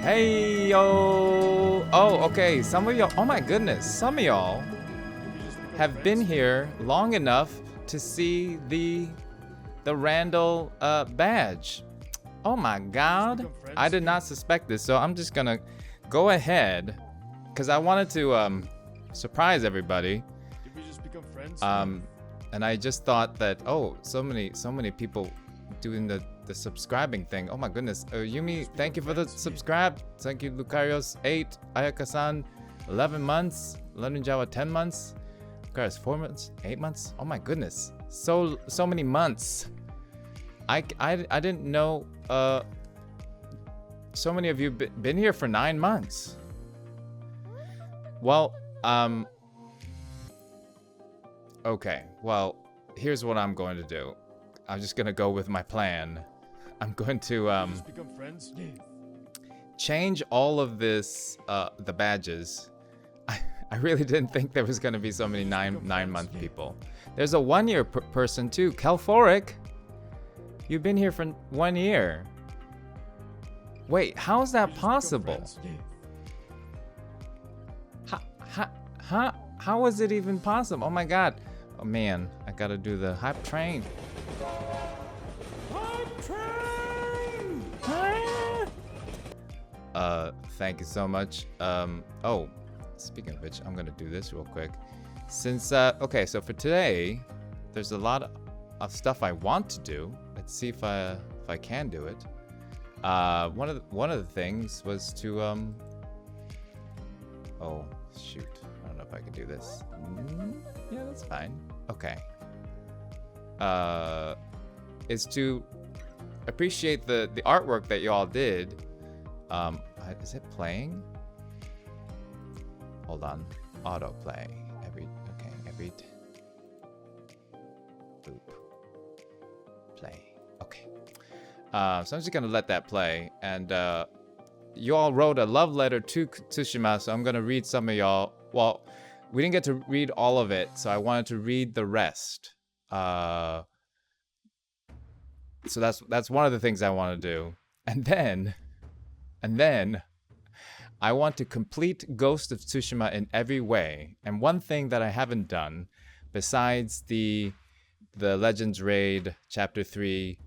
Hey yo! Oh, okay. Some of y'all. Oh my goodness. Some of y'all have been here long enough to see the Randall badge. Oh my God! I did not suspect this, so I'm just gonna go ahead because I wanted to surprise everybody. Did we just become friends? And I just thought that so many people doing the subscribing thing. Oh my goodness. Yumi, thank you for the subscribe. Thank you, Lucarios 8, Ayaka-san 11 months, Lenunjawa 10 months, Lucarios 4 months, 8 months. Oh my goodness. So many months. I didn't know so many of you been here for 9 months. Well, okay. Well, here's what I'm going to do. I'm just gonna go with my plan. I'm going to Just become friends? change all of this, the badges. I really didn't think there was gonna be so many nine-month people. There's a 1 year person too, Kelphoric. You've been here for 1 year. Wait, how is that possible? How is it even possible? Oh my God. Oh man, I gotta do the hype train. Hype train! Thank you so much. Oh, speaking of which, I'm gonna do this real quick. Since, okay, so for today, there's a lot of stuff I want to do. Let's see if I can do it. One of the things was to, oh, shoot. I don't know if I can do this. Yeah, that's fine. Okay. Is to appreciate the artwork that you all did. Is it playing? Hold on. Autoplay. Every boop. Play. Okay. So I'm just gonna let that play. And you all wrote a love letter to Tsushima, so I'm gonna read some of y'all. Well, we didn't get to read all of it, so I wanted to read the rest. So that's one of the things I want to do. And then I want to complete Ghost of Tsushima in every way. And one thing that I haven't done, besides the Legends Raid Chapter 3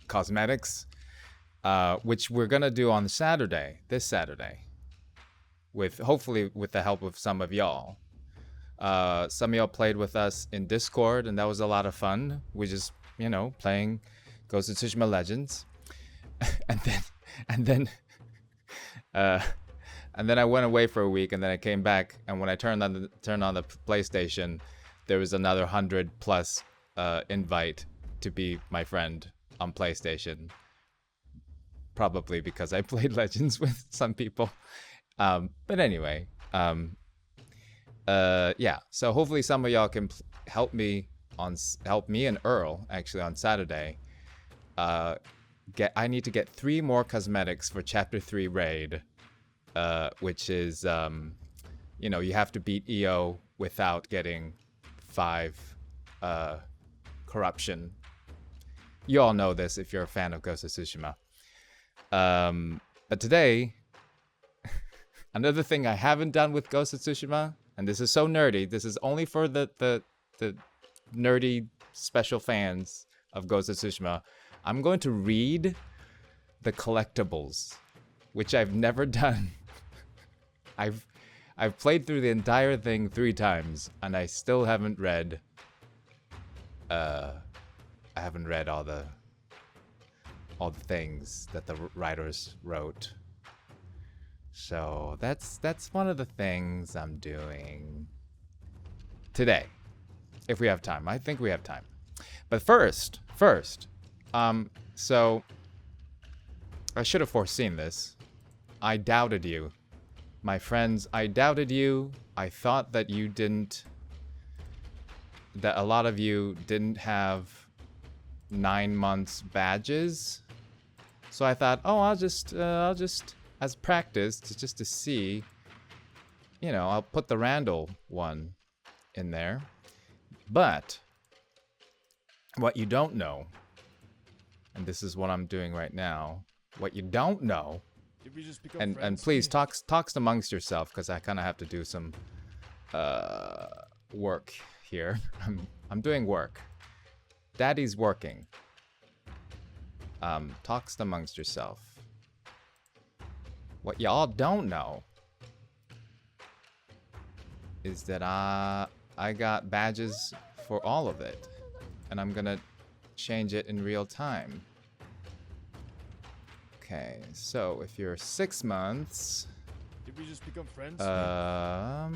cosmetics, which we're gonna do on Saturday, this Saturday, hopefully with the help of some of y'all. Some of y'all played with us in Discord, and that was a lot of fun. We just, playing Ghost of Tsushima Legends, and then I went away for a week, and then I came back, and when I turned on the PlayStation, there was another 100+ invite to be my friend on PlayStation. Probably because I played Legends with some people. But anyway, yeah. So hopefully some of y'all can help me and Earl actually on Saturday. I need to get 3 more cosmetics for Chapter 3 raid, which is you have to beat EO without getting 5 corruption. You all know this if you're a fan of Ghost of Tsushima. But today, another thing I haven't done with Ghost of Tsushima, and this is so nerdy, this is only for the nerdy special fans of Ghost of Tsushima. I'm going to read the collectibles, which I've never done. I've played through the entire thing 3 times, and I still haven't read. I haven't read all the things that the writers wrote. So that's one of the things I'm doing today, if we have time. I think we have time. But first, so I should have foreseen this. I doubted you, my friends. I doubted you. I thought that that a lot of you didn't have 9 months badges. So I thought, oh, I'll just as practice, just to see, I'll put the Randall one in there. But what you don't know And this is what I'm doing right now. What you don't know, Did we just become and friends? please talks amongst yourself, because I kind of have to do some work here. I'm doing work. Daddy's working. Talks amongst yourself. What y'all don't know is that I got badges for all of it, and I'm gonna change it in real time. Okay, so if you're 6 months, Did we just become friends? I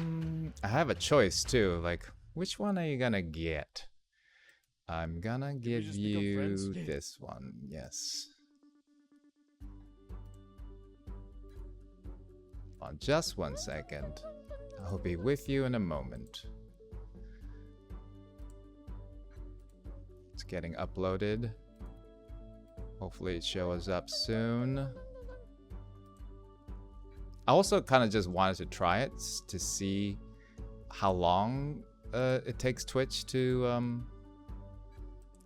have a choice too. Like, which one are you gonna get? I'm gonna give just become you friends? this one. Yes. On just 1 second. I'll be with you in a moment. It's getting uploaded. Hopefully it shows up soon. I also kind of just wanted to try it to see how long it takes Twitch to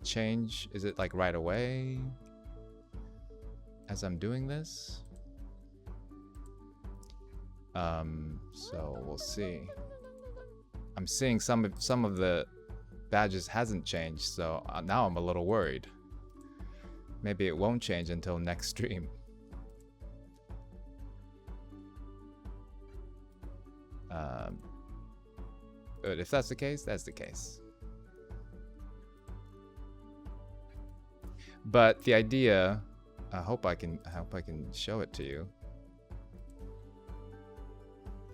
change. Is it like right away as I'm doing this? So we'll see. I'm seeing some of the badges hasn't changed, so now I'm a little worried. Maybe it won't change until next stream. But if that's the case, that's the case. But the idea, I hope I can show it to you.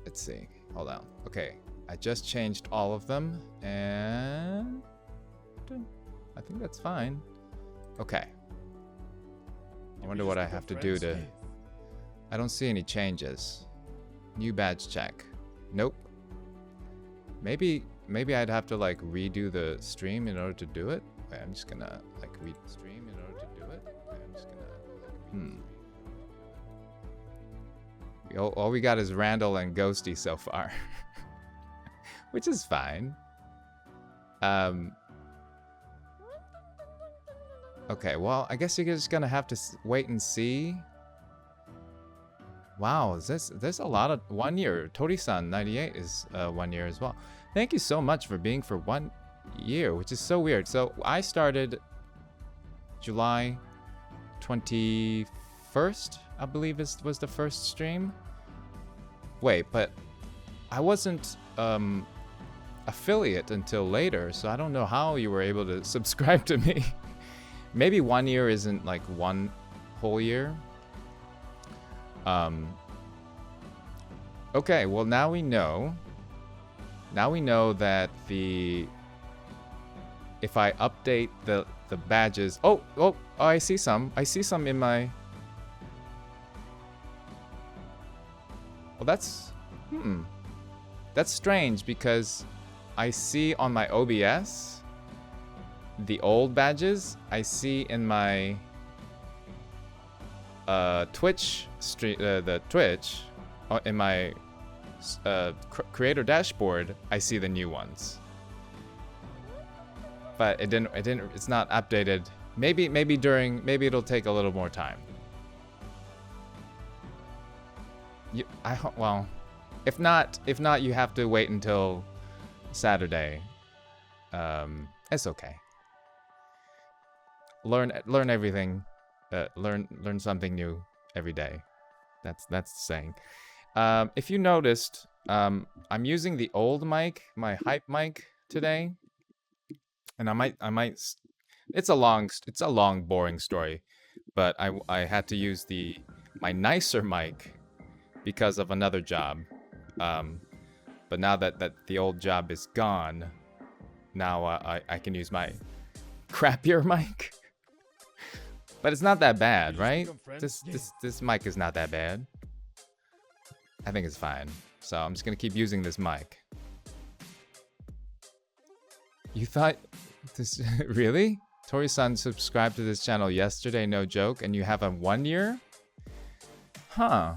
Let's see. Hold on. Okay, I just changed all of them, and I think that's fine. Okay. I wonder what I have to do to... I don't see any changes. New badge check. Nope. Maybe I'd have to like redo the stream in order to do it. Wait, I'm just gonna like read the stream in order to do it. Wait, I'm just gonna like all we got is Randall and Ghosty so far. Which is fine. Okay, well, I guess you're just gonna have to wait and see. Wow, there's a lot of 1 year. Tori-san 98 is 1 year as well. Thank you so much for being for 1 year, which is so weird. So I started July 21st, I believe was the first stream. Wait, but I wasn't affiliate until later, so I don't know how you were able to subscribe to me. Maybe 1 year isn't like 1 whole year. Okay, well now we know. Now we know that if I update the badges. Oh, I see some. I see some in my. Well, that's strange because I see on my OBS the old badges. I see in my Twitch stream, the Twitch, in my creator dashboard, I see the new ones. But it's not updated. Maybe it'll take a little more time. Well, if not, you have to wait until Saturday. It's okay. Learn everything. Learn something new every day. That's the saying. If you noticed, I'm using the old mic, my hype mic today, and I might. It's a long, boring story, but I had to use my nicer mic because of another job. But now that the old job is gone, now I can use my crappier mic. But it's not that bad, right? This mic is not that bad. I think it's fine. So I'm just gonna keep using this mic. You thought this really? Tori-san subscribed to this channel yesterday, no joke, and you have a 1 year? Huh.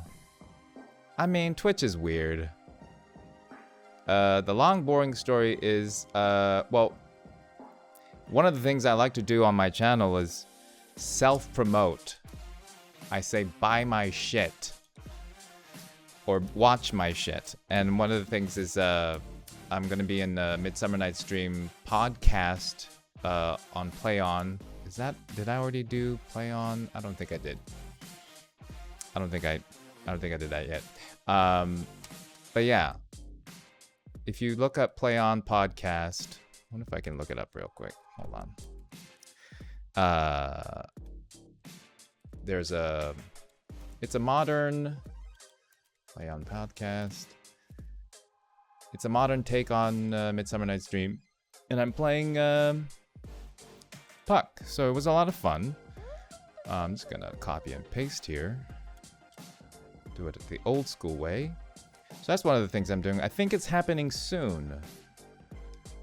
I mean, Twitch is weird. The long, boring story is, well, one of the things I like to do on my channel is self-promote. I say buy my shit or watch my shit. And one of the things is I'm gonna be in the Midsummer Night's Dream podcast on Play On. Did I already do Play On? I don't think I did. I don't think I did that yet. But yeah, if you look up Play On podcast, I wonder if I can look it up real quick. Hold on. It's a modern Play On podcast. It's a modern take on Midsummer Night's Dream, and I'm playing Puck. So it was a lot of fun. I'm just gonna copy and paste here. Do it the old school way. So that's one of the things I'm doing. I think it's happening soon.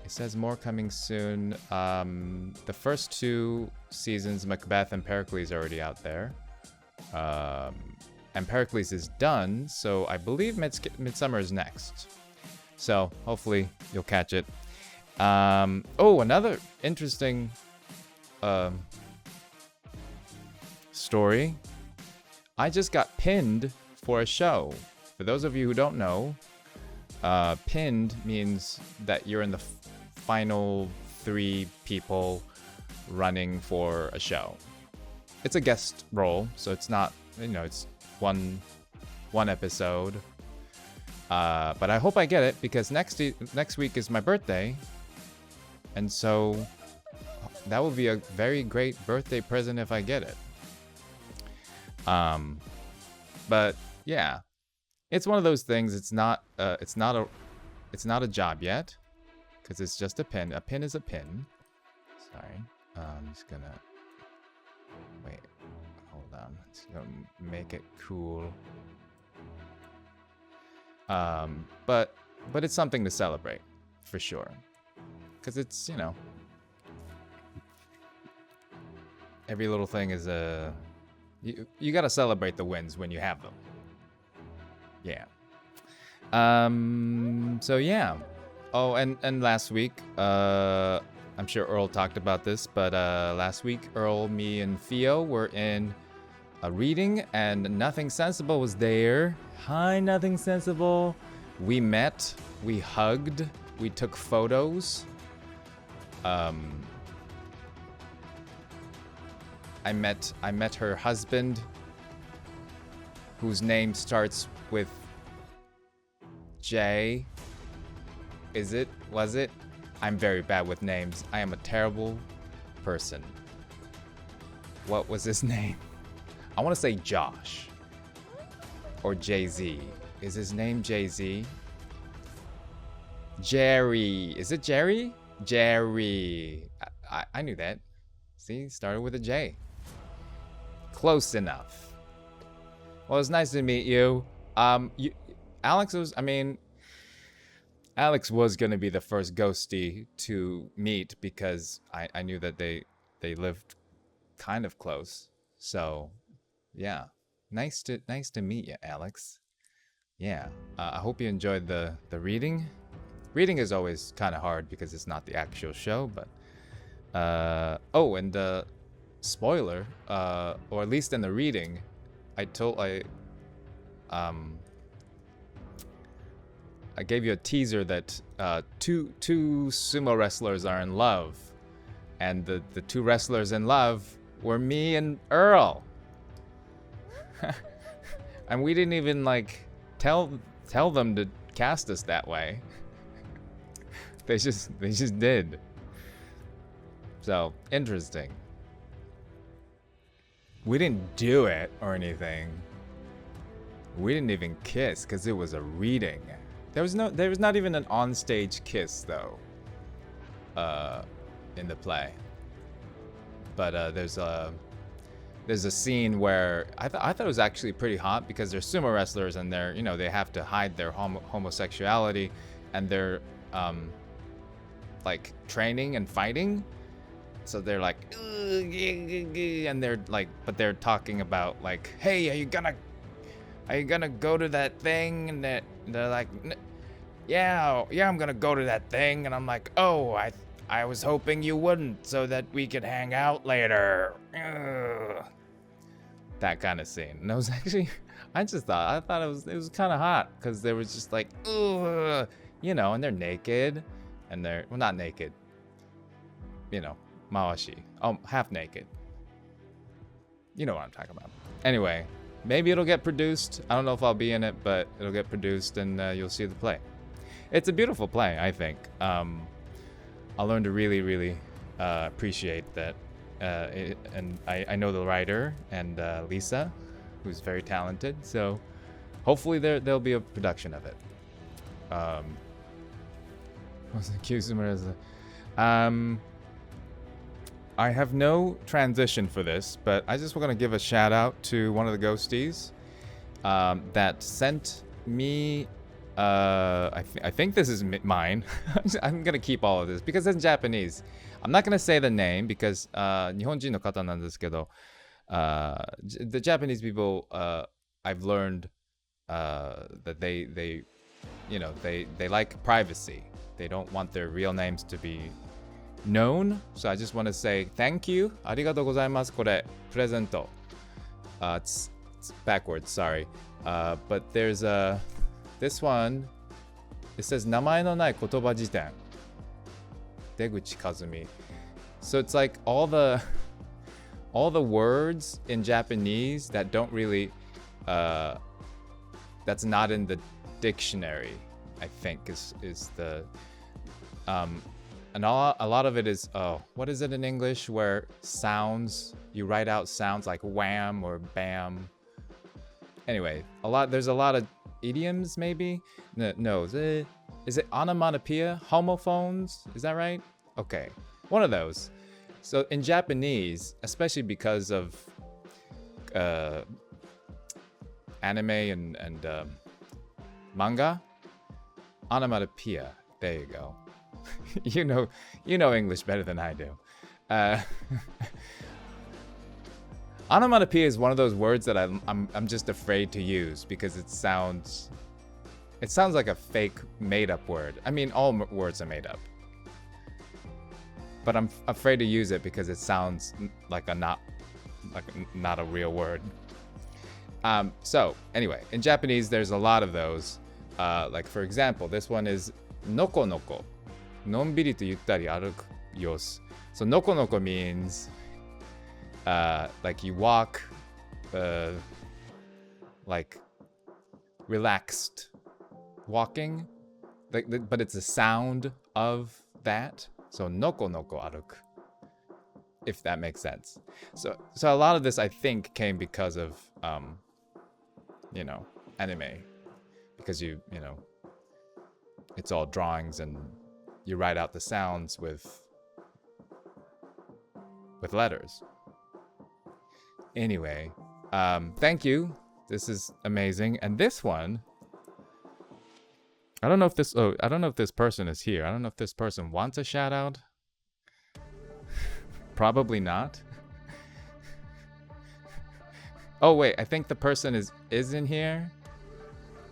It says more coming soon. The first 2 seasons, Macbeth and Pericles, are already out there. And Pericles is done, so I believe Midsummer is next. So hopefully you'll catch it. Oh, another interesting story. I just got pinned for a show. For those of you who don't know, pinned means that you're in the final 3 people running for a show. It's a guest role, so it's not, it's one episode. But I hope I get it, because next week is my birthday, and so that will be a very great birthday present if I get it. But yeah, it's one of those things. It's not a job yet, because it's just a pin. A pin is a pin. Sorry, I'm just gonna wait. Hold on. Let's go make it cool. But it's something to celebrate, for sure. Because it's, every little thing is you gotta celebrate the wins when you have them. Yeah. So yeah. Oh, and last week, I'm sure Earl talked about this, but last week, Earl, me, and Theo were in a reading, and Nothing Sensible was there. Hi, Nothing Sensible. We met, we hugged, we took photos. I met her husband, whose name starts with J. Was it? I'm very bad with names. I am a terrible person. What was his name? I want to say Josh. Or Jay-Z. Is his name Jay-Z? Jerry. Is it Jerry? Jerry. I knew that. See, started with a J. Close enough. Well, it's nice to meet you. Alex was gonna be the first ghostie to meet, because I knew that they lived kind of close. So, yeah, nice to meet you, Alex. Yeah, I hope you enjoyed the reading. Reading is always kind of hard because it's not the actual show, but oh, and spoiler, or at least in the reading, I gave you a teaser that two sumo wrestlers are in love, and the 2 wrestlers in love were me and Earl. And we didn't even tell them to cast us that way. They just did. So interesting. We didn't do it or anything. We didn't even kiss because it was a reading. There was not even an on-stage kiss though. In the play. But there's a scene where I thought it was actually pretty hot, because they're sumo wrestlers and they're they have to hide their homosexuality, and they're training and fighting. So they're like, ugh, and they're but they're talking about hey, are you gonna go to that thing? And they're like, yeah, I'm gonna go to that thing. And I'm like, oh, I was hoping you wouldn't so that we could hang out later. Ugh. That kind of scene. And I was actually, I thought it was kind of hot because they were just like, ugh, you know, and they're naked and they're, well, not naked, you know, mawashi, half naked. You know what I'm talking about. Anyway, maybe it'll get produced. I don't know if I'll be in it, but it'll get produced and you'll see the play. It's a beautiful play, I think. I learned to really appreciate that. And I know the writer and Lisa, who's very talented. So hopefully there'll be a production of it. I have no transition for this, but I just want to give a shout out to one of the ghosties that sent me. I think this is mine. I'm gonna keep all of this because it's in Japanese. I'm not gonna say the name because 日本人の方なんですけど, the Japanese people, I've learned that they you know, they like privacy. They don't want their real names to be known. So I just want to say thank you. ありがとうございます。これプレゼント。It's backwards. Sorry. But there's this one. It says 名前のない言葉辞典。出口和美。So it's like all the words in Japanese that don't really that's not in the dictionary, I think is the and a lot of it is what is it in English where sounds, you write out sounds like wham or bam. Anyway, there's a lot of idioms maybe. No, is it onomatopoeia? Homophones? Is that right? Okay, one of those. So in Japanese, especially because of anime and manga, onomatopoeia. There you go. you know English better than I do. Onomatopoeia is one of those words that I'm just afraid to use because it sounds like a fake made-up word. I mean, all words are made up, but I'm afraid to use it because it sounds like not a real word. So anyway, in Japanese, there's a lot of those. Like for example, this one is noko noko, のんびりとゆったり歩く様子. So noko noko means like you walk like relaxed walking, but it's a sound of that. So noko noko aruku, if that makes sense. So a lot of this I think came because of you know, anime, because you know, it's all drawings and you write out the sounds with letters. Anyway, thank you. This is amazing. And this one, I don't know if this person is here. I don't know if this person wants a shout out. Probably not. Oh wait, I think the person is in here.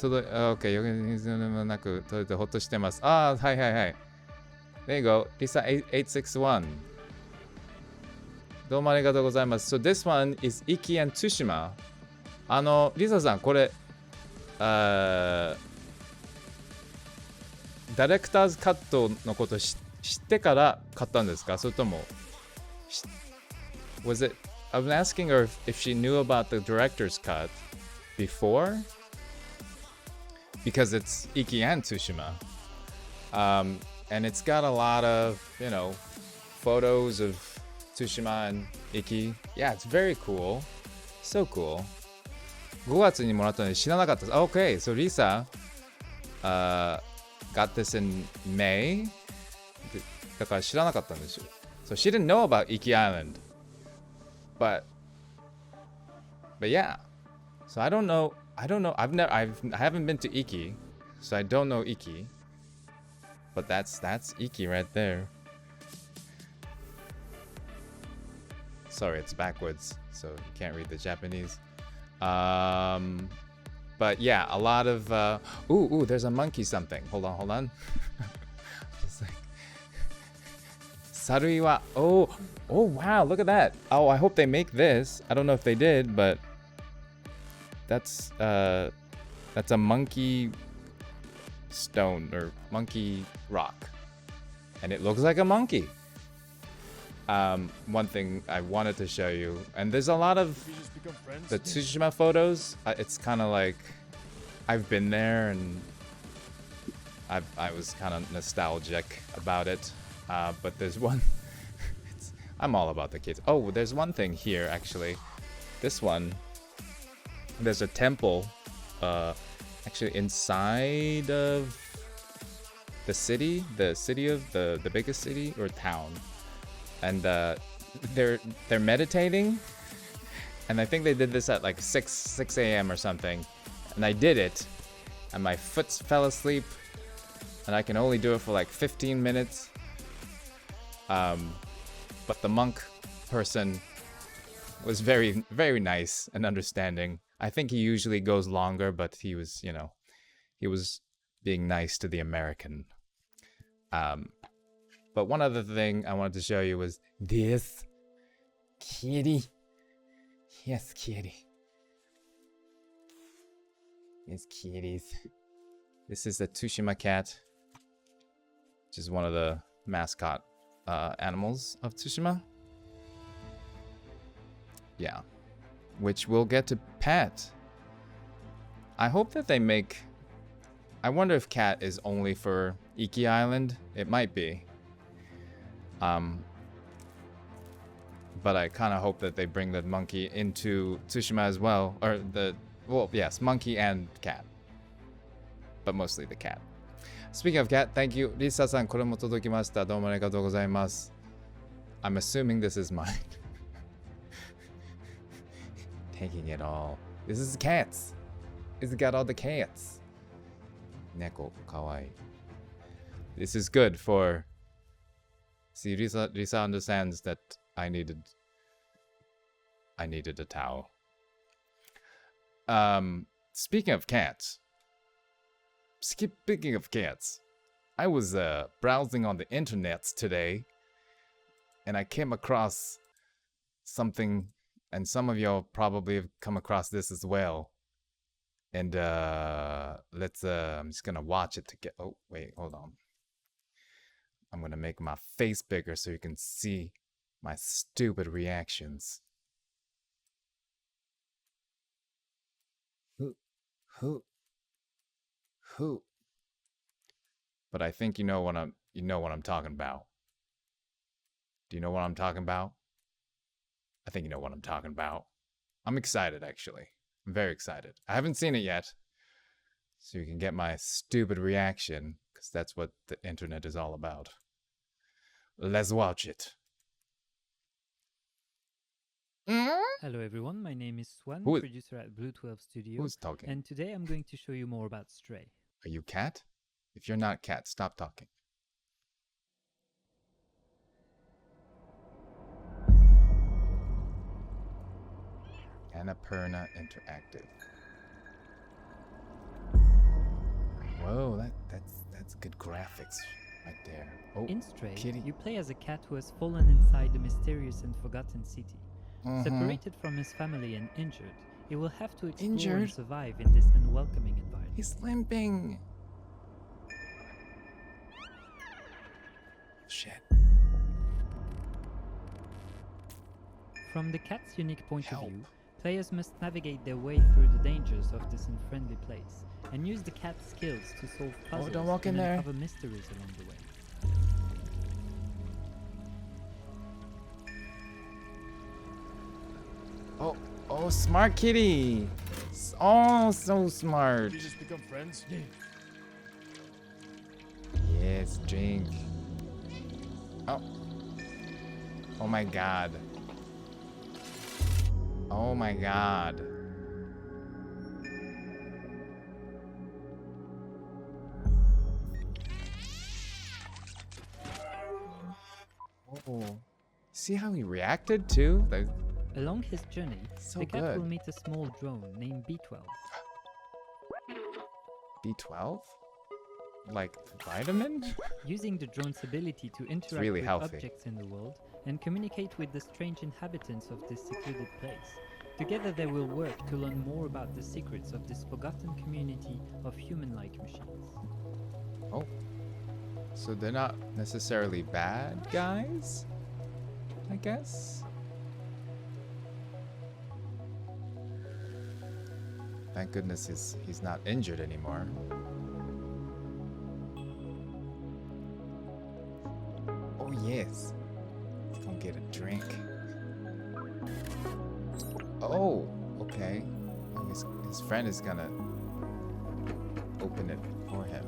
Okay, なく届いてほっとしてます。はいはいはい。There you go. Lisa 861. どうもありがとうございます。So this one is Iki and Tsushima. リサさん、これ、ダイレクターズカットのこと知ってから買ったんですか？それとも、was it, I was asking her if she knew about the director's cut before? Because it's Iki and Tsushima. And it's got a lot of, you know, photos of Tsushima and Iki. Yeah, it's very cool. So cool. 5月にもらったので知らなかったです。Okay, so Lisa got this in May. だから知らなかったんですよ。So she didn't know about Iki Island. But yeah. So I don't know. I haven't been to Iki, so I don't know Iki. But that's Iki right there. Sorry, it's backwards, so you can't read the Japanese. But yeah, a lot of ooh, there's a monkey something. Hold on. Just like Saruiwa. Oh, oh wow, look at that. Oh, I hope they make this. I don't know if they did, but that's a monkey stone or monkey rock. And it looks like a monkey. One thing I wanted to show you, and there's a lot of We just become friends. the Tsushima photos. It's kind of like I've been there and I was kind of nostalgic about it. But there's one. I'm all about the kids. Oh, there's one thing here actually. This one. There's a temple, actually inside of the city of the biggest city or town, and they're meditating, and I think they did this at like 6 a.m. or something, and I did it, and my foot fell asleep, and I can only do it for like 15 minutes. But the monk person was very, very nice and understanding. I think he usually goes longer, but he was, he was being nice to the American. But one other thing I wanted to show you was this kitty. Yes, kitty. Yes, kitties. This is the Tsushima cat, which is one of the mascot animals of Tsushima. Yeah. Which we'll get to pet. I hope that they make... I wonder if cat is only for Iki Island. It might be. But I kind of hope that they bring the monkey into Tsushima as well. Or yes, monkey and cat. But mostly the cat. Speaking of cat, thank you. Lisa-san, これも届きました。どうもありがとうございます。I'm assuming this is mine. Taking it all. This is cats. It's got all the cats. Neko, kawaii. This is good for... See, Lisa understands that I needed a towel. Speaking of cats. Speaking of cats. I was browsing on the internet today. And I came across something... And some of y'all probably have come across this as well. And let's I'm just gonna watch it to get... Oh, wait, hold on. I'm gonna make my face bigger so you can see my stupid reactions. Who? But I think you know what I'm talking about. Do you know what I'm talking about? I think you know what I'm talking about. I'm excited, actually. I'm very excited. I haven't seen it yet, so you can get my stupid reaction, because that's what the internet is all about. Let's watch it. Hello everyone, my name is Swan, producer at Blue 12 Studio. Who's talking? And today I'm going to show you more about Stray. Are you cat? If you're not cat, stop talking. Annapurna Interactive. Whoa, that's good graphics right there. Oh, In Stray, kitty. you play as a cat who has fallen inside the mysterious and forgotten city. Separated from his family and injured, he will have to explore and survive in this unwelcoming environment. He's limping. Shit. From the cat's unique point of view, players must navigate their way through the dangers of this unfriendly place and use the cat's skills to solve puzzles don't walk in and there. uncover mysteries along the way. Oh, smart kitty. Oh, so smart. We just become friends. Yes, drink. Oh. Oh my god. Oh my god. Oh. See how he reacted too? Along his journey, So the cat good. will meet a small drone named B12. B12? like vitamin? Using the drone's ability to interact really with healthy. objects in the world and communicate with the strange inhabitants of this secluded place. Together they will work to learn more about the secrets of this forgotten community of human-like machines. Oh. So they're not necessarily bad guys, I guess? Thank goodness he's not injured anymore. Oh yes. Let's go get a drink. Oh, okay. Oh, his friend is gonna open it for him.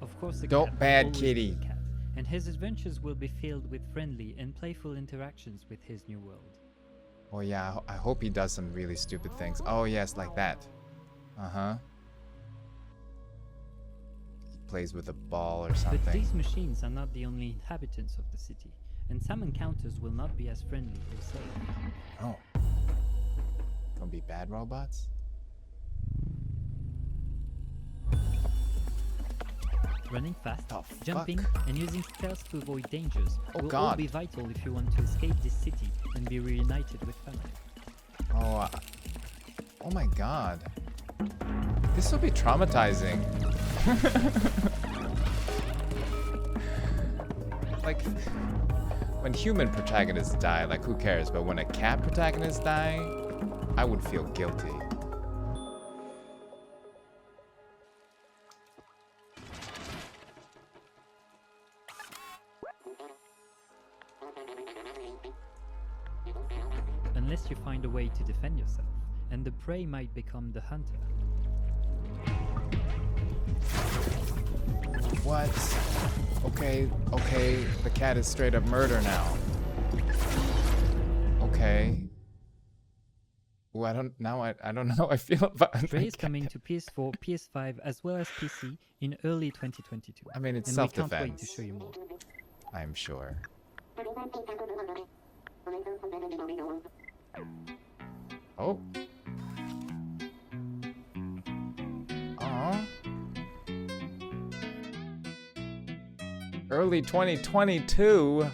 Of course, the Don't cat will bad always be kitty. the cat, and his adventures will be filled with friendly and playful interactions with his new world. Oh yeah, I hope he does some really stupid things. Oh yes, like that. Uh-huh. He plays with a ball or But something. these machines are not the only inhabitants of the city, and some encounters will not be as friendly or safe. Oh. Gonna be bad robots? Running fast, The jumping, fuck? and using stealth to avoid dangers Oh, will all God. be vital if you want to escape this city and be reunited with family. Oh, oh my god. This will be traumatizing. Like, when human protagonists die, like who cares? But when a cat protagonist die, I would feel guilty. Unless you find a way to defend yourself, and the prey might become the hunter. What? Okay, okay, the cat is straight up murder now. Okay. Ooh, I don't know how I feel about Prey the is coming cat. to PS4, PS5, as well as PC in early 2022. I mean, it's and we can't wait to self-defense. show you more. I'm sure. Oh. Aw. Early 2022?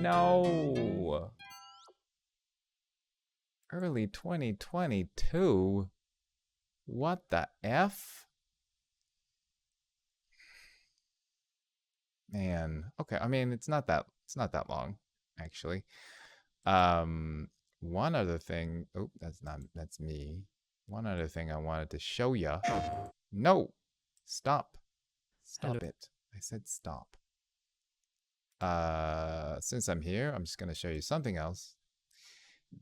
No. Early 2022? What the F? Man. Okay, I mean it's not that long, actually. One other thing. Oh, that's me. One other thing I wanted to show ya. No! Stop. Stop Hello. it. I said stop. Since I'm here, I'm just gonna show you something else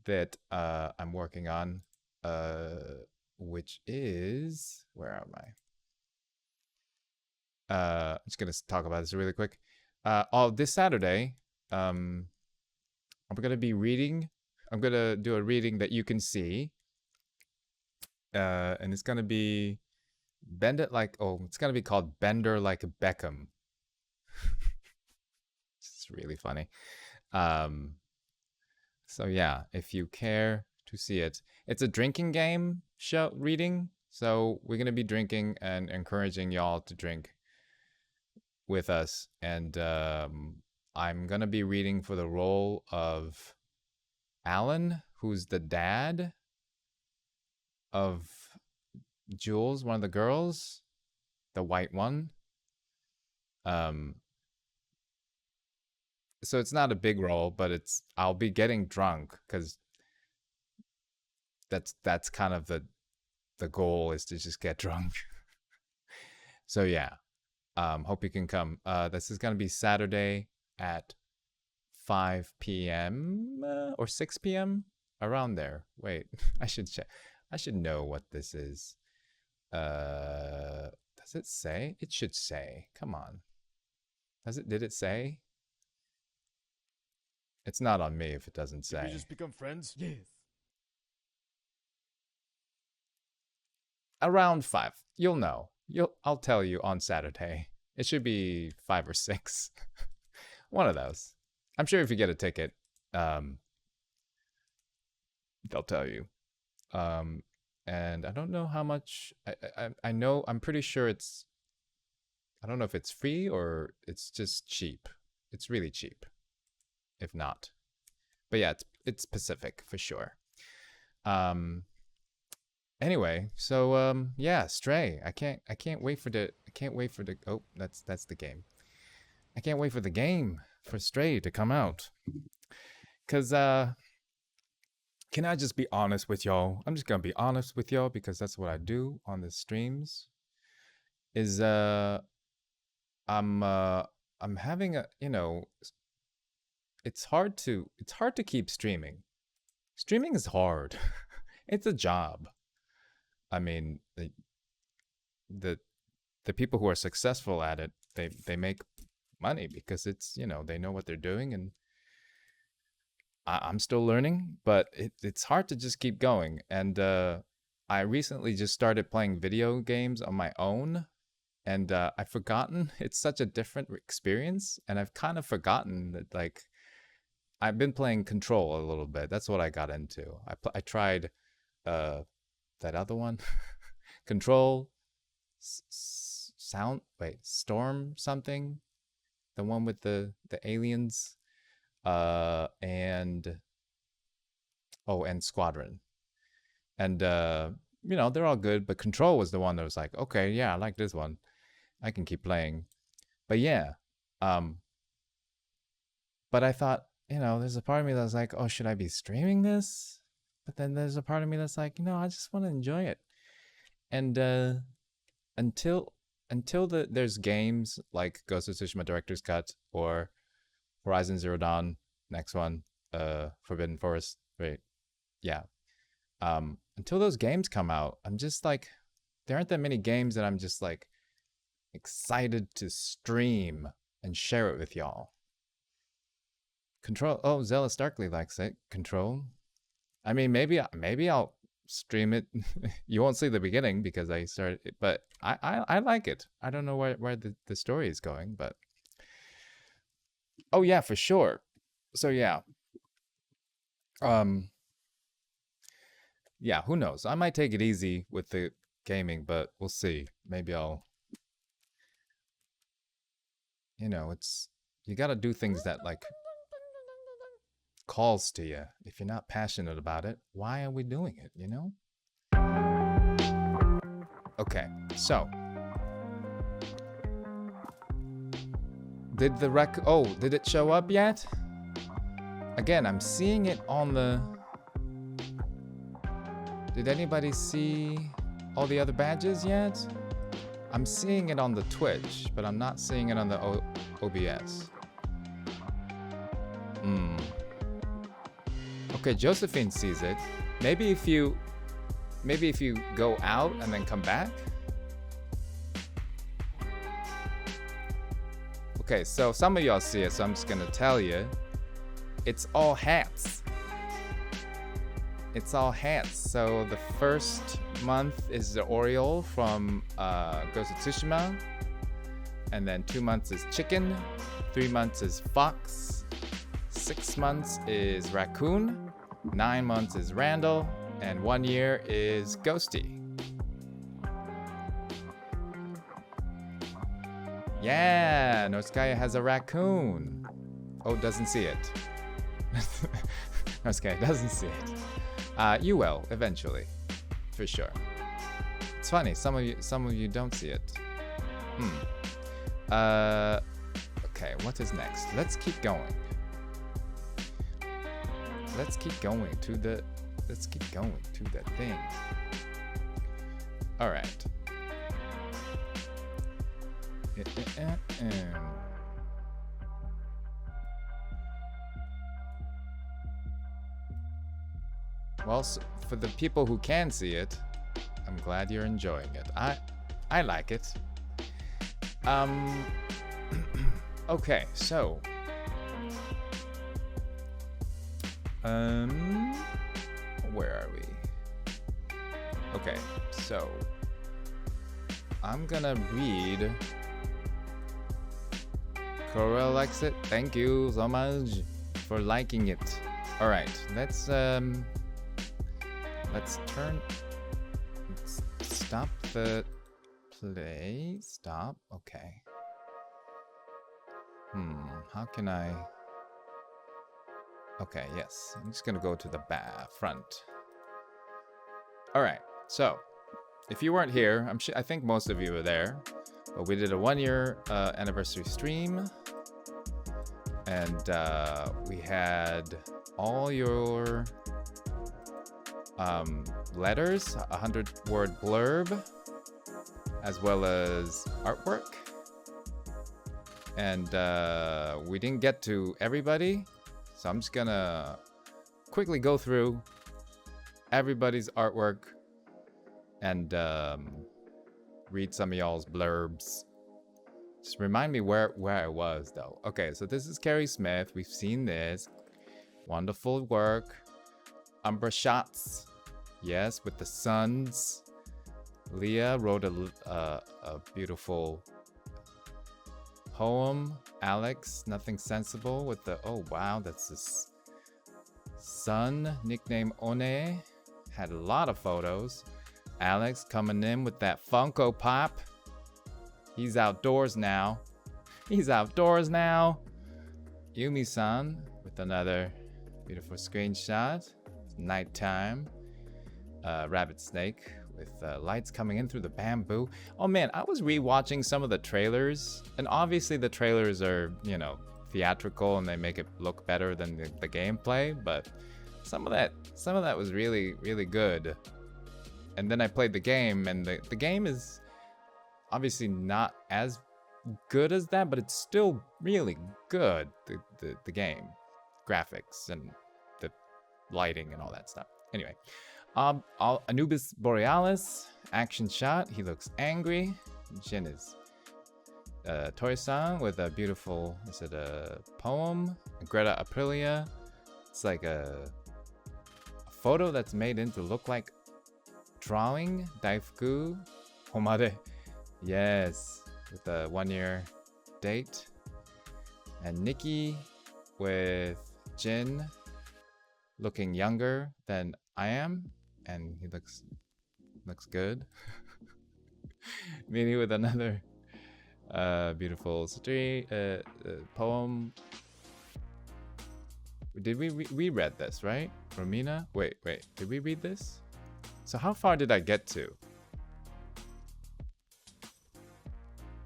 that I'm working on. Which is, where am I? I'm just gonna talk about this really quick. This Saturday, I'm gonna be reading. I'm gonna do a reading that you can see. And it's gonna be it's gonna be called Bender Like Beckham. It's really funny. So yeah, if you care to see it, it's a drinking game show reading. So we're gonna be drinking and encouraging y'all to drink with us, and I'm gonna be reading for the role of Alan, who's the dad of Jules, one of the girls, the white one. So it's not a big role, but I'll be getting drunk because that's kind of the goal, is to just get drunk. So yeah, hope you can come. This is gonna be Saturday at 5 p.m. Or 6 p.m. around there. Wait, I should check. I should know what this is. Does it say? It should say. Come on. Did it say? It's not on me if it doesn't Did we say. just become friends? Yes. Around 5. You'll know. I'll tell you on Saturday. It should be 5 or 6. One of those. I'm sure if you get a ticket, they'll tell you. And I don't know how much. I know. I'm pretty sure it's. I don't know if it's free or it's just cheap. It's really cheap, if not. But yeah, it's Pacific for sure. Anyway, so yeah, Stray. I can't wait for the oh, that's the game. I can't wait for the game for Stray to come out. Cause can I just be honest with y'all? I'm just gonna be honest with y'all because that's what I do on the streams. Is I'm having a, you know, it's hard to keep streaming. Streaming is hard. It's a job. I mean, the people who are successful at it, they make money because it's, you know, they know what they're doing, and I'm still learning, but it's hard to just keep going. And I recently just started playing video games on my own, and I've forgotten it's such a different experience, and I've kind of forgotten that, like, I've been playing Control a little bit. That's what I got into. I tried that other one, Control, Storm something, the one with the aliens, and Squadron, and you know, they're all good, but Control was the one that was like, okay, yeah, I like this one, I can keep playing. But yeah, but I thought, you know, there's a part of me that's like, oh, should I be streaming this? But then there's a part of me that's like, you know, I just want to enjoy it. And until there's games like Ghost of Tsushima Director's Cut or Horizon Zero Dawn, next one, Forbidden Forest, right? Yeah. Until those games come out, I'm just like, there aren't that many games that I'm just like excited to stream and share it with y'all. Control. Oh, Zealous Darkly likes it. Control. I mean, maybe I'll stream it. You won't see the beginning because I started it, but I like it. I don't know where the story is going, but oh yeah, for sure. So yeah. Yeah, who knows? I might take it easy with the gaming, but we'll see. Maybe I'll, you know, you got to do things that like calls to you. If you're not passionate about it, why are we doing it, you know? Okay, so did it show up yet? Again, I'm seeing it on the... Did anybody see all the other badges yet? I'm seeing it on the Twitch, but I'm not seeing it on the OBS. Okay, Josephine sees it. Maybe if you go out and then come back. Okay, so some of y'all see it, so I'm just gonna tell you. It's all hats. It's all hats. So the first month is the Oriole from Ghost of Tsushima. And then 2 months is Chicken. 3 months is Fox. 6 months is Raccoon. 9 months is Randall. And 1 year is Ghosty. Yeah, Noskaya has a raccoon. Oh, doesn't see it. Noskaya doesn't see it. You will eventually, for sure. It's funny, some of you don't see it. Okay, what is next? Let's keep going. Let's keep going to the thing. All right. Well, for the people who can see it, I'm glad you're enjoying it. I like it. Okay, so where are we? Okay, so I'm gonna read Corel likes it. Thank you so much for liking it. All right, let's stop the play. Stop. Okay. How can I? Okay, yes. I'm just gonna go to the front. All right. So, if you weren't here, I think most of you were there. But we did a 1-year anniversary stream, and we had all your letters, 100-word blurb, as well as artwork. And we didn't get to everybody, so I'm just gonna quickly go through everybody's artwork and read some of y'all's blurbs. Just remind me where I was though. Okay, so this is Carrie Smith. We've seen this. Wonderful work. Umbra shots. Yes, with the suns. Leah wrote a beautiful poem. Alex, nothing sensible with the, oh wow, that's this sun, nickname One. Had a lot of photos. Alex coming in with that Funko Pop. He's outdoors now. He's outdoors now. Yumi-san with another beautiful screenshot. It's nighttime. Rabbit Snake with lights coming in through the bamboo. Oh man, I was rewatching some of the trailers, and obviously the trailers are, you know, theatrical and they make it look better than the gameplay, but some of that was really, really good. And then I played the game, and the game is obviously not as good as that, but it's still really good, the game. Graphics and the lighting and all that stuff. Anyway, Anubis Borealis, action shot. He looks angry. Jin is Tori-san with a beautiful, is it a poem? Greta Aprilia. It's like a photo that's made into look like drawing. Daifuku Homare. Yes, with a 1-year date. And Nikki with Jin looking younger than I am, and he looks good. Mini with another beautiful poem. Did we read this, right? Romina? Wait, did we read this? So how far did I get to?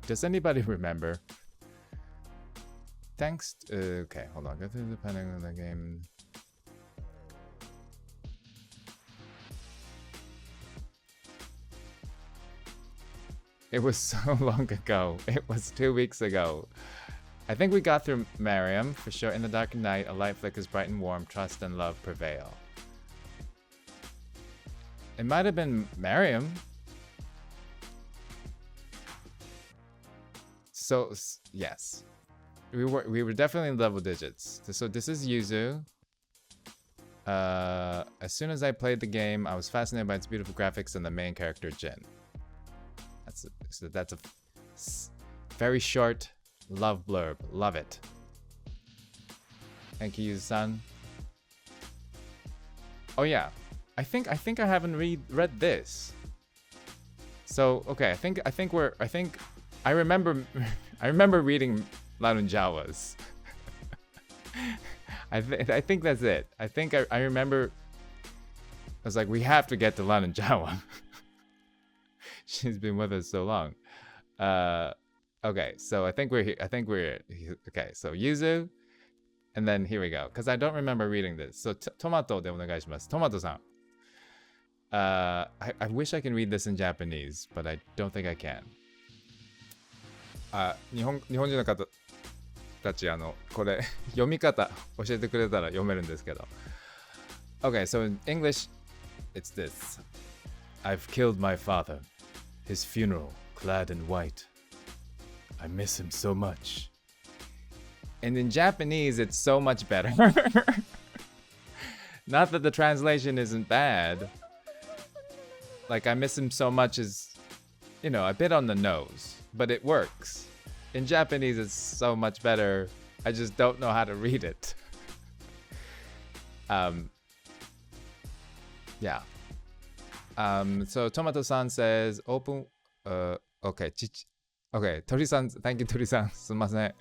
Does anybody remember? Thanks. Okay, hold on. Go through depending on the game. It was so long ago. It was 2 weeks ago. I think we got through Mariam for sure. In the dark night, a light flickers bright and warm. Trust and love prevail. It might have been Mariam. So yes, we were definitely in double digits. So this is Yuzu. As soon as I played the game, I was fascinated by its beautiful graphics and the main character Jin. That's a very short love blurb. Love it. Thank you, Yuzu-san. Oh yeah, I think I haven't read this. So okay, I remember reading Lanun Jawas. I think that's it. I think I remember. I was like, we have to get to Lanun Jawa. She's been with us so long. Okay, so I think we're here. Okay. So Yuzu, and then here we go. Because I don't remember reading this. So Tomato de onegaishimasu. Tomato-san. I wish I can read this in Japanese, but I don't think I can. 日本人の方たちこれ読み方教えてくれたら読めるんですけど。Okay, so in English, it's this. I've killed my father. His funeral, clad in white. I miss him so much. And in Japanese, it's so much better. Not that the translation isn't bad. Like, I miss him so much is, you know, a bit on the nose, but it works. in Japanese it's so much better. I just don't know how to read it. Yeah. So Tomato-san says open. Okay. Okay. Tori-san, thank you, Tori-san. すみません。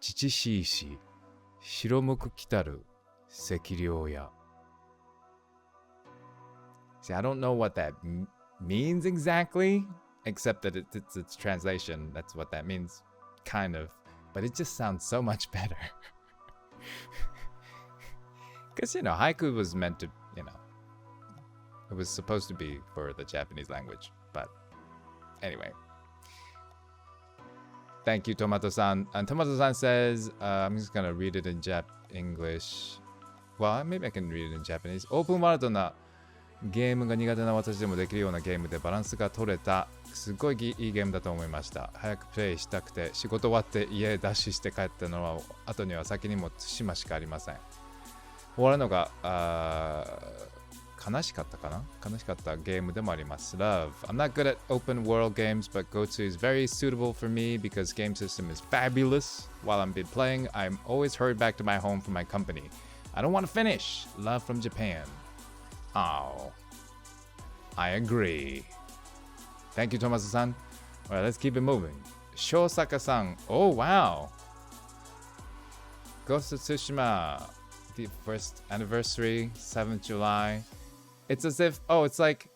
父しいし、白むく来たる赤涼屋。See, I don't know what that means exactly, except that it's its translation. That's what that means, kind of. But it just sounds so much better. Because, haiku was meant to, it was supposed to be for the Japanese language. But anyway. Thank you, Tomato-san. And Tomato-san says, I'm just going to read it in English. Well, maybe I can read it in Japanese. Open world なゲームが苦手な私でもできるようなゲームでバランスが取れたすごいいいゲームだと思いました。早くプレイしたくて仕事終わって家へダッシュして帰ったのは後には先にも対馬しかありません。終わるのが悲しかったかな悲しかったゲームでもあります。Love. I'm not good at open world games, but GoTo is very suitable for me because game system is fabulous. While I'm been playing, I'm always hurried back to my home from my company. I don't want to finish. Love from Japan. Oh, I agree. Thank you, Tomasa-san. All right, let's keep it moving. Shosaka-san. Oh, wow. Ghost of Tsushima. The first anniversary, 7th July. It's as if, it's like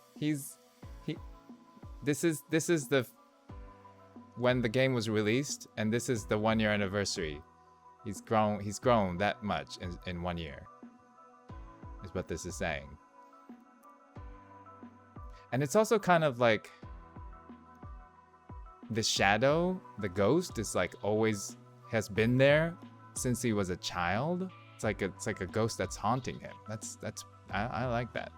this is the when the game was released, and this is the 1-year anniversary. He's grown that much in 1 year. Is what this is saying. And it's also kind of like the shadow, the ghost is like always has been there since he was a child. It's like a ghost that's haunting him. I like that.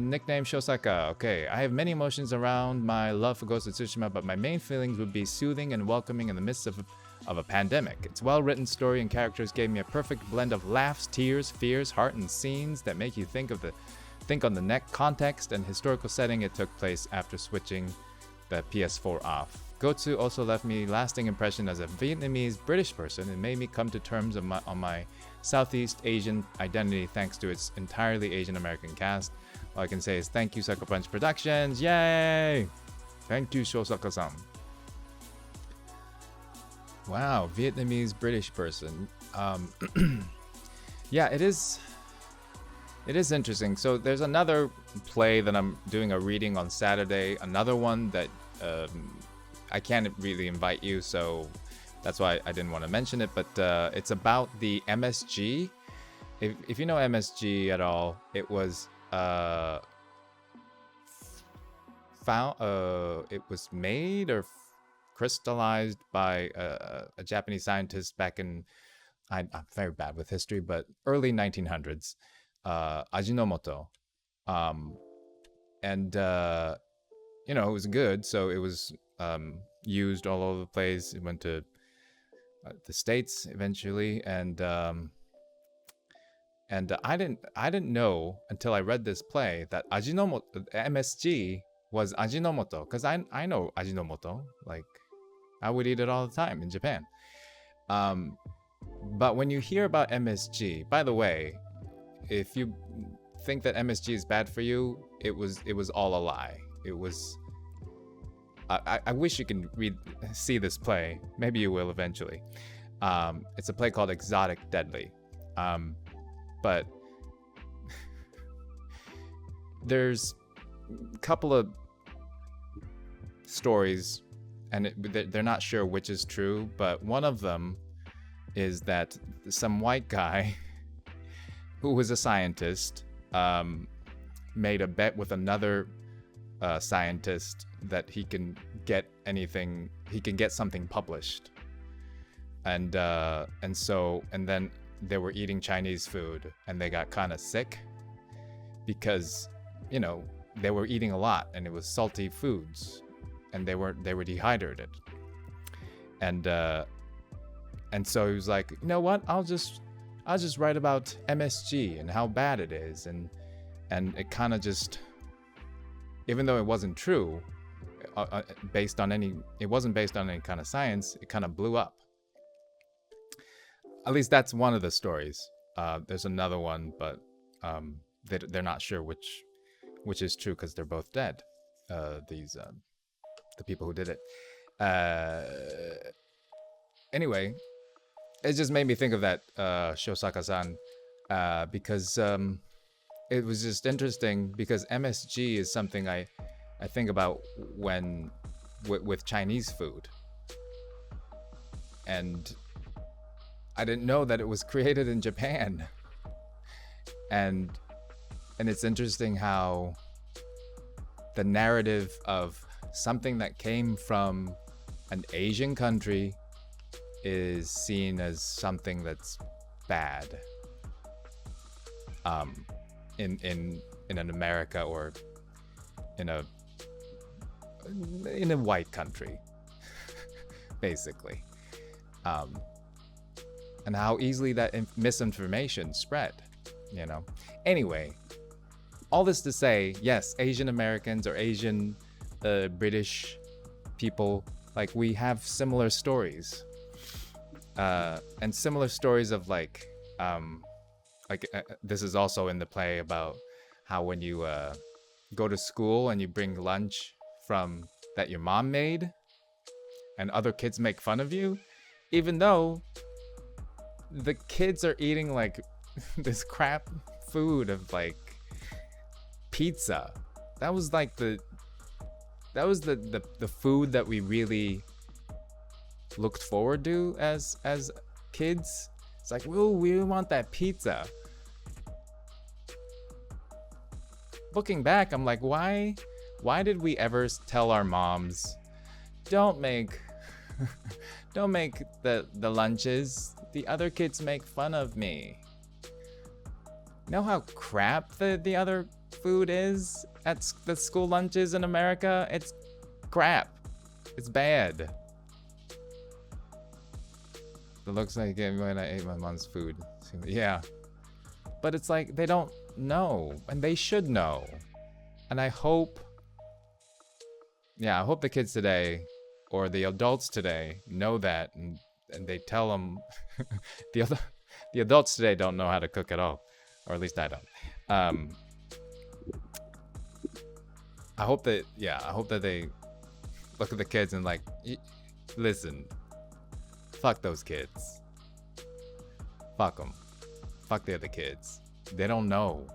Nickname Shosaka. Okay, I have many emotions around my love for Ghost of Tsushima, but my main feelings would be soothing and welcoming in the midst of a pandemic. Its well-written story and characters gave me a perfect blend of laughs, tears, fears, heart, and scenes that make you think on the neck context and historical setting it took place after switching the PS4 off. Gotsu also left me lasting impression as a Vietnamese British person and made me come to terms on my Southeast Asian identity thanks to its entirely Asian American cast. All I can say is thank you, Sucker Punch Productions. Yay! Thank you, Shosaka-san. Wow, Vietnamese British person. Yeah, it is interesting. So there's another play that I'm doing a reading on Saturday. Another one that I can't really invite you, so that's why I didn't want to mention it. But it's about the MSG. If you know MSG at all, it was it was made or crystallized by a Japanese scientist back in I'm very bad with history, but early 1900s. Ajinomoto, and it was good, so it was used all over the place. It went to the States eventually, and I didn't know until I read this play that Ajinomoto MSG was Ajinomoto, because I know Ajinomoto, like I would eat it all the time in Japan. But when you hear about MSG, by the way, if you think that MSG is bad for you, it was all a lie. It was. I wish you can see this play. Maybe you will eventually. It's a play called Exotic Deadly. But there's a couple of stories, and they're not sure which is true, but one of them is that some white guy who was a scientist made a bet with another scientist that he can get something published, and then they were eating Chinese food and they got kind of sick because they were eating a lot and it was salty foods and they were dehydrated, and so he was like, you know what, I'll just write about MSG and how bad it is, and it kind of just, even though it wasn't true, based on any. It wasn't based on any kind of science. It kind of blew up. At least that's one of the stories. There's another one, but they're not sure which is true because they're both dead. The people who did it. Anyway, it just made me think of that Shosaka-san because it was just interesting because MSG is something I think about when with Chinese food, and I didn't know that it was created in Japan, and it's interesting how the narrative of something that came from an Asian country is seen as something that's bad in an America or in a white country basically, and how easily that misinformation spread, you know. Anyway, all this to say, yes, Asian Americans or Asian British people, like, we have similar stories, and similar stories of this is also in the play about how when you go to school and you bring lunch from that your mom made and other kids make fun of you, even though the kids are eating like this crap food of like pizza. That was like the food that we really looked forward to as kids. It's like, whoa, we want that pizza. Looking back, I'm like, why did we ever tell our moms, don't make the lunches, the other kids make fun of me? Know how crap the other food is at the school lunches in America? It's crap. It's bad. It looks like it when I ate my mom's food. Yeah. But it's like they don't know, and they should know. And I hope the kids today or the adults today know that, and they tell them. The adults today don't know how to cook at all, or at least I don't. I hope that they look at the kids and like, listen, fuck those kids. Fuck them. Fuck the other kids. They don't know.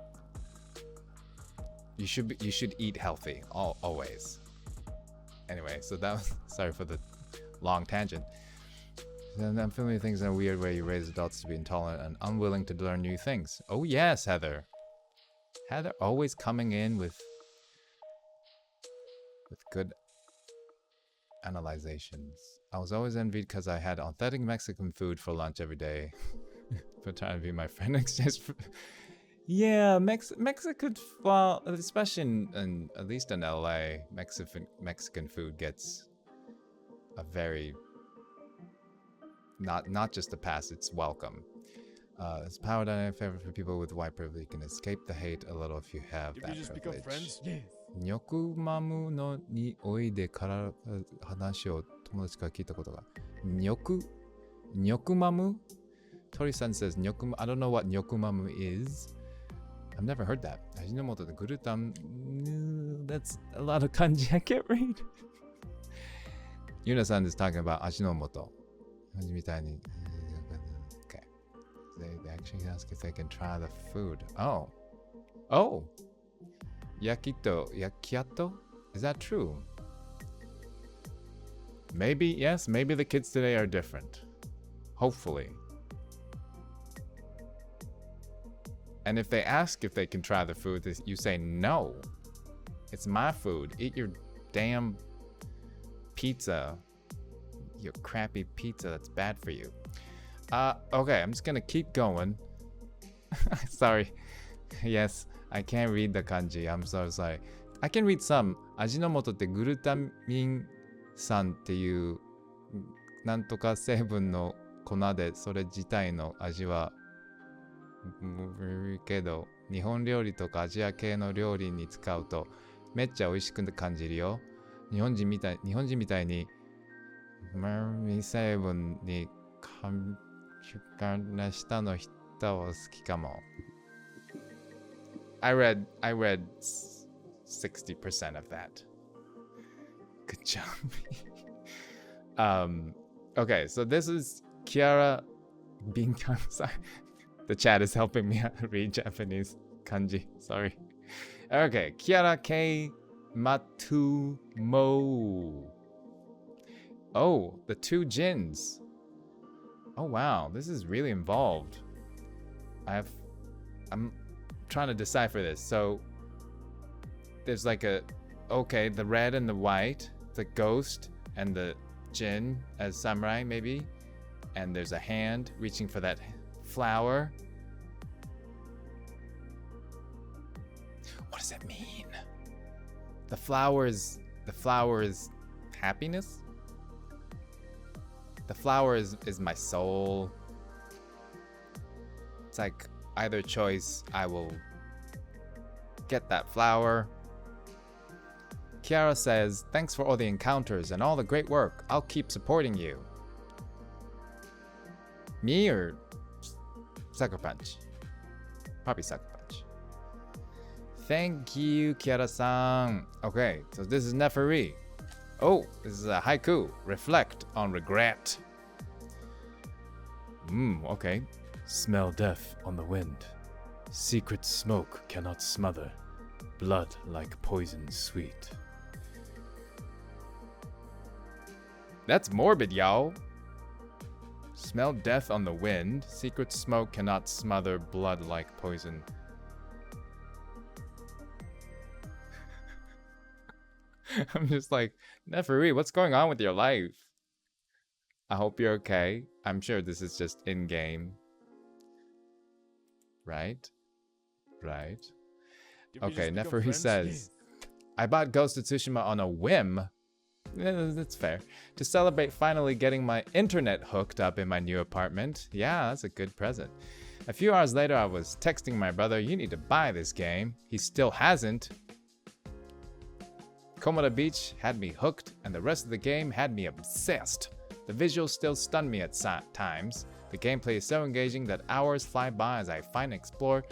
You should eat healthy always. Anyway, so that was, sorry for the long tangent. And I'm feeling things in a weird way. You raise adults to be intolerant and unwilling to learn new things. Oh yes, Heather. Heather always coming in with good analyzations. I was always envied because I had authentic Mexican food for lunch every day. For trying to be my friend exchange. Yeah, Mexican. Well, especially in at least in LA, Mexican food gets a very not just a pass. It's welcome. It's power dynamic favorite for people with white privilege. You can escape the hate a little if you have Did that we just become privilege. friends? Yes. ニョクマムのにおいでから話を友達から聞いたことが。ニョクマム? Tori-san says nyokumamu. I don't know what nyokumamu is. I've never heard that. Ajinomoto the gurutam. That's a lot of kanji I can't read. Yuna-san is talking about ajinomoto. Okay. They actually ask if they can try the food. Oh. Yakiato? Is that true? Maybe, yes. Maybe the kids today are different. Hopefully. And if they ask if they can try the food, you say no. It's my food. Eat your damn pizza. Your crappy pizza that's bad for you. Okay, I'm just gonna keep going. Sorry. Yes, I can't read the kanji. I'm so sorry. I can read some. 味の素ってグルタミン酸っていうなんとか成分の粉で、それ自体の味はけど、日本料理とかアジア系の料理に使うとめっちゃ美味しく感じるよ。日本人みたいに7に感なしたの人を好きかも。I read 60% of that. Good job. Okay, so this is Kiara being sorry. The chat is helping me read Japanese kanji. Sorry. Okay, Kiara K Matumo. Oh, the two Jins. Oh wow, this is really involved. I'm trying to decipher this. So there's like the red and the white, the ghost and the Jin as samurai maybe, and there's a hand reaching for that flower. What does that mean? The flower is happiness? The flower is my soul. It's like either choice, I will get that flower. Kiara says, thanks for all the encounters and all the great work. I'll keep supporting you. Me or Sucker Punch? Probably Sucker Punch. Thank you, Kiara-san. Okay, so this is Neferee. Oh, this is a haiku. Reflect on regret. Okay. Smell death on the wind. Secret smoke cannot smother. Blood like poison sweet. That's morbid, y'all. Smell death on the wind. Secret smoke cannot smother. Blood like poison. I'm just like, Neferee, what's going on with your life? I hope you're okay. I'm sure this is just in-game. Right? Okay, Neferee says, I bought Ghost of Tsushima on a whim. That's fair. To celebrate finally getting my internet hooked up in my new apartment. Yeah, that's a good present. A few hours later, I was texting my brother, you need to buy this game. He still hasn't. Komoda Beach had me hooked, and the rest of the game had me obsessed. The visuals still stun me at times. The gameplay is so engaging that hours fly by as I find and explore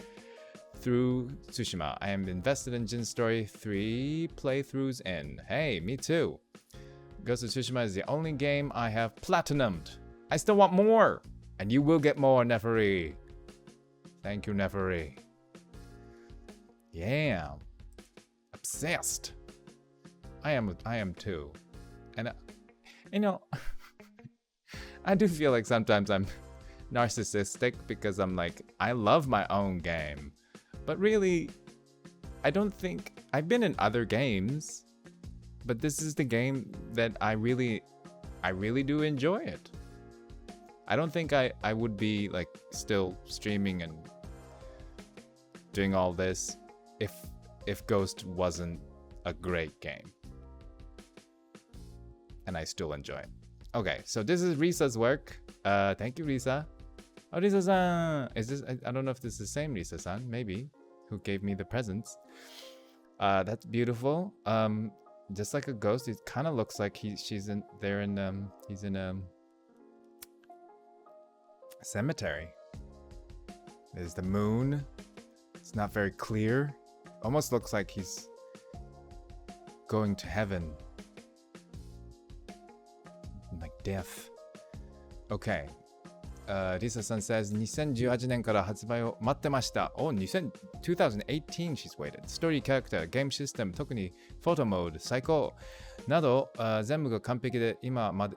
through Tsushima. I am invested in Jin's story 3 playthroughs in. Hey, me too. Ghost of Tsushima is the only game I have platinumed. I still want more! And you will get more, Neferee. Thank you, Neferee. Yeah. Obsessed. I am too. And you know, I do feel like sometimes I'm narcissistic because I'm like, I love my own game. But really, I don't think I've been in other games, but this is the game that I really do enjoy it. I don't think I would be like still streaming and doing all this if Ghost wasn't a great game. And I still enjoy it. Okay, so this is Risa's work. Thank you, Risa. Oh, Risa-san! Is this? I don't know if this is the same Risa-san. Maybe, who gave me the presents. That's beautiful. Just like a ghost, it kind of looks like he's in a cemetery. There's the moon. It's not very clear. Almost looks like he's going to heaven. Like death. Okay. Lisa-san says 2018年から発売を待ってました。Oh, 2018 she's waited. ストーリーキャラクター、ゲームシステム、特にフォトモード、最高など、全部が完璧で今まで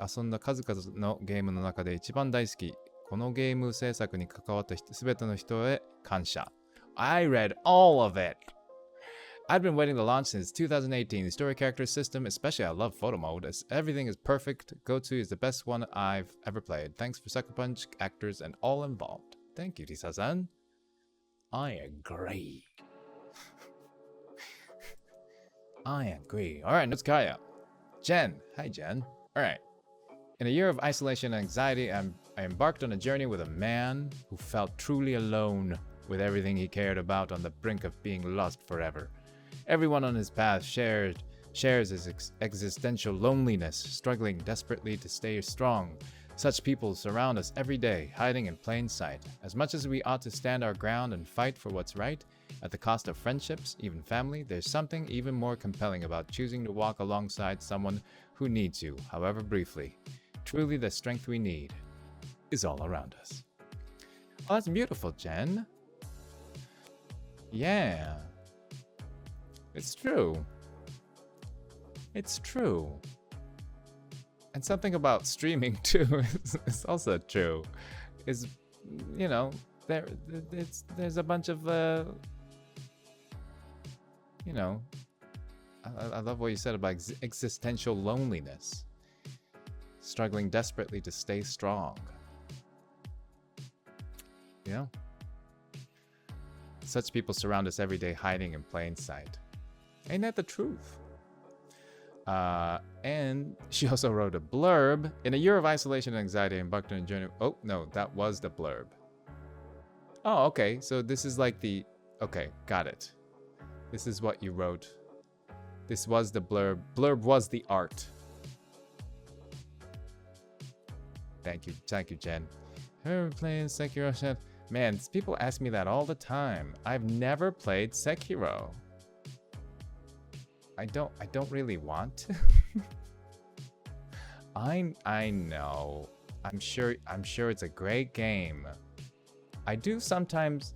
遊んだ数々のゲームの中で一番大好き。このゲーム制作に関わったすべての人へ感謝。I read all of it. I've been waiting to launch since 2018. The story character system, especially I love photo mode, as everything is perfect. Go-To is the best one I've ever played. Thanks for Sucker Punch, actors, and all involved. Thank you, Risa-san. I agree. I agree. Alright, let's Kaya. Jen. Hi, Jen. Alright. In a year of isolation and anxiety, I embarked on a journey with a man who felt truly alone with everything he cared about on the brink of being lost forever. Everyone on his path shared shares his existential loneliness, struggling desperately to stay strong. Such people surround us every day, hiding in plain sight. As much as we ought to stand our ground and fight for what's right, at the cost of friendships, even family, there's something even more compelling about choosing to walk alongside someone who needs you, however briefly. Truly, the strength we need is all around us. Oh, that's beautiful, Jen. Yeah. It's true. It's true. And something about streaming too is also true. Is, you know, there's a bunch of you know, I love what you said about existential loneliness. Struggling desperately to stay strong. You know? Such people surround us every day, hiding in plain sight. Ain't that the truth? And she also wrote a blurb. In a year of isolation and anxiety, I embarked on a journey. Oh, no, that was the blurb. Oh, okay. So this is like the... Okay, got it. This is what you wrote. This was the blurb. Blurb was the art. Thank you, Jen. Have you ever played Sekiro? Man, people ask me that all the time. I've never played Sekiro. I don't really want to. I know. I'm sure it's a great game. I do sometimes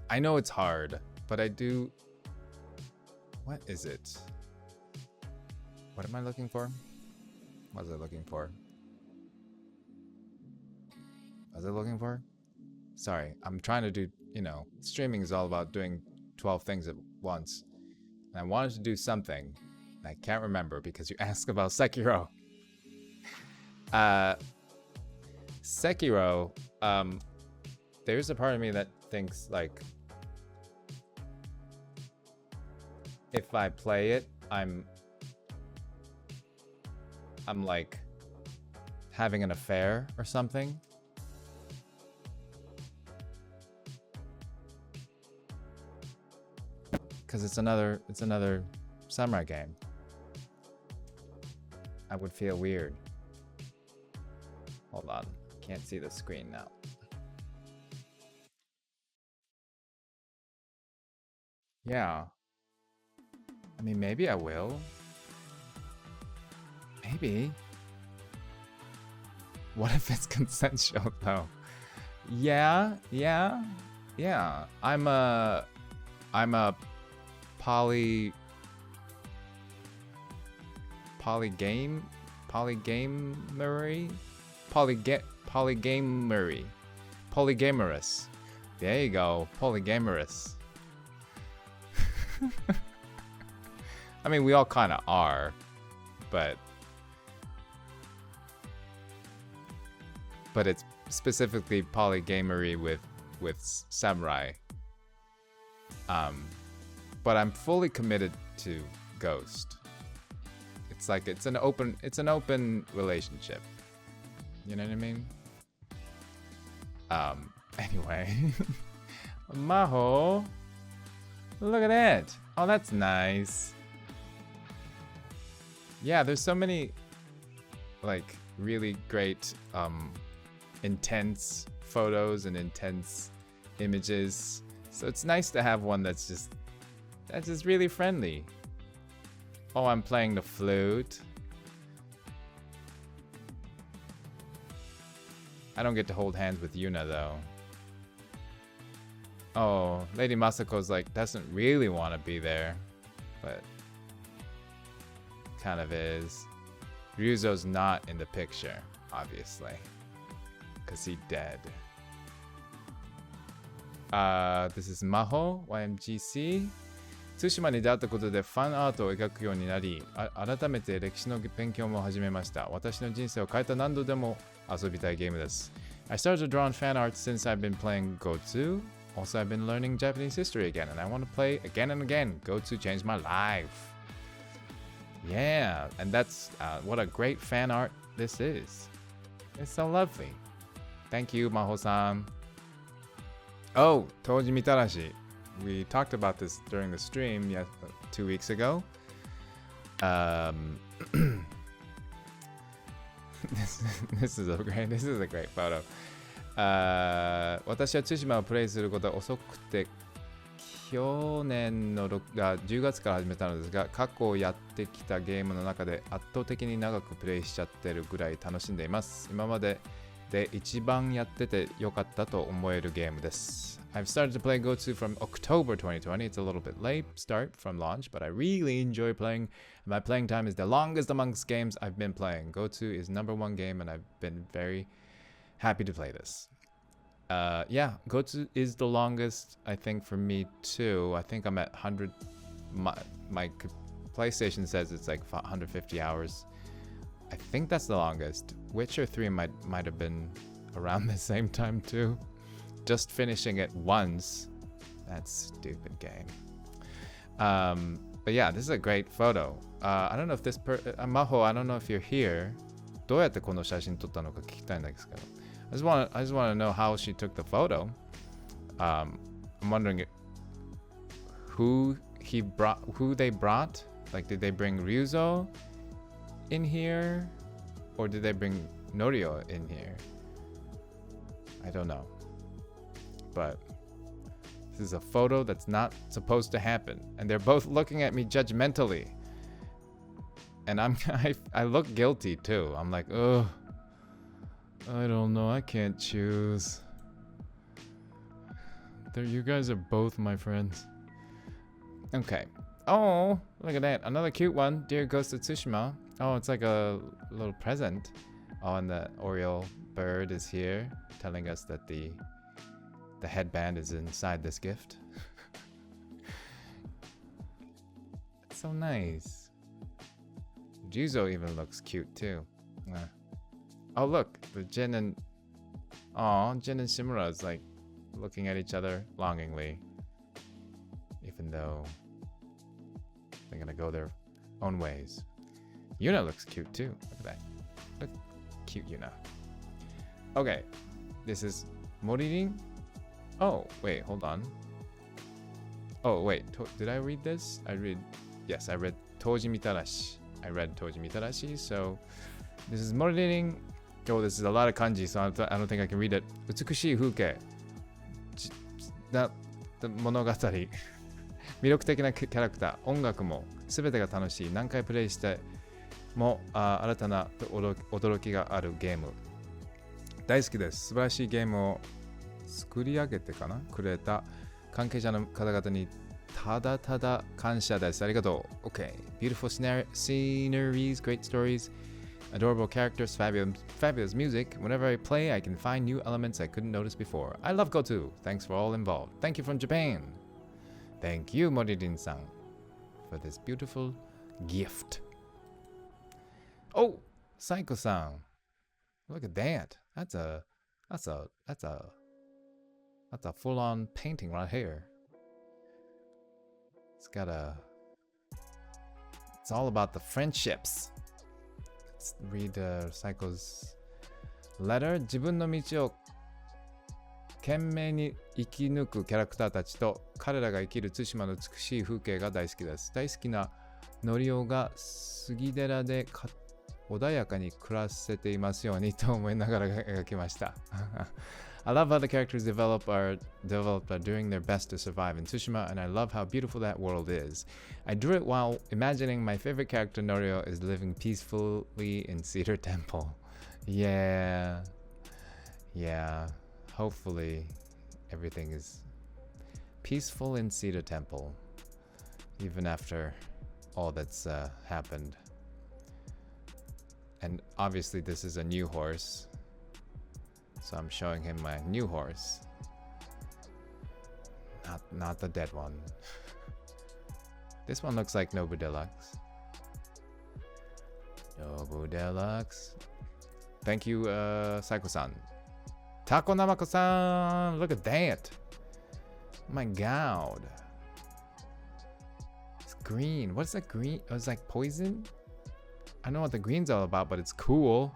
I know it's hard, but I do. What is it? What am I looking for? What was I looking for? What was I looking for? Sorry, I'm trying to do, you know, streaming is all about doing 12 things at once. And I wanted to do something. I can't remember because you asked about Sekiro. Sekiro, there's a part of me that thinks like if I play it, I'm like having an affair or something. Because it's another samurai game. I would feel weird. Hold on, can't see the screen now. Yeah. I mean, maybe I will. Maybe. What if it's consensual though? Yeah. I'm a polygamery. Polygamorous. There you go, polygamorous. I mean, we all kind of are, but it's specifically polygamery with samurai. But I'm fully committed to Ghost. It's like it's an open relationship. You know what I mean? Anyway. Maho. Look at that. Oh, that's nice. Yeah, there's so many like really great intense photos and intense images. So it's nice to have one that's just really friendly. Oh, I'm playing the flute. I don't get to hold hands with Yuna though. Oh, Lady Masako's like doesn't really want to be there, but kind of is. Ryuzo's not in the picture, obviously, because he dead. This is Maho, YMGC. 対馬に出会ったことでファンアートを描くようになり、改めて歴史の勉強も始めました。私の人生を変えた何度でも遊びたいゲームです。I started drawing fan art since I've been playing Go-To. Also, I've been learning Japanese history again, and I want to play again and again. Go-To changed my life. Yeah, and that's what a great fan art this is. It's so lovely. Thank you, Maho-san. Oh, Toji Mitarashi. we talked about this during the stream 2 weeks ago. This is a great photo. 私は対馬をプレイすることは遅くて去年の10月から始めたのですが、過去やってきたゲームの中で圧倒的に長くプレイしちゃってるぐらい楽しんでいます。今までで一番やっててよかったと思えるゲームです。I've started to play GoTo from October 2020. It's a little bit late start from launch, but I really enjoy playing. My playing time is the longest amongst games I've been playing. GoTo is #1 game, and I've been very happy to play this. Yeah, GoTo is the longest, I think, for me too. I think I'm at 100. My PlayStation says it's like 150 hours. I think that's the longest. Witcher 3 might have been around the same time too. Just finishing it once. That stupid game. But yeah, this is a great photo. I don't know if this Maho, I don't know if you're here. どうやってこの写真撮ったのか聞きたいんですけど。I just want to know how she took the photo. I'm wondering who they brought. Like, did they bring Ryuzo in here, or did they bring Norio in here? I don't know. But this is a photo that's not supposed to happen, and they're both looking at me judgmentally. And I look guilty too. I'm like, ugh. I don't know. I can't choose. You guys are both my friends. Okay. Oh, look at that. Another cute one. Dear Ghost of Tsushima. Oh, it's like a little present. Oh, and the Oriole bird is here, telling us that the headband is inside this gift. It's so nice. Juzo even looks cute too. Oh, look, the Jin and Shimura is like looking at each other longingly, even though they're gonna go their own ways. Yuna looks cute too. Look at that. Look, cute Yuna. Okay, this is Moririn. Oh, wait, hold on. Oh, wait, did I read this? Yes, I read Toji Mitarashi. So this is Moririn. Oh, this is a lot of kanji, so I don't think I can read it. 美しい風景。物語。魅力的なキャラクター。音楽も全てが楽しい。何回プレイしても新たな驚きがあるゲーム。大好きです。素晴らしいゲームを作り上げてかなくれた関係者の方々にただただ感謝です。ありがとう。Okay. Beautiful sceneries, great stories.Adorable characters, fabulous music. Whenever I play, I can find new elements I couldn't notice before. I love GoTo. Thanks for all involved. Thank you from Japan. Thank you, Moririn-san, for this beautiful gift. Oh, Saiko-san. Look at that. That's a full-on painting right here. It's all about the friendships.Let's read Saiko's letter. 自分の道を懸命に生き抜くキャラクターたちと彼らが生きる対馬の美しい風景が大好きです。大好きなノリオが杉寺で穏やかに暮らせていますようにと思いながら描きました。I love how the characters developed are doing their best to survive in Tsushima, and I love how beautiful that world is. I drew it while imagining my favorite character Norio is living peacefully in Cedar Temple. Yeah. Hopefully everything is peaceful in Cedar Temple, even after all that's happened. And obviously this is a new horse.So I'm showing him my new horse. Not the dead one. This one looks like Nobu Deluxe. Thank you, Saiko-san. Tako Namako-san! Look at that! My god. It's green. What's that green? Oh, it's like poison? I don't know what the green's all about, but it's cool.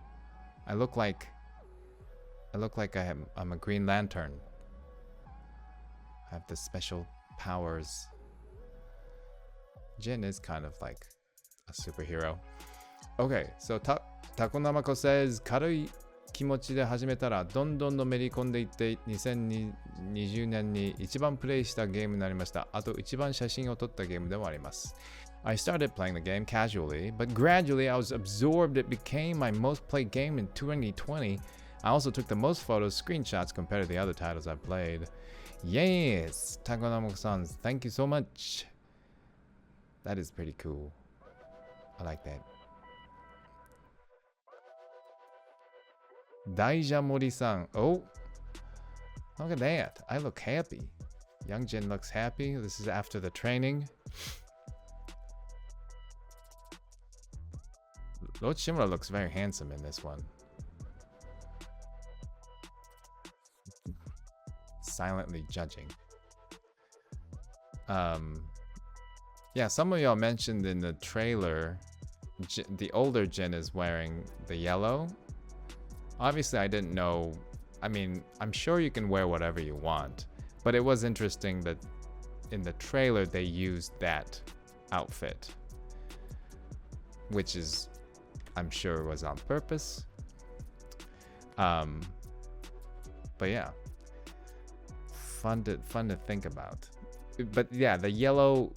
I look like I'm a Green Lantern. I have this special powers. Jin is kind of like a superhero. Okay, so Takonamako says, 軽い気持ちで始めたらどんどんのめり込んでいって2020年に一番プレイしたゲームになりました。あと一番写真を撮ったゲームでもあります。I started playing the game casually, but gradually I was absorbed. It became my most played game in 2020. I also took the most photos, screenshots compared to the other titles I've played. Yes, Takonamako-san, thank you so much. That is pretty cool. I like that. Daijamori-san. Oh, look at that. I look happy. Young Jin looks happy. This is after the training. Lord Shimura looks very handsome in this one. Silently judging. Yeah, some of y'all mentioned in the trailer the older Jin is wearing the yellow. Obviously, I didn't know. I mean, I'm sure you can wear whatever you want, but it was interesting that in the trailer they used that outfit, which is, I'm sure, was on purpose. But yeah, fun to think about. But yeah, the yellow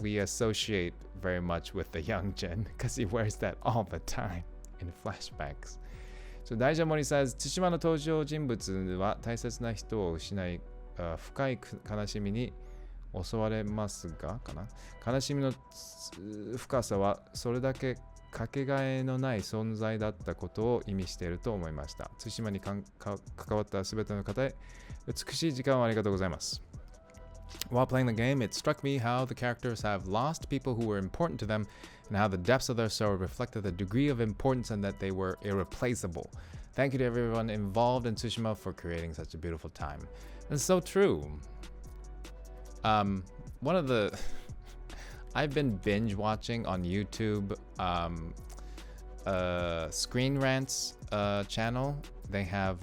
we associate very much with the young Jin because he wears that all the time in flashbacks. So Daijamori says, 対馬の登場人物は大切な人を失い、深い悲しみに襲われますが、悲しみの深さはそれだけかけがえのない存在だったことを意味していると思いました。対馬に関わったすべての方へ美しい時間をありがとうございます。While playing the game, it struck me how the characters have lost people who were important to them and how the depths of their sorrow reflected the degree of importance and that they were irreplaceable. Thank you to everyone involved in Tsushima for creating such a beautiful time. And so true. One of the... I've been binge watching on YouTube Screen Rant's channel. They have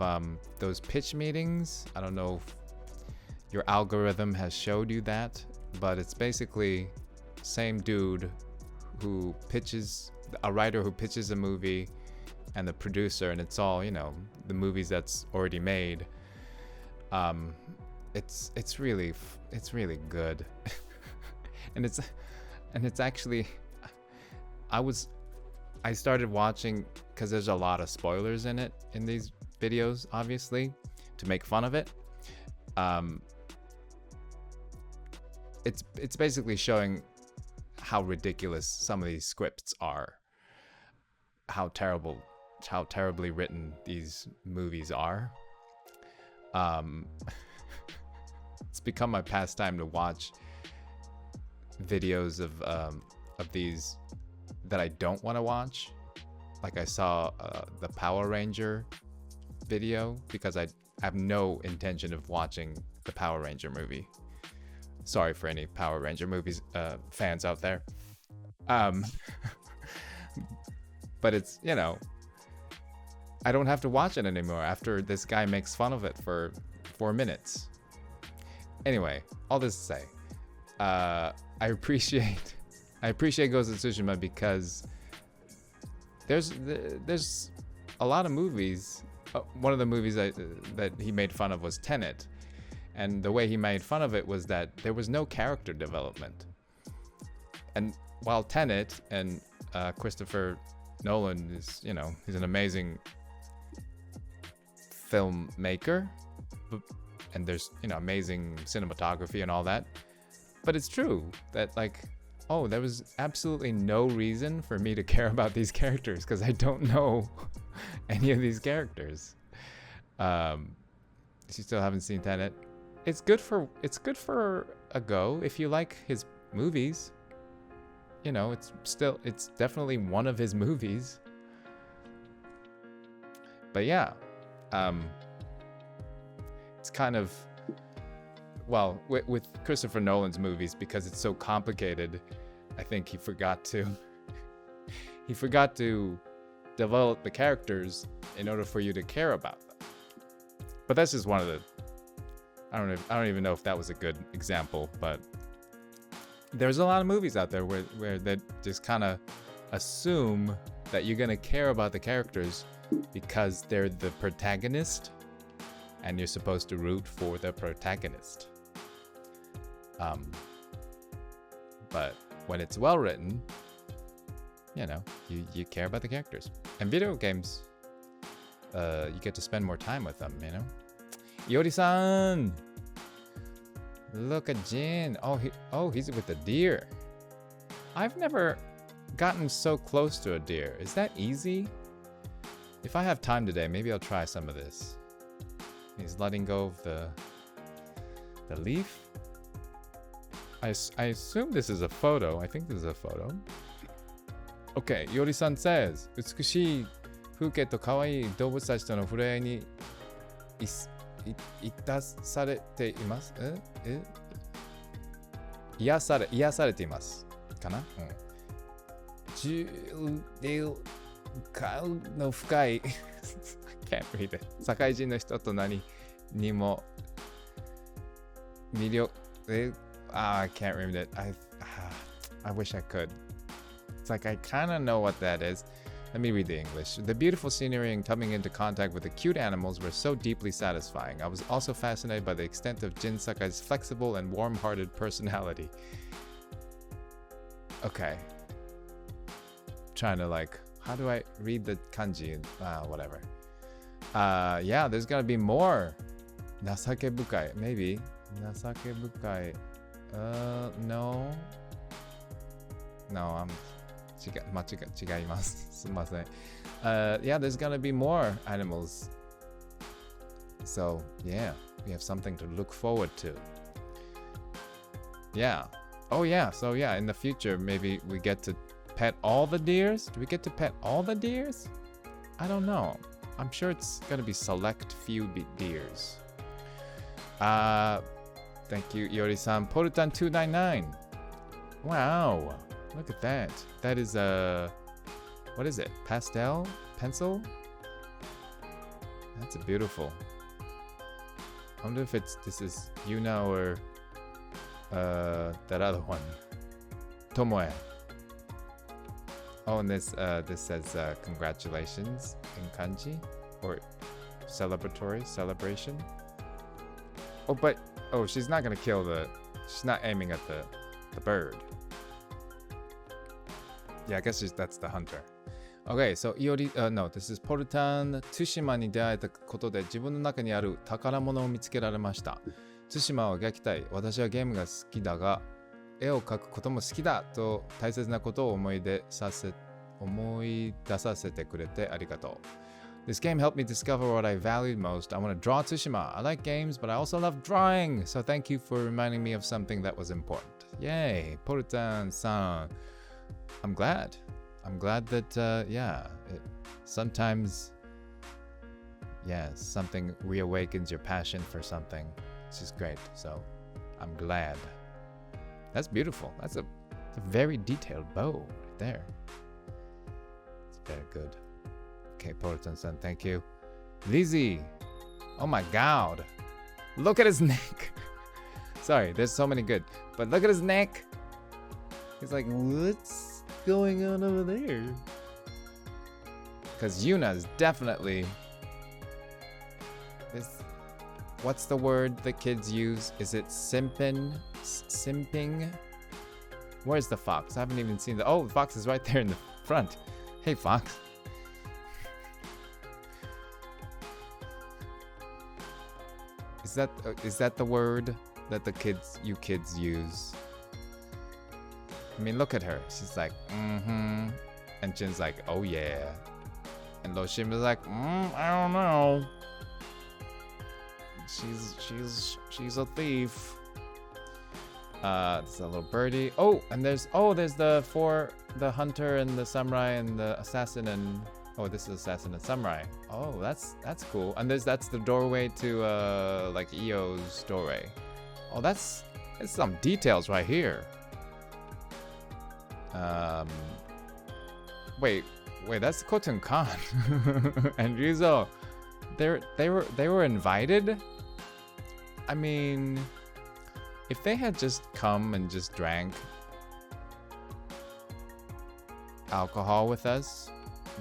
those pitch meetings. I don't know if your algorithm has showed you that, but it's basically same dude who pitches, a writer who pitches a movie and the producer, and it's all, you know, the movies that's already made. It's really good. and it's actually, I started watching because there's a lot of spoilers in it, in these videos, obviously, to make fun of it. It's basically showing how ridiculous some of these scripts are, how terribly written these movies are. It's become my pastime to watch videos of these that I don't want to watch. Like I saw the Power Ranger video because I have no intention of watching the Power Ranger movie. Sorry for any Power Ranger movies fans out there. But it's, you know, I don't have to watch it anymore after this guy makes fun of it for 4 minutes. Anyway, all this to say, I appreciate Ghost of Tsushima because there's a lot of movies. One of the movies that he made fun of was Tenet. And the way he made fun of it was that there was no character development. And while Tenet and Christopher Nolan is, you know, he's an amazing filmmaker, and there's, you know, amazing cinematography and all that. But it's true that, like, oh, there was absolutely no reason for me to care about these characters because I don't know any of these characters. If you still haven't seen Tenet, it's good for a go if you like his movies. You know, it's definitely one of his movies. But yeah, it's kind of, well, with Christopher Nolan's movies, because it's so complicated, I think he forgot to develop the characters in order for you to care about them. But that's just one of I don't even know if that was a good example, but there's a lot of movies out there where they just kind of assume that you're gonna care about the characters because they're the protagonist, and you're supposed to root for the protagonist. But when it's well written, you know, you care about the characters. And video games, you get to spend more time with them, you know? Iori-san! Look at Jin. He's with a deer. I've never gotten so close to a deer. Is that easy? If I have time today, maybe I'll try some of this. He's letting go of the leaf. I assume this is a photo. I think this is a photo. Okay, Iori-san says, 美しい風景と可愛い動物たちとの触れ合いに癒されています。癒されていますかな。重量の深い I can't read it. 社会人の人と何にも魅力I can't read it. I wish I could. It's like I kind of know what that is. Let me read the English. The beautiful scenery and coming into contact with the cute animals were so deeply satisfying. I was also fascinated by the extent of Jin Sakai's flexible and warm-hearted personality. Okay. Trying to like, how do I read the kanji? Whatever. Yeah, there's gonna be more. Nasakebukai, maybe. Nasakebukai. No. No, yeah, there's gonna be more animals. So, yeah, we have something to look forward to. Yeah. Oh, yeah. So, yeah, in the future, maybe we get to pet all the deers. Do we get to pet all the deers? I don't know. I'm sure it's gonna be select few deers. Thank you, Iori-san. Porutan299. Wow. Look at that. That is what is it? Pastel? Pencil? That's beautiful. I wonder if this is Yuna or that other one. Tomoe. Oh, and this says congratulations in kanji or celebration. Oh, but she's not gonna kill she's not aiming at the bird. Yeah, I guess that's the hunter. Okay, so no, this is Portan 対馬に出会えたことで自分の中にある宝物を見つけられました。対馬を描きたい。私はゲームが好きだが、絵を描くことも好きだと大切なことを思い出させてくれてありがとう。This game helped me discover what I valued most. I want to draw Tsushima. I like games, but I also love drawing. So thank you for reminding me of something that was important. Yay, Portan-san. I'm glad that sometimes something reawakens your passion for something. It's just great. So I'm glad. That's beautiful. That's a very detailed bow right there. It's very good. Okay, Porton-san, thank you. Lizzie. Oh my god. Look at his neck. Sorry, there's so many good. But look at his neck. He's like, what's going on over there? Because Yuna is definitely... What's the word that kids use? Is it simping? Where's the fox? I haven't even seen the... Oh, the fox is right there in the front. Hey, fox. Is that the word that you kids use? I mean, look at her. She's like, mm-hmm. And Jin's like, oh yeah. And Loshima's like, I don't know. She's a thief. There's a little birdie. Oh, and there's the hunter and the samurai and the assassin and this is assassin and samurai. Oh, that's cool. And that's the doorway to like Io's doorway. Oh, that's some details right here. Wait, that's Khotun Khan and Ryuzo. They were invited. I mean, if they had just come and just drank alcohol with us,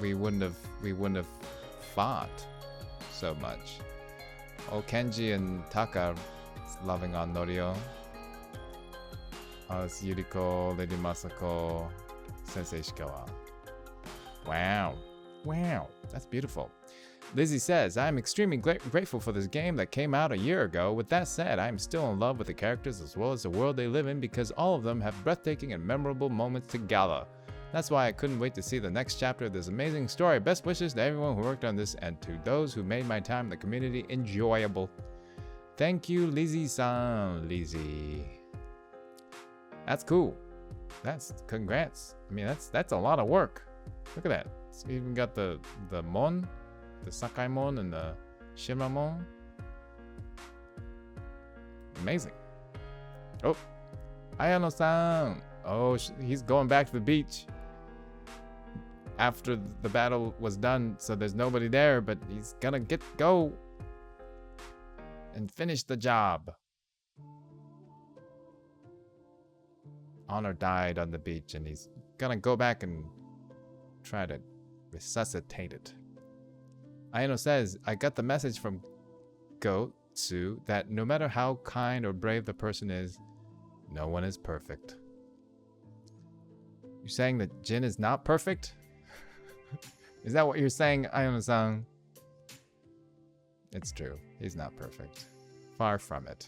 we wouldn't have fought so much. Oh, Kenji and Taka loving on Norio. It's Yuriko, Lady Masako, Sensei Ishikawa. Wow. Wow. That's beautiful. Lizzie says, I'm extremely grateful for this game that came out a year ago. With that said, I am still in love with the characters as well as the world they live in because all of them have breathtaking and memorable moments to gala. That's why I couldn't wait to see the next chapter of this amazing story. Best wishes to everyone who worked on this and to those who made my time in the community enjoyable. Thank you, Lizzie-san. Lizzie. That's cool. That's congrats. I mean, that's a lot of work. Look at that. It's even got the mon, the Sakai mon, and the Shima mon. Amazing. Oh, Ayano-san. Oh, he's going back to the beach after the battle was done, so there's nobody there, but he's gonna go and finish the job. Honor died on the beach, and he's gonna go back and try to resuscitate it. Ayano says, I got the message from Gotsu that no matter how kind or brave the person is, no one is perfect. You're saying that Jin is not perfect? Is that what you're saying, Ayano-san? It's true. He's not perfect. Far from it.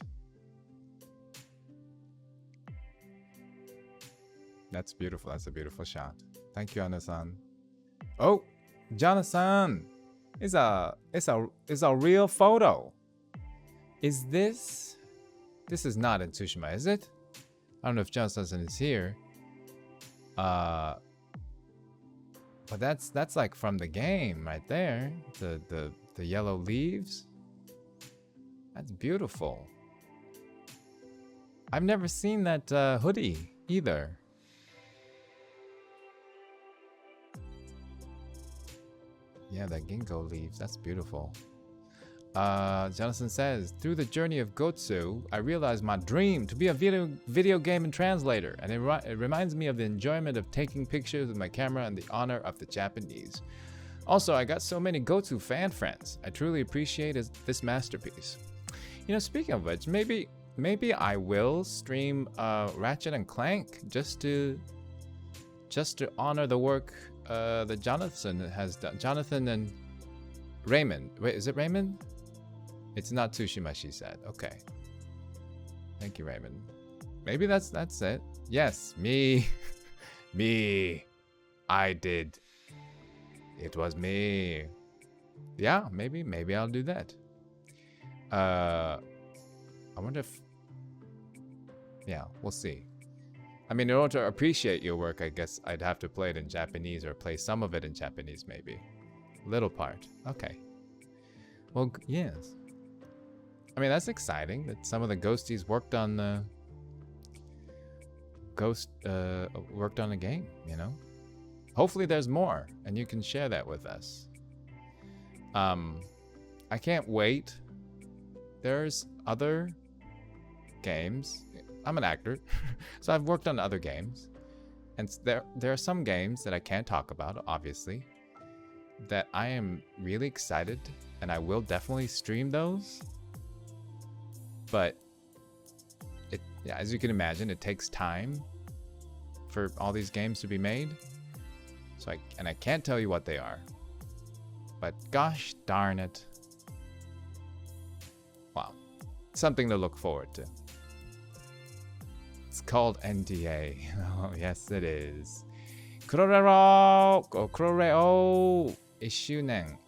That's beautiful. That's a beautiful shot. Thank you, Ayano-san. Oh, Jonathan! It's a real photo. Is this? This is not in Tsushima, is it? I don't know if Jonathan is here. But that's like from the game right there. The yellow leaves. That's beautiful. I've never seen that hoodie either. Yeah, that ginkgo leaves. That's beautiful. Jonathan says, through the journey of Gotsu, I realized my dream to be a video game and translator, and it reminds me of the enjoyment of taking pictures with my camera and the honor of the Japanese. Also, I got so many Gotsu fan friends. I truly appreciate this masterpiece. You know, speaking of which, maybe I will stream Ratchet and Clank just to honor the work that Jonathan has done. Jonathan and Raymond. Wait, is it Raymond? It's not Tsushima, she said. Okay. Thank you, Raymond. Maybe that's it. Yes, me. Me. I did. It was me. Yeah, maybe I'll do that. I wonder if... Yeah, we'll see. I mean, in order to appreciate your work, I guess I'd have to play it in Japanese or play some of it in Japanese, maybe. Little part. Okay. Well, yes. I mean, that's exciting that some of the Ghosties worked on the worked on a game, you know? Hopefully there's more and you can share that with us. I can't wait. There's other games. I'm an actor, so I've worked on other games. And there are some games that I can't talk about, obviously, that I am really excited, and I will definitely stream those. But yeah, as you can imagine, it takes time for all these games to be made. So I can't tell you what they are. But gosh darn it. Wow. Something to look forward to. It's called NDA. Oh, yes, it is. Kuroreo! Kuroreo! 1周年.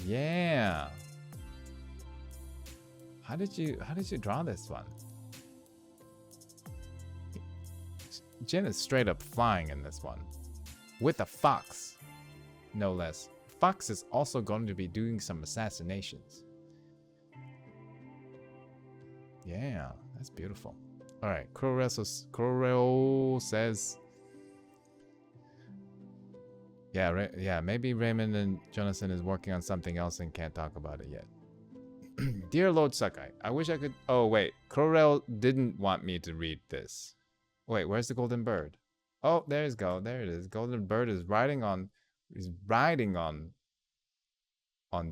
Yeah. How did you draw this one? Jin is straight up flying in this one. With a fox. No less. Fox is also going to be doing some assassinations. Yeah, that's beautiful. Alright, Kuroreo says... Yeah, maybe Raymond and Jonathan is working on something else and can't talk about it yet. Dear Lord Sakai, I wish I could. Oh wait, Corel didn't want me to read this. Wait, where's the golden bird? Oh, there it go. There it is. Golden bird is riding on. He's riding on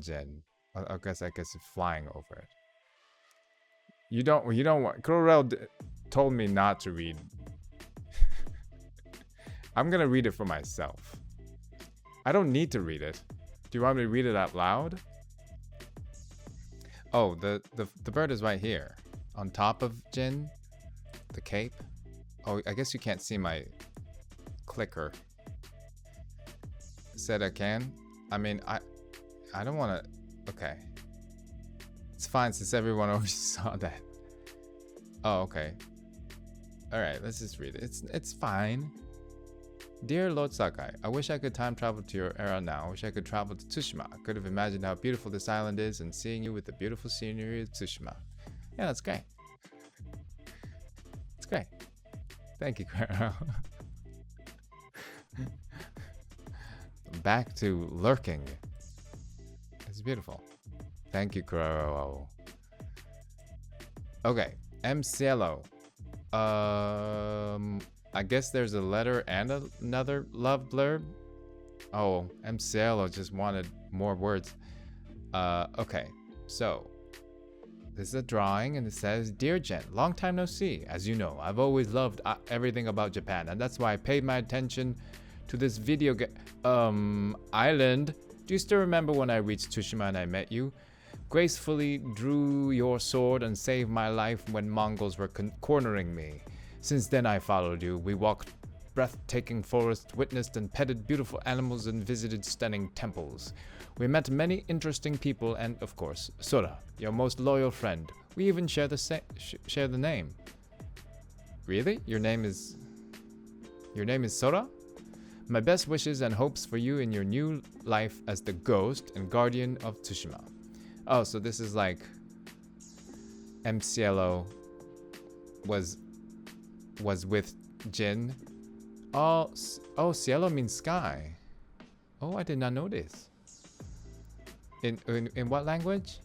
Jen. I guess it's flying over it. You don't want. Corel told me not to read. I'm gonna read it for myself. I don't need to read it. Do you want me to read it out loud? Oh, the bird is right here. On top of Jin. The cape. Oh, I guess you can't see my clicker. Said I can. I mean, I don't want to. Okay. It's fine since everyone already saw that. Oh, okay. Alright, let's just read it. It's fine. Dear Lord Sakai, I wish I could time travel to your era now. I wish I could travel to Tsushima. I could have imagined how beautiful this island is and seeing you with the beautiful scenery of Tsushima. Yeah, that's great. It's great. Thank you, Quero. Back to lurking. It's beautiful. Thank you, Quero. Okay, M. Cielo. I guess there's a letter and another love blurb. Oh, M. Cielo just wanted more words. Okay, so this is a drawing and it says, Dear Jen, long time no see. As you know, I've always loved everything about Japan, and that's why I paid my attention to this video island. Do you still remember when I reached Tsushima and I met you? Gracefully drew your sword and saved my life when Mongols were cornering me. Since then I followed you. We walked breathtaking forests, witnessed and petted beautiful animals, and visited stunning temples. We met many interesting people and, of course, Sora, your most loyal friend. We even share the name. Really? Your name is Sora? My best wishes and hopes for you in your new life as the ghost and guardian of Tsushima. Oh, so this is like M. Cielo was with Jin. Oh, Cielo means sky. Oh, I did not know this. In what language?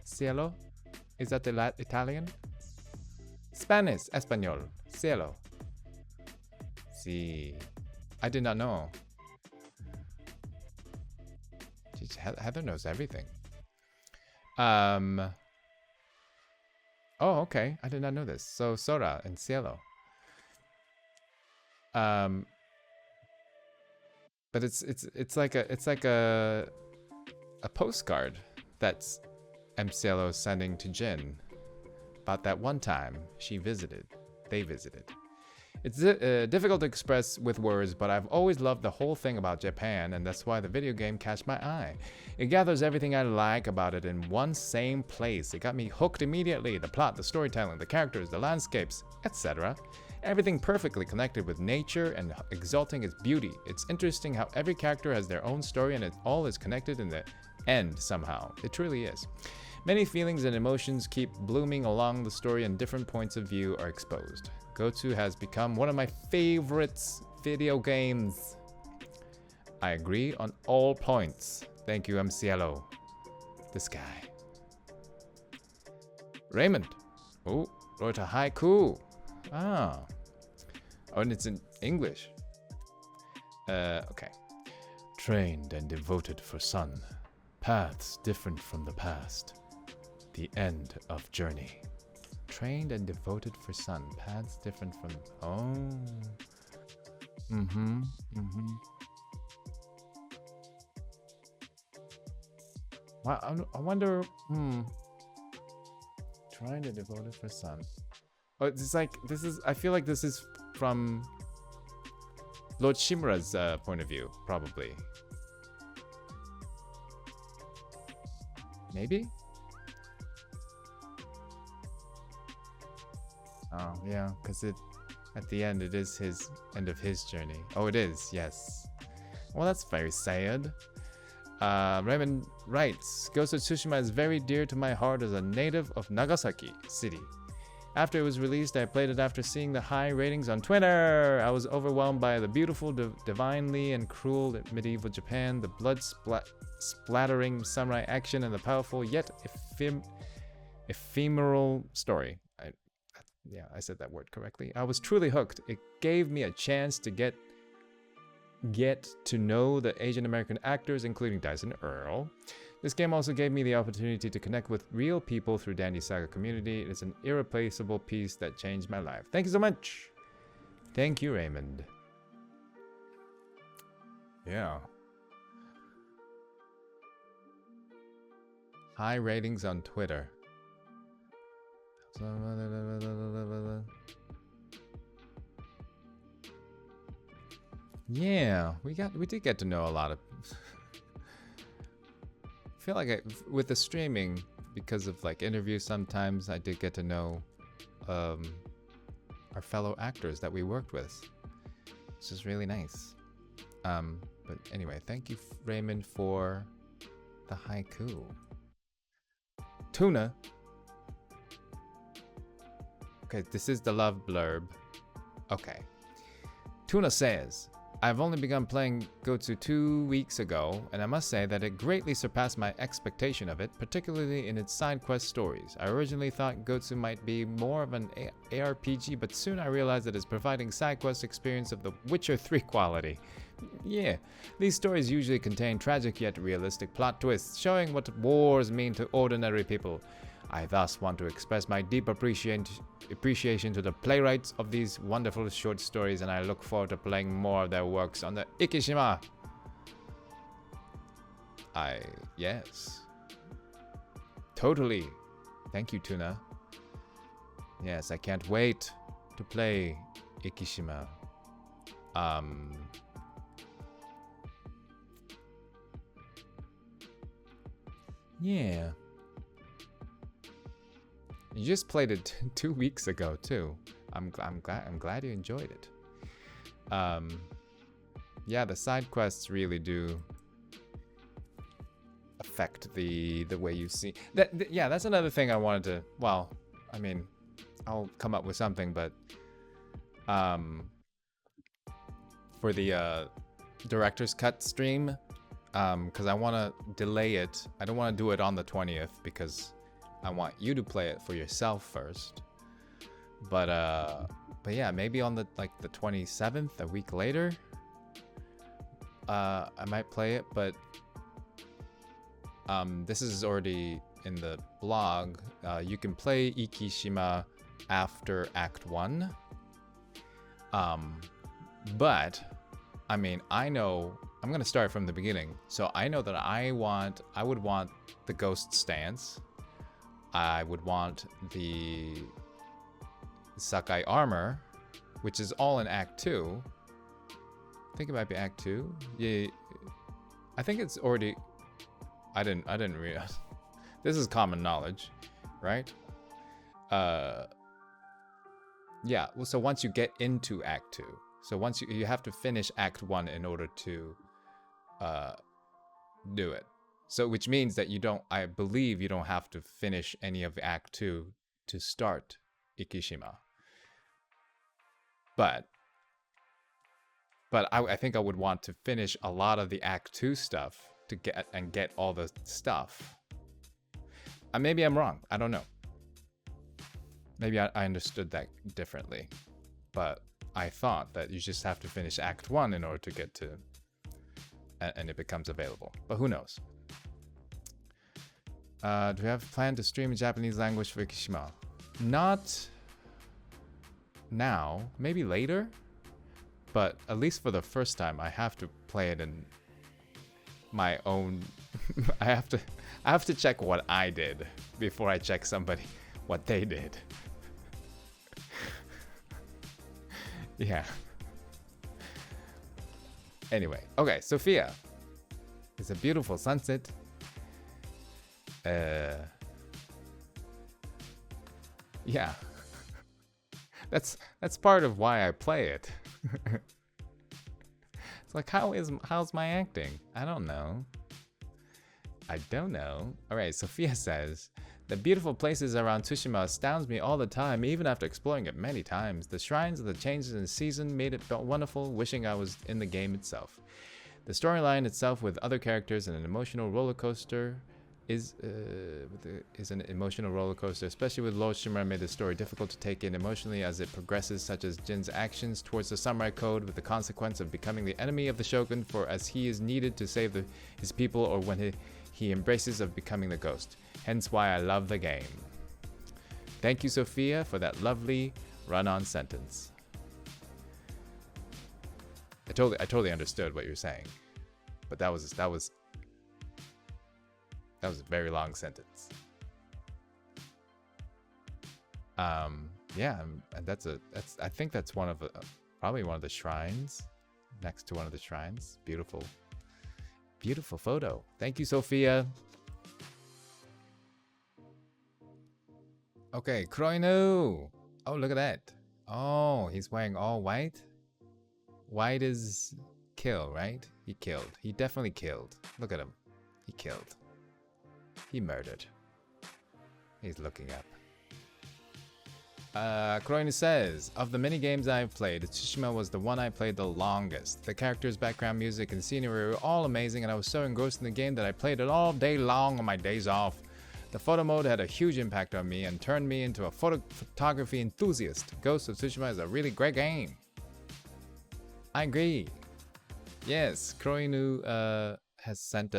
Cielo? Is that the Italian? Spanish, Espanol, cielo. See, I did not know. Jeez, Heather knows everything. Oh, okay. I did not know this. So Sora and Cielo. But it's like a postcard that's M. Cielo sending to Jin about that one time they visited. It's difficult to express with words, but I've always loved the whole thing about Japan, and that's why the video game catch my eye. It gathers everything I like about it in one same place. It got me hooked immediately. The plot, the storytelling, the characters, the landscapes, etc. Everything perfectly connected with nature and exalting its beauty. It's interesting how every character has their own story and it all is connected in the end somehow. It truly is. Many feelings and emotions keep blooming along the story and different points of view are exposed. Gotsu has become one of my favorites video games. I agree on all points. Thank you, M. Cielo. This guy. Raymond. Oh, wrote a haiku. Ah. Oh, and it's in English. Okay. Trained and devoted for sun. Paths different from the past. The end of journey. Trained and devoted for sun. Paths different from... Oh. Wow, I wonder... Trained and devoted for sun. Oh, it's like... This is... I feel like this is from... Lord Shimura's point of view, probably. Maybe? Oh, yeah, because at the end, it is his end of his journey. Oh, it is, yes. Well, that's very sad. Raymond writes, Ghost of Tsushima is very dear to my heart as a native of Nagasaki City. After it was released, I played it after seeing the high ratings on Twitter. I was overwhelmed by the beautiful, divinely and cruel medieval Japan, the splattering samurai action, and the powerful yet ephemeral story. Yeah, I said that word correctly. I was truly hooked. It gave me a chance to get to know the Asian American actors, including Dyson Earl. This game also gave me the opportunity to connect with real people through DandE Saga community. It is an irreplaceable piece that changed my life. Thank you so much. Thank you, Raymond. Yeah. High ratings on Twitter. Yeah, we did get to know a lot of. I feel like with the streaming, because of like interviews, sometimes I did get to know our fellow actors that we worked with, which is really nice. But anyway, thank you, Raymond, for the haiku. Tuna. Okay, this is the love blurb. Okay. Tuna says, I've only begun playing Gotsu 2 weeks ago, and I must say that it greatly surpassed my expectation of it, particularly in its side quest stories. I originally thought Gotsu might be more of an ARPG, but soon I realized that it's providing side quest experience of the Witcher 3 quality. Yeah, these stories usually contain tragic yet realistic plot twists, showing what wars mean to ordinary people. I thus want to express my deep appreciation to the playwrights of these wonderful short stories, and I look forward to playing more of their works on the Ikishima. Yes. Totally. Thank you, Tuna. Yes, I can't wait to play Ikishima. Yeah. You just played it 2 weeks ago too. I'm glad you enjoyed it. Yeah, the side quests really do affect the way you see. Yeah, that's another thing I wanted to. Well, I mean, I'll come up with something, but for the director's cut stream, because I want to delay it. I don't want to do it on the 20th because I want you to play it for yourself first. But yeah, maybe on the 27th, a week later, I might play it. But this is already in the blog. You can play Ikishima after Act 1. But I mean, I know I'm gonna start from the beginning. So I know that I would want the ghost stance. I would want the Sakai armor, which is all in Act 2. I think it might be Act 2. Yeah, I think it's already. I didn't realize. This is common knowledge, right? Yeah. Well, so once you get into Act 2, so once you have to finish Act 1 in order to do it. So, which means that I believe you don't have to finish any of Act 2 to start Ikishima. But I think I would want to finish a lot of the Act 2 stuff to get all the stuff. Maybe I'm wrong. I don't know. Maybe I understood that differently. But I thought that you just have to finish Act 1 in order to get to... and it becomes available. But who knows? Do we have a plan to stream in Japanese language for Ikishima? Not now. Maybe later. But at least for the first time, I have to play it in my own... I have to check what I did before I check somebody what they did. Yeah. Anyway, okay, Sophia. It's a beautiful sunset. Yeah. That's part of why I play it. It's like, how's my acting? I don't know. All right, Sophia says, The beautiful places around Tsushima astounds me all the time, even after exploring it many times. The shrines and the changes in the season made it wonderful, wishing I was in the game itself. The storyline itself with other characters and an emotional roller coaster is an emotional roller coaster, especially with Lord Shimura made the story difficult to take in emotionally as it progresses, such as Jin's actions towards the samurai code with the consequence of becoming the enemy of the shogun for as he is needed to save his people, or when he embraces of becoming the ghost. Hence why I love the game. Thank you, Sophia, for that lovely run-on sentence. I totally understood what you're saying, but that was a very long sentence. Yeah, I think that's probably one of the shrines, next to one of the shrines. Beautiful photo. Thank you, Sophia. Okay, Kroinu. Oh, look at that. Oh, he's wearing all white. White is kill, right? He killed. He definitely killed. Look at him. He killed. He murdered. He's looking up. Kroinu says, of the many games I've played, Tsushima was the one I played the longest. The characters, background music, and scenery were all amazing, and I was so engrossed in the game that I played it all day long on my days off. The photo mode had a huge impact on me and turned me into a photography enthusiast. Ghost of Tsushima is a really great game. I agree. Yes, Kroinu has sent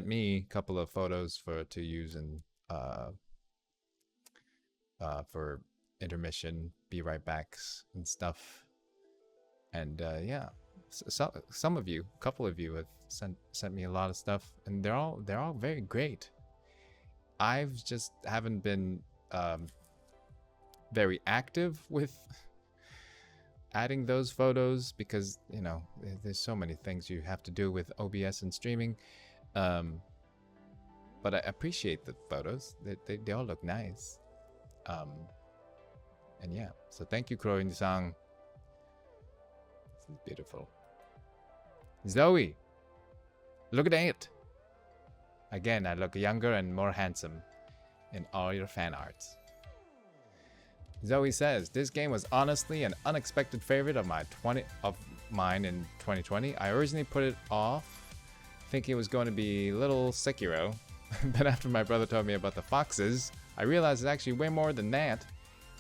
me a couple of photos to use in for intermission, be right backs and stuff. And yeah, so, some of you, a couple of you have sent me a lot of stuff, and they're all very great. I've just haven't been very active with adding those photos because, you know, there's so many things you have to do with OBS and streaming. But I appreciate the photos. They all look nice. And yeah, so thank you, Kroin-san. This is beautiful. Zoe, look at it. Again, I look younger and more handsome in all your fan arts. Zoe says, this game was honestly an unexpected favorite of mine in 2020. I originally put it off, thinking it was going to be little Sekiro. But after my brother told me about the foxes, I realized it's actually way more than that.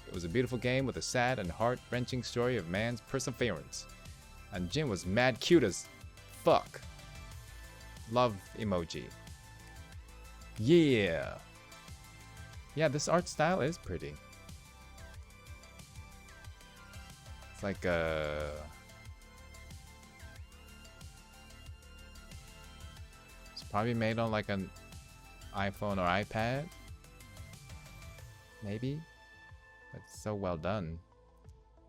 It was a beautiful game with a sad and heart-wrenching story of man's perseverance. And Jin was mad cute as fuck. Love emoji. Yeah. Yeah, this art style is pretty. It's like it's probably made on like an iPhone or iPad. Maybe. But it's so well done.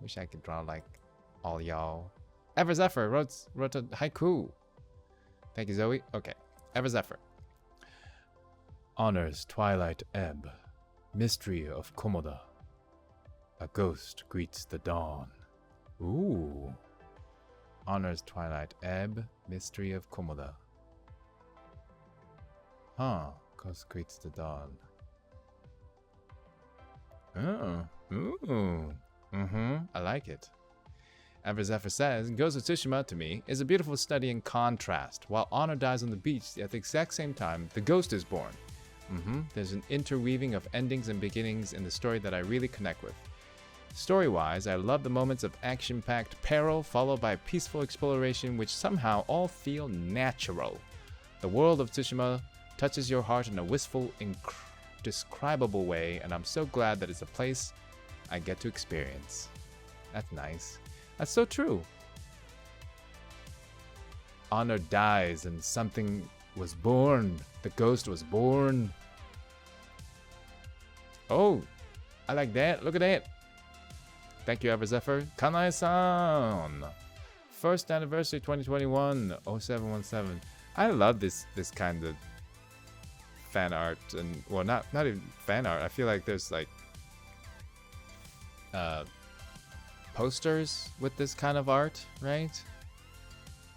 Wish I could draw like all y'all. Ever Zephyr wrote a haiku. Thank you, Zoe. Okay. Ever Zephyr. Honors twilight ebb. Mystery of Komoda. A ghost greets the dawn. Ooh. Honors twilight ebb. Mystery of Komoda. Huh. Ghost greets the dawn. Oh. Ooh. I like it. Ever Zephyr says, Ghost of Tsushima, to me, is a beautiful study in contrast. While Honor dies on the beach, at the exact same time, the ghost is born. There's an interweaving of endings and beginnings in the story that I really connect with. Story-wise, I love the moments of action-packed peril followed by peaceful exploration which somehow all feel natural. The world of Tsushima touches your heart in a wistful, indescribable way, and I'm so glad that it's a place I get to experience. That's nice. That's so true. Honor dies and something was born. The ghost was born. Oh, I like that. Look at that. Thank you, Ever Zephyr. Kanae-san. First anniversary 2021 0717. I love this kind of fan art, and well, not even fan art. I feel like there's like posters with this kind of art, right?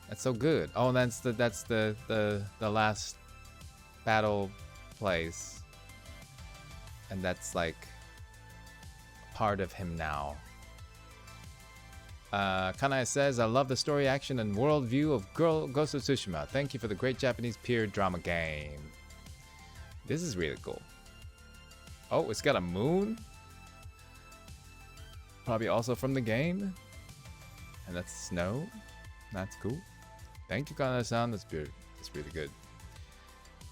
That's so good. Oh, that's the last battle place. and that's like part of him now. Kanai says, I love the story, action, and worldview of Ghost of Tsushima. Thank you for the great Japanese peer drama game. This is really cool. Oh, it's got a moon? Probably also from the game. And that's snow. That's cool. Thank you, Kanai-san. That's good. That's really good.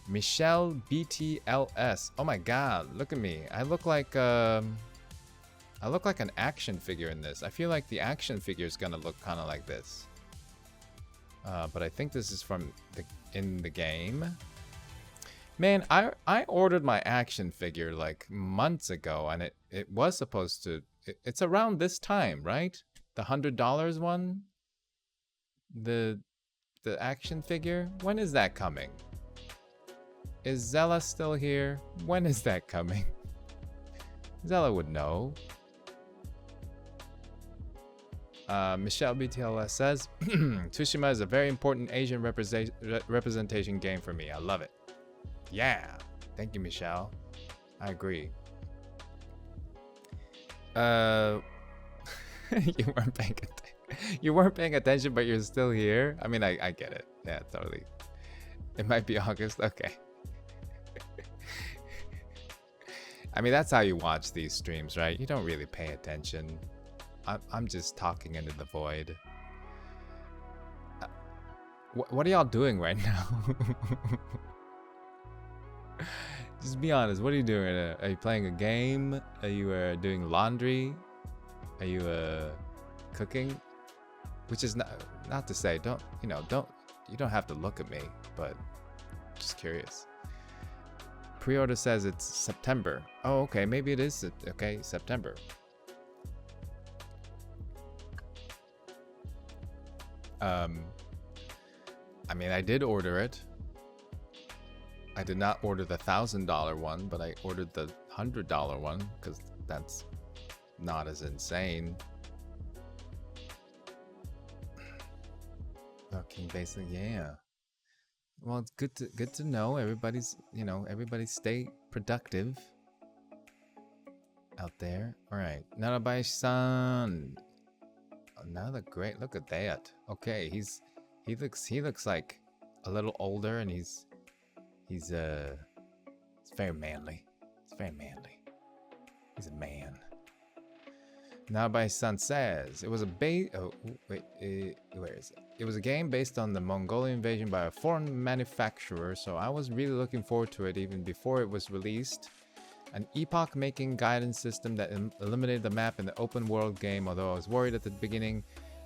Michelle BTLS. Oh my god, look at me. I look like an action figure in this. I feel like the action figure is gonna look kind of like this. But I think this is from in the game. Man, I ordered my action figure like months ago, and it was supposed to. It's around this time, right? The $100 one. The action figure. When is that coming? Is Zella still here? When is that coming? Zella would know. Michelle BTLS says, Tsushima is a very important Asian representation game for me. I love it. Yeah. Thank you, Michelle. I agree. You weren't paying attention, but you're still here. I mean, I get it. Yeah, totally. It might be August. Okay. I mean, that's how you watch these streams, right? You don't really pay attention. I'm just talking into the void. What are y'all doing right now? Just be honest. What are you doing right now? Are you playing a game? Are you doing laundry? Are you cooking? Which is not to say you don't have to look at me, but just curious. Pre-order says it's September. Oh, okay. Maybe it is. Okay, September. I mean, I did order it. I did not order the $1,000 one, but I ordered the $100 one because that's not as insane. Okay, basically, yeah. Well, it's good to know. Everybody stay productive out there. All right, Narabayashi-san. Another great look at that. Okay, he looks like a little older, and he's very manly. It's very manly. He's a man. Narabayashi-san says it was where is it? It was a game based on the Mongolian invasion by a foreign manufacturer, so I was really looking forward to it even before it was released. An epoch-making guidance system that eliminated the map in the open-world game. Although I was worried at the beginning,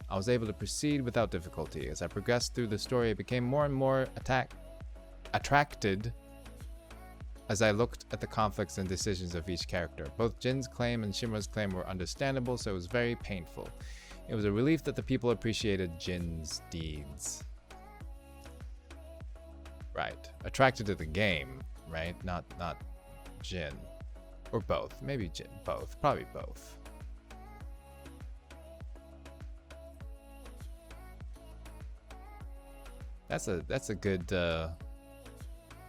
I was able to proceed without difficulty. As I progressed through the story, I became more and more attracted as I looked at the conflicts and decisions of each character. Both Jin's claim and Shimura's claim were understandable, so it was very painful. It was a relief that the people appreciated Jin's deeds. Right. Attracted to the game, right? Not Jin. Or both. Maybe Jin. Both. Probably both. That's a good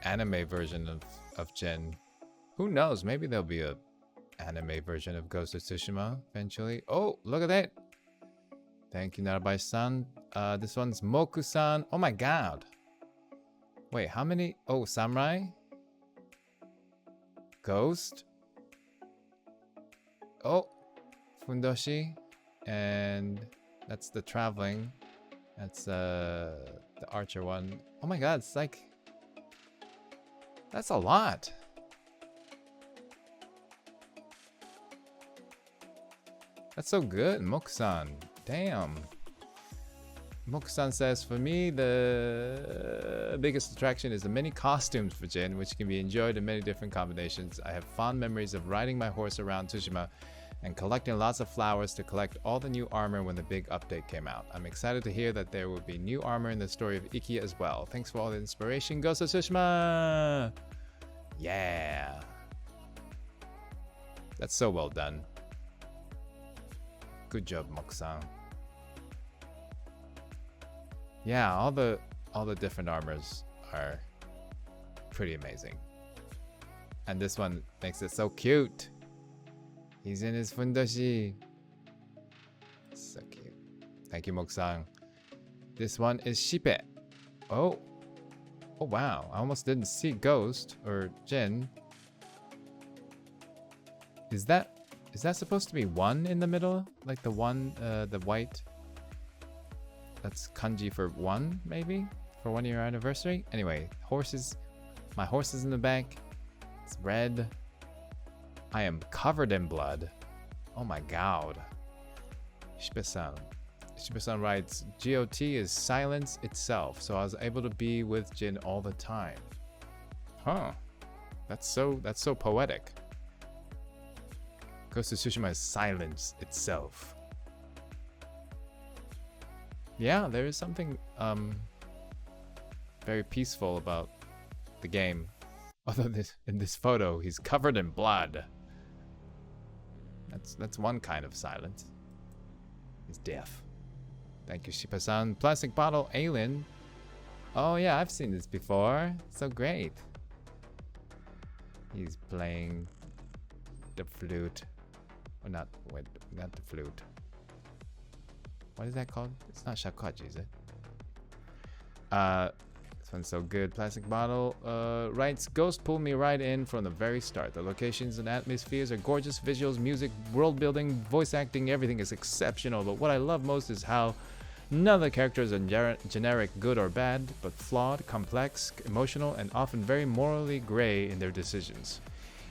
anime version of Jin. Who knows? Maybe there'll be a anime version of Ghost of Tsushima eventually. Oh, look at that. Thank you, Narabai-san. This one's Moku-san. Oh my god. Wait, how many? Oh, Samurai? Ghost? Oh, Fundoshi. And that's the traveling. That's the archer one. Oh my god, it's like... That's a lot. That's so good, Moku-san. Damn. Moku-san says, for me, the biggest attraction is the many costumes for Jin, which can be enjoyed in many different combinations. I have fond memories of riding my horse around Tsushima and collecting lots of flowers to collect all the new armor when the big update came out. I'm excited to hear that there will be new armor in the story of Iki as well. Thanks for all the inspiration. Ghost of Tsushima! Yeah. That's so well done. Good job, Moku-san. Yeah, all the different armors are pretty amazing. And this one makes it so cute. He's in his fundoshi. So cute. Thank you, Mokusang. This one is Shipe. Oh. Oh, wow. I almost didn't see Ghost or Jin. Is that supposed to be one in the middle? Like the one, the white? That's kanji for one, maybe? For 1 year anniversary? Anyway, horses. My horse is in the back. It's red. I am covered in blood. Oh my god. Shibe-san. Shibe-san writes, GOT is silence itself, so I was able to be with Jin all the time. Huh. That's so poetic. Ghost of Tsushima is silence itself. Yeah, there is something very peaceful about the game. Although in this photo, he's covered in blood. That's one kind of silence. He's deaf. Thank you, Shipa-san. Plastic bottle alien. Oh yeah, I've seen this before. So great. He's playing the flute. Or not the flute. What is that called? It's not shakuhachi, is it? This one's so good. Plastic bottle writes, Ghost pulled me right in from the very start. The locations and atmospheres are gorgeous. Visuals, music, world building, voice acting, everything is exceptional. But what I love most is how none of the characters are generic good or bad, but flawed, complex, emotional, and often very morally gray in their decisions.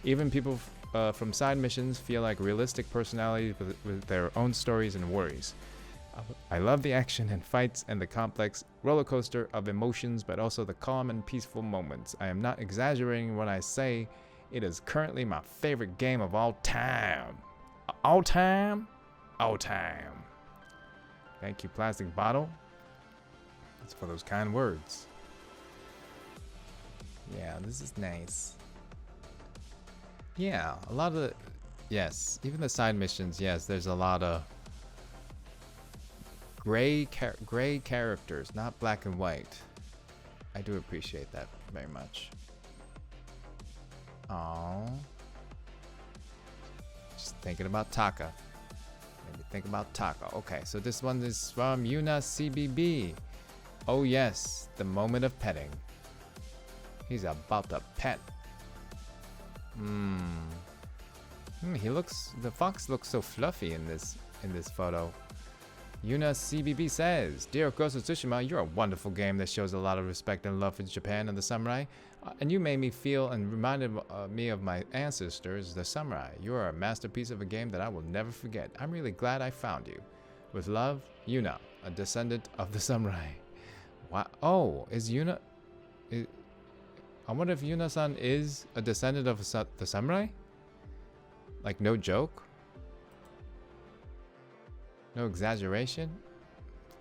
Even people from side missions feel like realistic personalities with their own stories and worries. I love the action and fights and the complex roller coaster of emotions, but also the calm and peaceful moments. I am not exaggerating when I say it is currently my favorite game of all time. All time? All time. Thank you, Plastic Bottle. That's for those kind words. Yeah, this is nice. Yeah, a lot of the... Yes, even the side missions, yes, there's a lot of gray characters, not black and white. I do appreciate that very much. Aww. Just thinking about Taka. Maybe think about Taka. Okay, so this one is from Yuna CBB. Oh yes, the moment of petting. He's about to pet. The fox looks so fluffy in this photo. Yuna CBB says, Dear Ghost of Tsushima, you're a wonderful game that shows a lot of respect and love for Japan and the samurai. And you made me feel and reminded me of my ancestors, the samurai. You are a masterpiece of a game that I will never forget. I'm really glad I found you. With love, Yuna, a descendant of the samurai. Wow. Oh, is Yuna... I wonder if Yuna-san is a descendant of the samurai? Like, no joke? No exaggeration?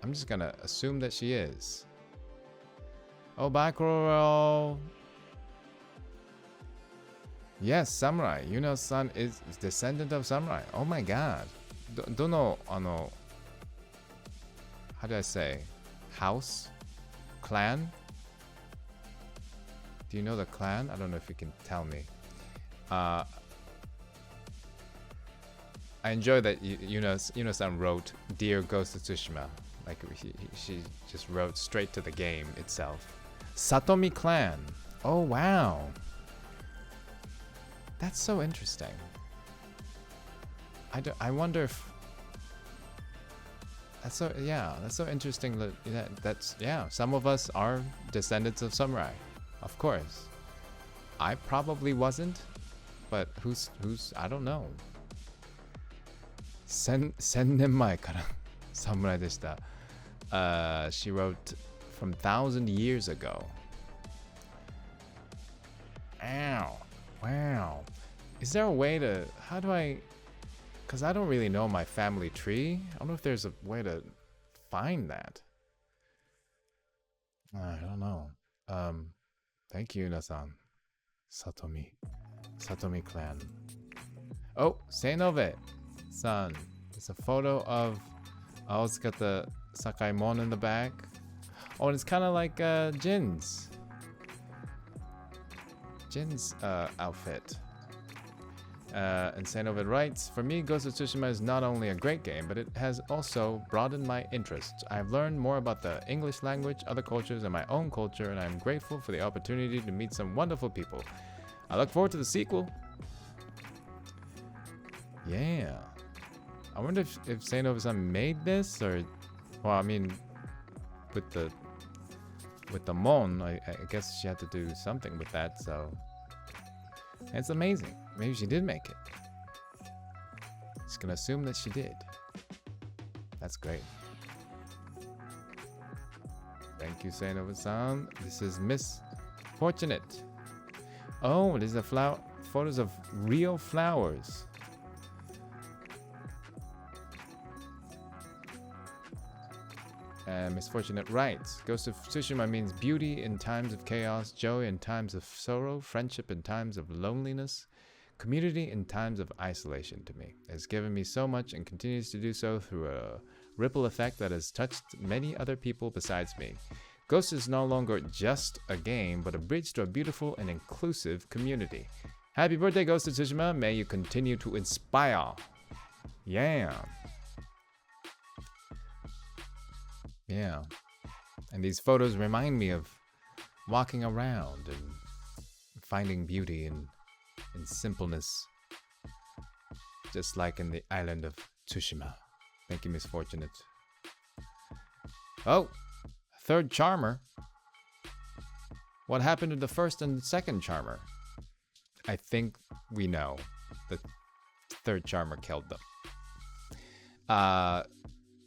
I'm just gonna assume that she is. Oh, Bakuro! Yes, samurai. Yuna-san is descendant of samurai. Oh my god. How do I say? House? Clan? Do you know the clan? I don't know if you can tell me. I enjoy that Yuna-san wrote Dear Ghost of Tsushima. Like she just wrote straight to the game itself. Satomi clan. Oh wow. That's so interesting. I wonder if that's so interesting that some of us are descendants of samurai. Of course. I probably wasn't, but who's I don't know. 1000年前から侍でした。She wrote from 1,000 years ago. Ow. Wow. Is there a way to... How do I... Because I don't really know my family tree. I don't know if there's a way to find that. I don't know. Thank you, Yuna-san. Satomi clan. Oh, Seinove-san. It's a photo of... Oh, it's got the Sakaimon in the back. Oh, and it's kind of like Jin's. Jin's outfit. And Sainovid writes, for me, Ghost of Tsushima is not only a great game, but it has also broadened my interests. I've learned more about the English language, other cultures, and my own culture, and I'm grateful for the opportunity to meet some wonderful people. I look forward to the sequel. Yeah. I wonder if Sainovid-san made this, or... Well, I mean, with the Mon, I guess she had to do something with that, so... It's amazing. Maybe she did make it. Just gonna assume that she did. That's great. Thank you, Sainovid-san. This is Miss Fortunate. Oh, these are photos of real flowers. Miss Fortunate writes, Ghost of Tsushima means beauty in times of chaos, joy in times of sorrow, friendship in times of loneliness, community in times of isolation to me. It has given me so much and continues to do so through a ripple effect that has touched many other people besides me. Ghost is no longer just a game, but a bridge to a beautiful and inclusive community. Happy birthday, Ghost of Tsushima. May you continue to inspire. Yeah. Yeah. And these photos remind me of walking around and finding beauty in simpleness. Just like in the island of Tsushima. Thank you, Miss Fortunate. Oh! Third Charmer. What happened to the first and second Charmer? I think we know. The third Charmer killed them.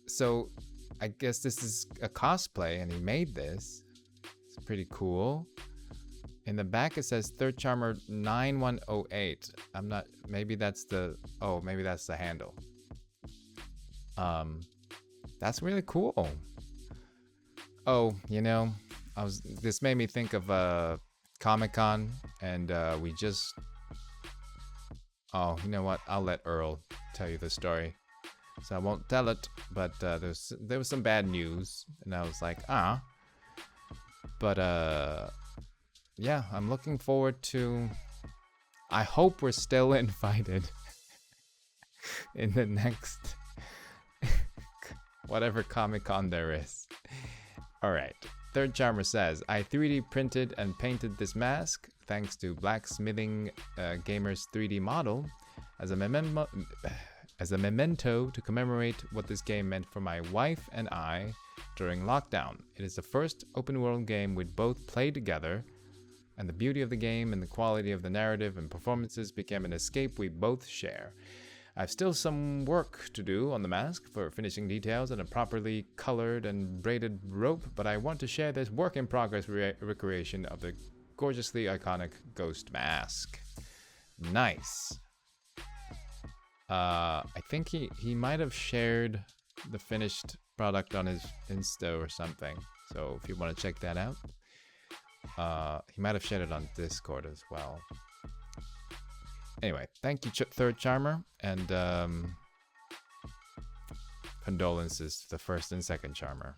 So I guess this is a cosplay and he made this. It's pretty cool. In the back it says Third Charmer 9108. I'm not, maybe that's the, oh, maybe that's the handle. That's really cool. Oh, you know, this made me think of Comic-Con, and we just, oh, you know what? I'll let Earl tell you the story. So I won't tell it, but there was some bad news, and I was like, But yeah, I'm looking forward to, I hope we're still invited in the next whatever Comic-Con there is. Alright, Third Charmer says, I 3D printed and painted this mask thanks to Blacksmithing Gamer's 3D model as a memento to commemorate what this game meant for my wife and I during lockdown. It is the first open world game we'd both played together, and the beauty of the game and the quality of the narrative and performances became an escape we both share. I've still some work to do on the mask for finishing details and a properly colored and braided rope, but I want to share this work in progress recreation of the gorgeously iconic Ghost mask. Nice. I think he might have shared the finished product on his Insta or something. So if you want to check that out, he might have shared it on Discord as well. Anyway, thank you, Third Charmer, and condolences to the first and second Charmer.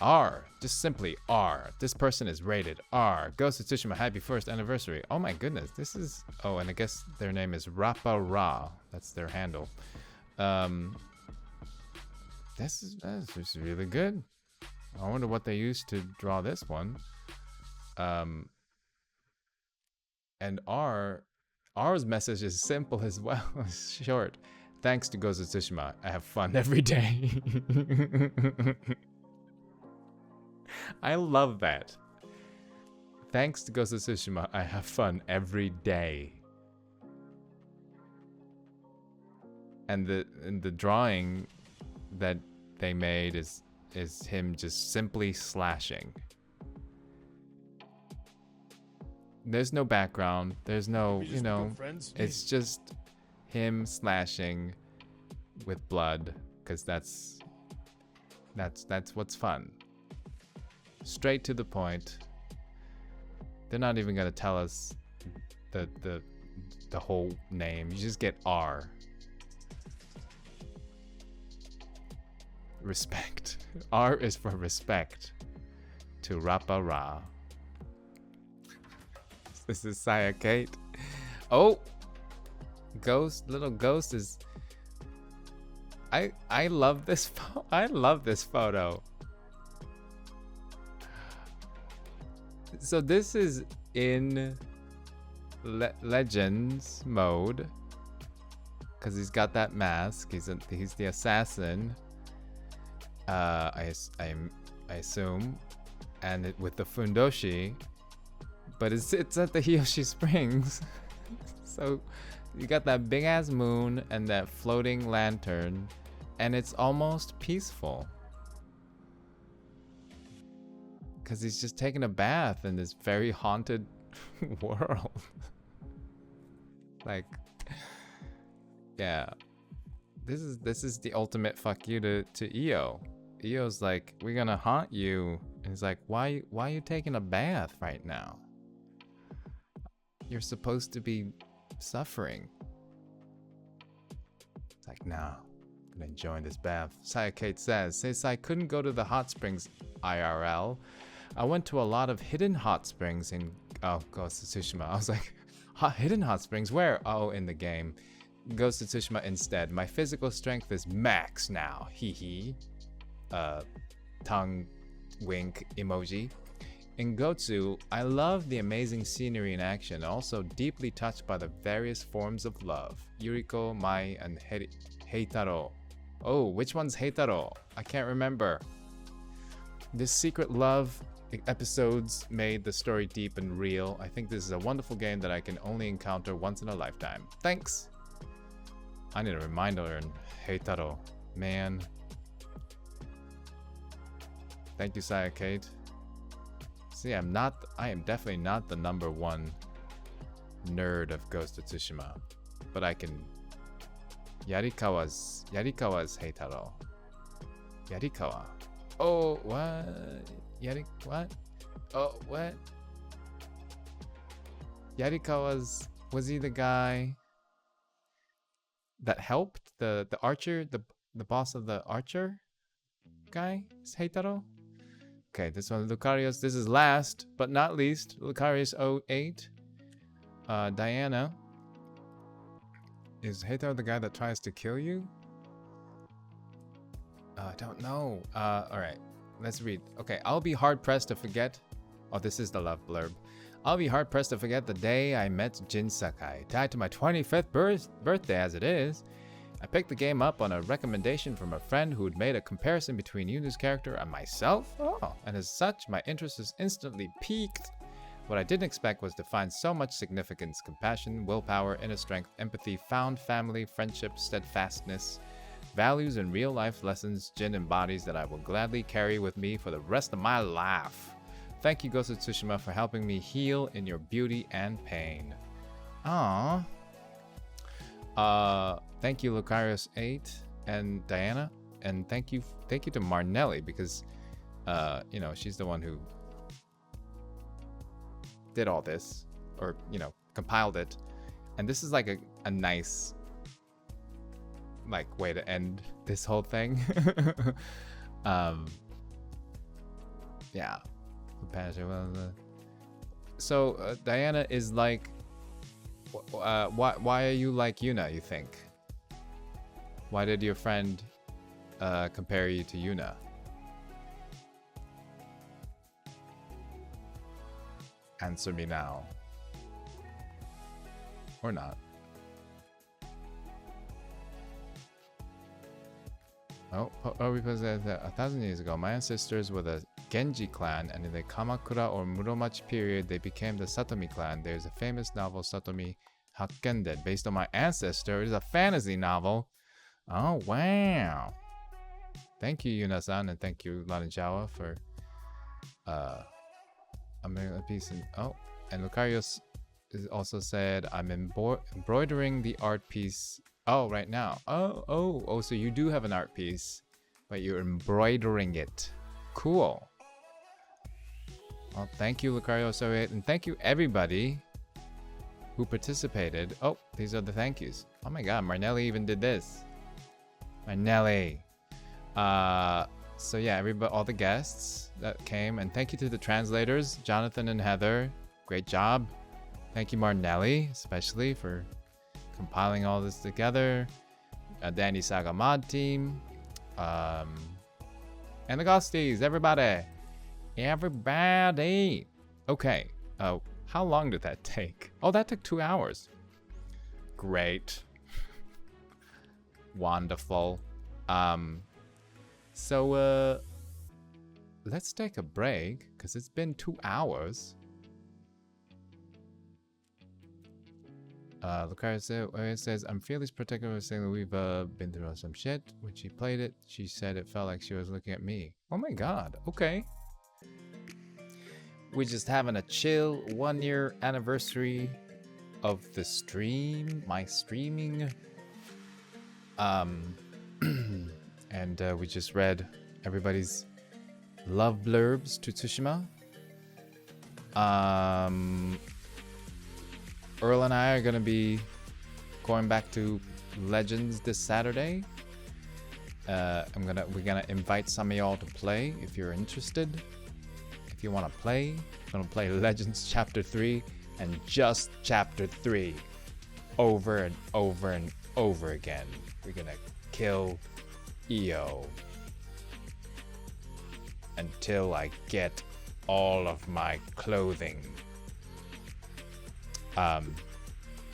R, just simply R. This person is rated R. Ghost of Tsushima, happy first anniversary. Oh my goodness, this is, oh, and I guess their name is Rappa Ra. That's their handle. This is really good. I wonder what they used to draw this one. And R's message is simple as well. It's short. Thanks to Ghost of Tsushima, I have fun every day. I love that. Thanks to Ghost of Tsushima, I have fun every day. And the drawing that they made is him just simply slashing. There's no background. There's no, you know, it's just him slashing with blood, because that's what's fun. Straight to the point. They're not even gonna tell us the whole name. You just get R. Respect. R is for respect to Rappa Ra. This is Saya Kate. Oh, little ghost is. I love this. I love this photo. So this is in Legends mode, because he's got that mask. He's the assassin. I assume, and with the fundoshi, but it's at the Hiyoshi Springs. So you got that big ass moon and that floating lantern, and it's almost peaceful. Because he's just taking a bath in this very haunted world. Like, yeah. This is the ultimate fuck you to Io. Io's like, we're gonna haunt you. And he's like, why are you taking a bath right now? You're supposed to be suffering. It's like, no, I'm gonna enjoy this bath. Saya Kate says, since I couldn't go to the hot springs IRL, I went to a lot of hidden hot springs in Ghost of Tsushima. I was like, hidden hot springs? Where? Oh, in the game. Ghost of Tsushima instead. My physical strength is max now. Hee hee. Tongue wink emoji. In Gotsu, I love the amazing scenery in action, also deeply touched by the various forms of love. Yuriko, Mai, and Heitaro. Oh, which one's Heitaro? I can't remember. This secret love episodes made the story deep and real. I think this is a wonderful game that I can only encounter once in a lifetime. Thanks! I need a reminder in Heitaro. Man. Thank you, Saya Kate. See, I am definitely not the #1 nerd of Ghost of Tsushima. But I can... Yarikawa's Heitaro. Yarikawa. Oh, what? What? Oh, what? Yarikawa's... Was he the guy that helped the archer? The boss of the archer guy? Is Heitaro? Okay, this one, Lucarius. This is last but not least. Lucarius 08. Diana. Is Heitaro the guy that tries to kill you? I don't know. Alright. Let's read. Okay, I'll be hard-pressed to forget... Oh, this is the love blurb. I'll be hard-pressed to forget the day I met Jin Sakai. Tied to my 25th birthday as it is. I picked the game up on a recommendation from a friend who had made a comparison between Yunu's character and myself. Oh, and as such, my interest was instantly piqued. What I didn't expect was to find so much significance, compassion, willpower, inner strength, empathy, found family, friendship, steadfastness, values, and real-life lessons Jin embodies that I will gladly carry with me for the rest of my life. Thank you, Ghost of Tsushima, for helping me heal in your beauty and pain. Aww. Thank you, Lucarius8 and Diana, and thank you to Marnelli, because you know, she's the one who did all this, or you know, compiled it, and this is like a nice like way to end this whole thing. Yeah. So Diana is like, why are you like Yuna, you think? Why did your friend compare you to Yuna? Answer me now. Or not. Because 1,000 years ago, my ancestors were the Genji clan, and in the Kamakura or Muromachi period, they became the Satomi clan. There's a famous novel, Satomi Hakkenden, based on my ancestor. It is a fantasy novel. Oh, wow. Thank you, Yuna-san, and thank you, Laranjawa, for a piece. And Lucarius also said, I'm embroidering the art piece. Oh, right now. Oh, so you do have an art piece, but you're embroidering it. Cool. Well, thank you, Lucario08, and thank you, everybody who participated. Oh, these are the thank yous. Oh my god, Marnelli even did this. Marnelli. So yeah, everybody, all the guests that came, and thank you to the translators, Jonathan and Heather. Great job. Thank you, Martinelli, especially for compiling all this together. DandE Saga mod team. And the Ghosties, everybody. Everybody. Okay. Oh, how long did that take? Oh, that took 2 hours. Great. Wonderful. So let's take a break because it's been 2 hours. Lucario says, I'm fairly particular saying that we've been through some shit. When she played it, she said it felt like she was looking at me. Oh my god, okay. We're just having a chill 1 year anniversary of the stream, my streaming. And we just read everybody's love blurbs to Tsushima. Earl and I are gonna be going back to Legends this Saturday. We're gonna invite some of y'all to play if you're interested. If you wanna play, we're gonna play Legends Chapter 3 and just Chapter 3 over and over and over again. We're gonna kill EO until I get all of my clothing.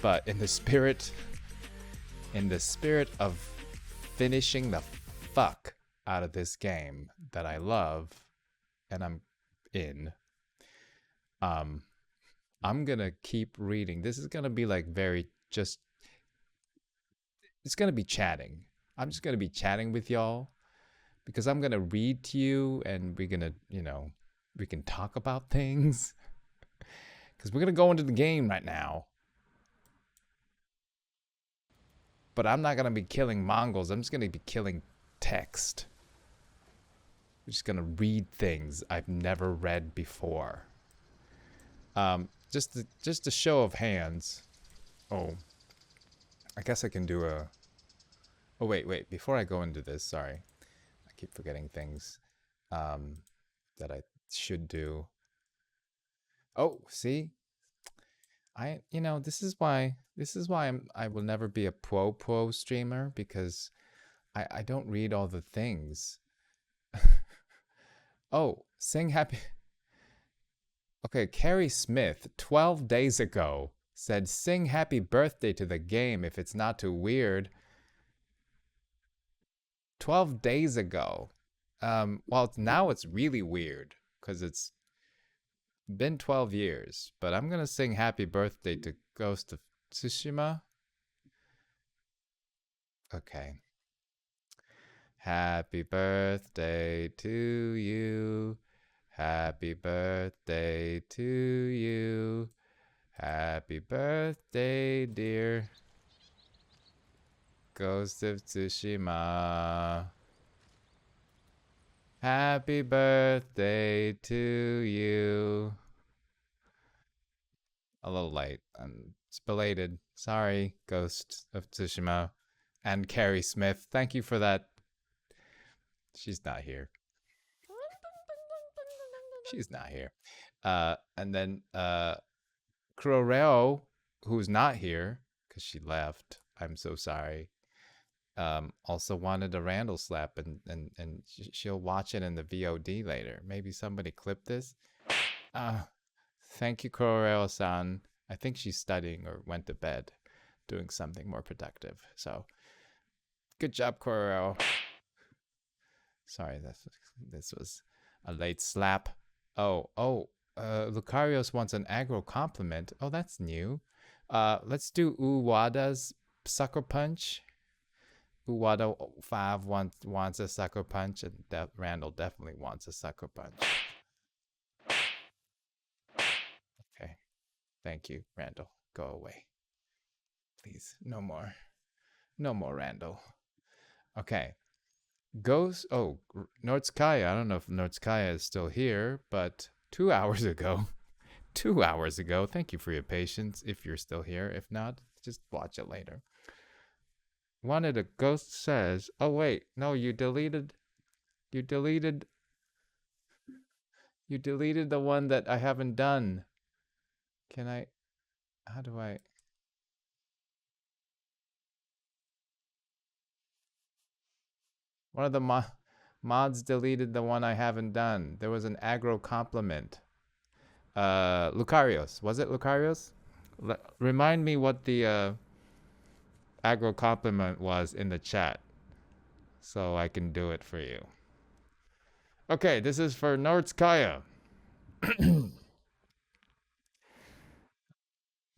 But in the spirit of finishing the fuck out of this game that I love and I'm in, I'm gonna keep reading. This is gonna be like it's gonna be chatting. I'm just gonna be chatting with y'all because I'm gonna read to you and we're gonna, we can talk about things. Because we're going to go into the game right now. But I'm not going to be killing Mongols. I'm just going to be killing text. We're just going to read things I've never read before. Just a show of hands. Oh. I guess I can do a... Oh, wait. Before I go into this, sorry. I keep forgetting things that I should do. Oh, see, this is why I will never be a pro streamer because I don't read all the things. Oh, sing happy. Okay, Carrie Smith 12 days ago said sing happy birthday to the game if it's not too weird. 12 days ago. Well, now it's really weird because it's been 12 years, but I'm gonna sing happy birthday to Ghost of Tsushima. Okay. Happy birthday to you. Happy birthday to you. Happy birthday, dear Ghost of Tsushima. Happy birthday to you. A little late. It's belated. Sorry, Ghost of Tsushima. And Carrie Smith. Thank you for that. She's not here. She's not here. And then Kuroreo, who's not here, because she left. I'm so sorry. Also wanted a Randall slap, and she'll watch it in the VOD later. Maybe somebody clip this. Thank you, Kuroreo-san. I think she's studying or went to bed, doing something more productive. So, good job, Kuroreo. Sorry, this was a late slap. Lucarios wants an aggro compliment. Oh, that's new. Let's do Uwada's sucker punch. Uwada 5 wants a sucker punch, and Randall definitely wants a sucker punch. Okay. Thank you, Randall. Go away. Please, no more. No more, Randall. Okay. Nordskaya. I don't know if Nordskaya is still here, but 2 hours ago. 2 hours ago. Thank you for your patience if you're still here. If not, just watch it later. Wanted a ghost says, oh wait, no, you deleted the one that I haven't done. Can I? How do I? One of the mods deleted the one I haven't done. There was an aggro compliment. Lucarios. Was it Lucarios? Remind me what the aggro compliment was in the chat so I can do it for you. Okay, this is for Nordskaya.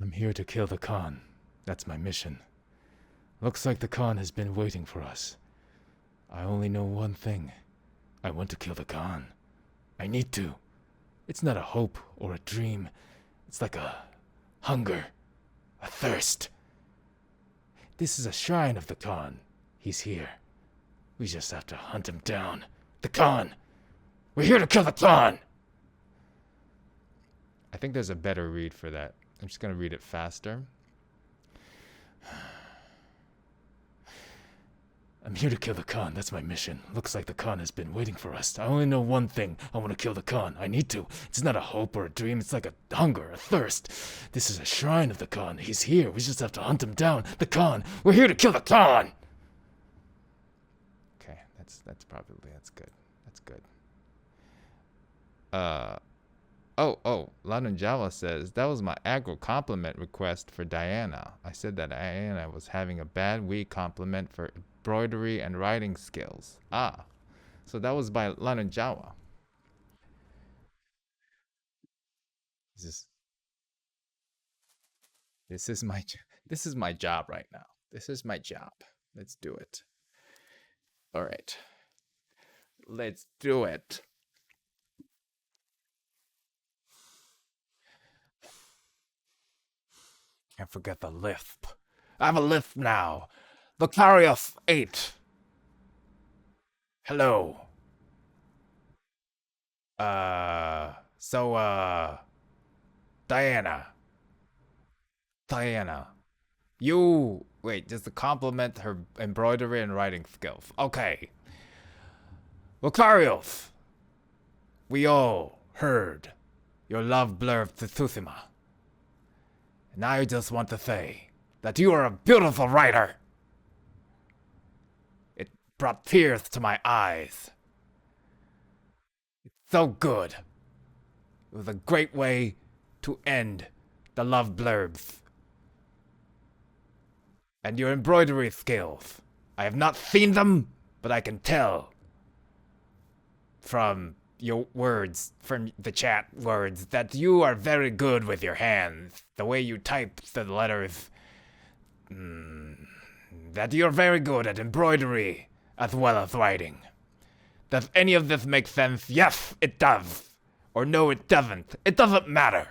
I'm here to kill the Khan. That's my mission. Looks like the Khan has been waiting for us. I only know one thing. I want to kill the Khan. I need to. It's not a hope or a dream. It's like a hunger, a thirst. This is a shrine of the Khan. He's here. We just have to hunt him down. The Khan! We're here to kill the Khan! I think there's a better read for that. I'm just gonna read it faster. I'm here to kill the Khan. That's my mission. Looks like the Khan has been waiting for us. I only know one thing. I want to kill the Khan. I need to. It's not a hope or a dream. It's like a hunger, a thirst. This is a shrine of the Khan. He's here. We just have to hunt him down. The Khan. We're here to kill the Khan. Okay, that's good. That's good. London Java says, that was my aggro compliment request for Diana. I said that Diana was having a bad week compliment for embroidery and writing skills. Ah, so that was by London Java. This is my job right now. This is my job. Let's do it. All right. Let's do it. Can't forget the lisp. I have a lisp now. Lucarius 8. Hello. Diana. You, wait, just to compliment her embroidery and writing skills. Okay. Lucarius. We all heard your love blurb to Tsushima. And I just want to say that you are a beautiful writer. It brought tears to my eyes. It's so good. It was a great way to end the love blurbs. And your embroidery skills. I have not seen them, but I can tell from your words, from the chat words, that you are very good with your hands. The way you type the letters. That you're very good at embroidery as well as writing. Does any of this make sense? Yes, it does. Or no, it doesn't. It doesn't matter.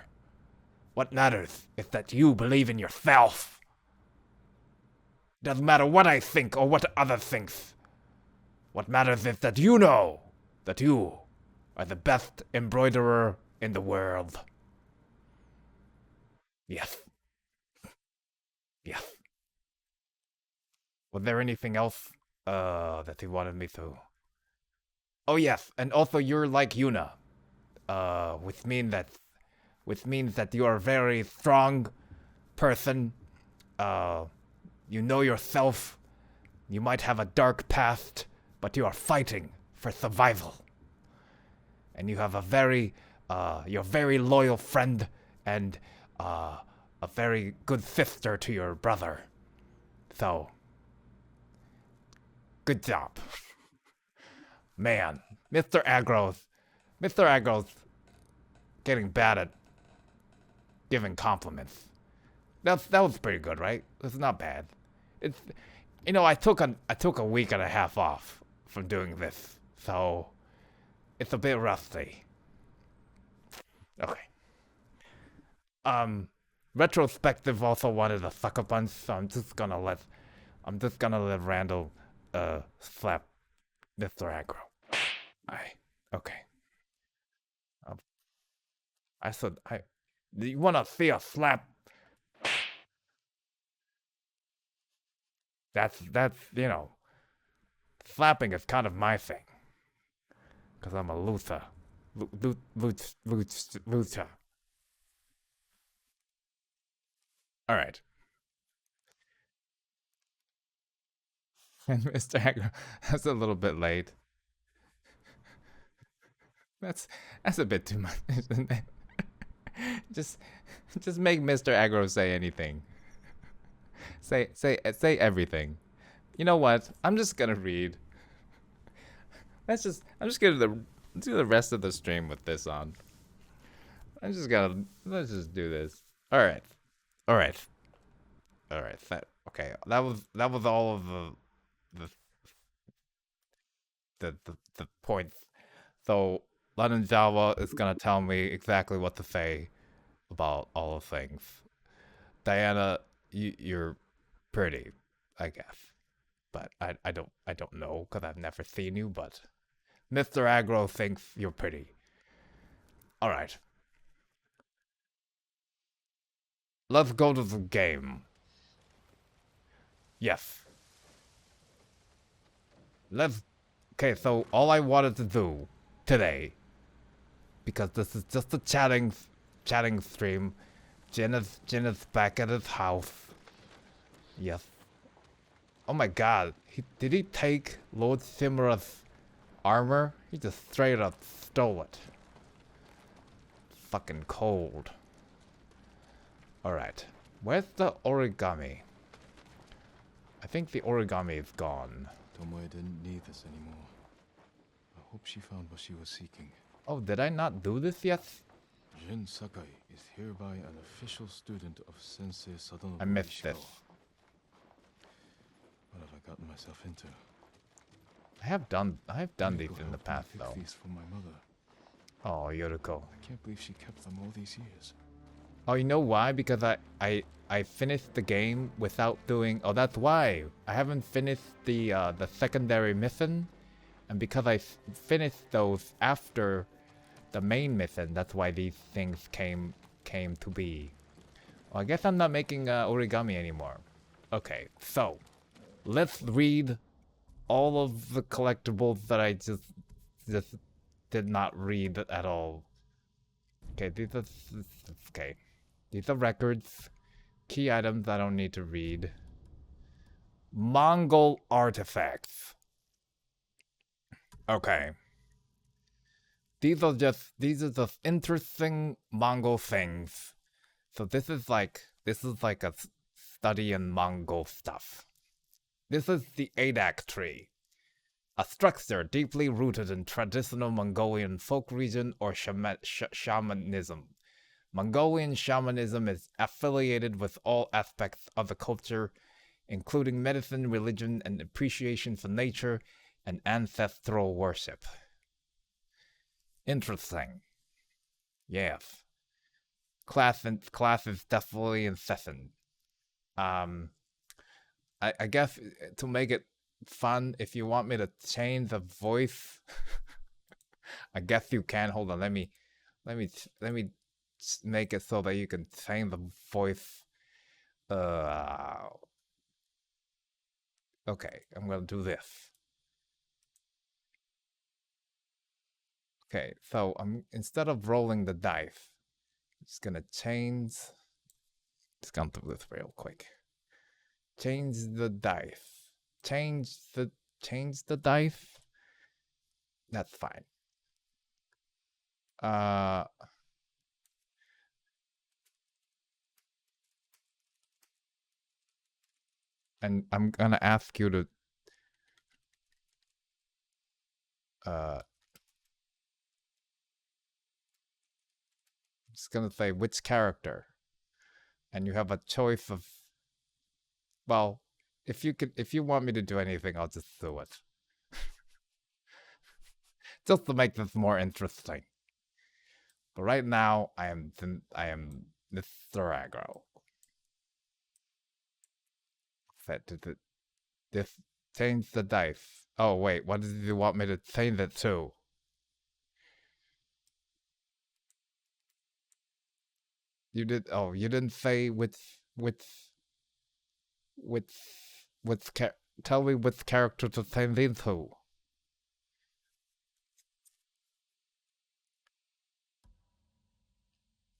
What matters is that you believe in yourself. It doesn't matter what I think or what others think. What matters is that you know that you are the best embroiderer in the world. Yes. Yes. Was there anything else that he wanted me to? Oh yes, and also you're like Yuna, which means that you are a very strong person. You know yourself. You might have a dark past, but you are fighting for survival. And you have you're a very loyal friend and a very good sister to your brother. So, good job. Man, Mr. Aggro's getting bad at giving compliments. That was pretty good, right? It's not bad. It's, I took a week and a half off from doing this, so it's a bit rusty. Okay. Retrospective also wanted a sucker punch, so I'm just gonna let Randall slap Mr. Aggro. Okay. You wanna see a slap? That's slapping is kind of my thing. Cause I'm a Luther. Lucha. All right. And Mr. Aggro, that's a little bit late. That's a bit too much, isn't it? just just make Mr. Aggro say anything. Say everything. You know what? I'm just gonna read. I'm just gonna do the rest of the stream with this on. Let's just do this. All right. All right. All right. Okay. That was all of the the points. So London Java is gonna tell me exactly what to say about all the things. Diana, you're pretty, I guess, but I don't know because I've never seen you. But Mr. Aggro thinks you're pretty. All right, let's go to the game. Yes. Let's. Okay, so all I wanted to do today, because this is just a chatting stream. Jin is back at his house. Yes. Oh my god. Did he take Lord Simura's armor? He just straight up stole it. Fucking cold. Alright. Where's the origami? I think the origami is gone. Tomoe didn't need this anymore. I hope she found what she was seeking. Oh, did I not do this yet? Jin Sakai is hereby an official student of Sensei Sadanobu. I missed this. What have I gotten myself into? I have done these in the helped me past fix though. These for my mother. Oh, Yoriko. I can't believe she kept them all these years. Oh, you know why? Because I finished the game without doing. Oh, that's why I haven't finished the secondary mission, and because I finished those after the main mission, that's why these things came to be. Well, I guess I'm not making origami anymore. Okay, so let's read all of the collectibles that I just did not read at all. Okay, these are records, key items I don't need to read. Mongol artifacts. Okay. These are just interesting Mongol things. So this is like a study in Mongol stuff. This is the Adak tree, a structure deeply rooted in traditional Mongolian folk region or shamanism. Mongolian shamanism is affiliated with all aspects of the culture, including medicine, religion, and appreciation for nature and ancestral worship. Interesting. Yes. Class is definitely incessant. I guess to make it fun, if you want me to change the voice, I guess you can. Hold on, let me make it so that you can change the voice. Okay, I'm gonna do this. Okay, so instead of rolling the dice, I'm just gonna change. Just gonna do this real quick. Change the dice. Change the dice. That's fine. And I'm gonna ask you to I'm just gonna say which character. And you have a choice of, well, if you want me to do anything, I'll just do it. Just to make this more interesting. But right now, I am Mr. Aggro. Set to this change the dice. Oh wait, what did you want me to change it to? You did. Oh, you didn't say tell me which character to change into.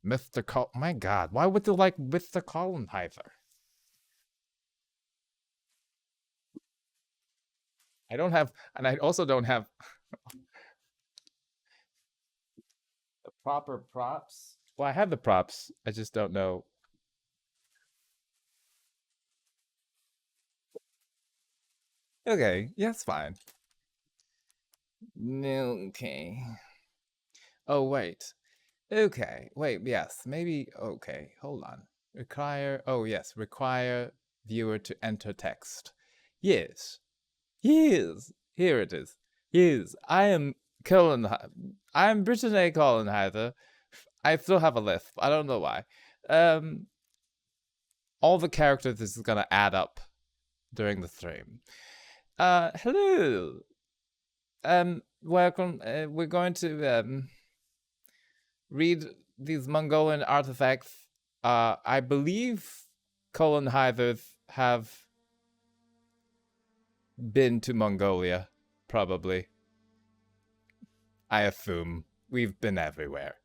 Mr. My God, why would you like Mr. Collenheiser? I don't have, and I also don't have the proper props. Well, I have the props. I just don't know. Okay, yeah, it's fine. Okay. Oh, wait. Okay, wait, yes, maybe, okay, hold on. Require viewer to enter text. Yes, yes, here it is. Yes, I am I am Britain A. Collenheiser. I still have a lisp. I don't know why. All the characters is gonna add up during the stream. Hello. Welcome. We're going to read these Mongolian artifacts. I believe Collenheisers have been to Mongolia, probably. I assume we've been everywhere.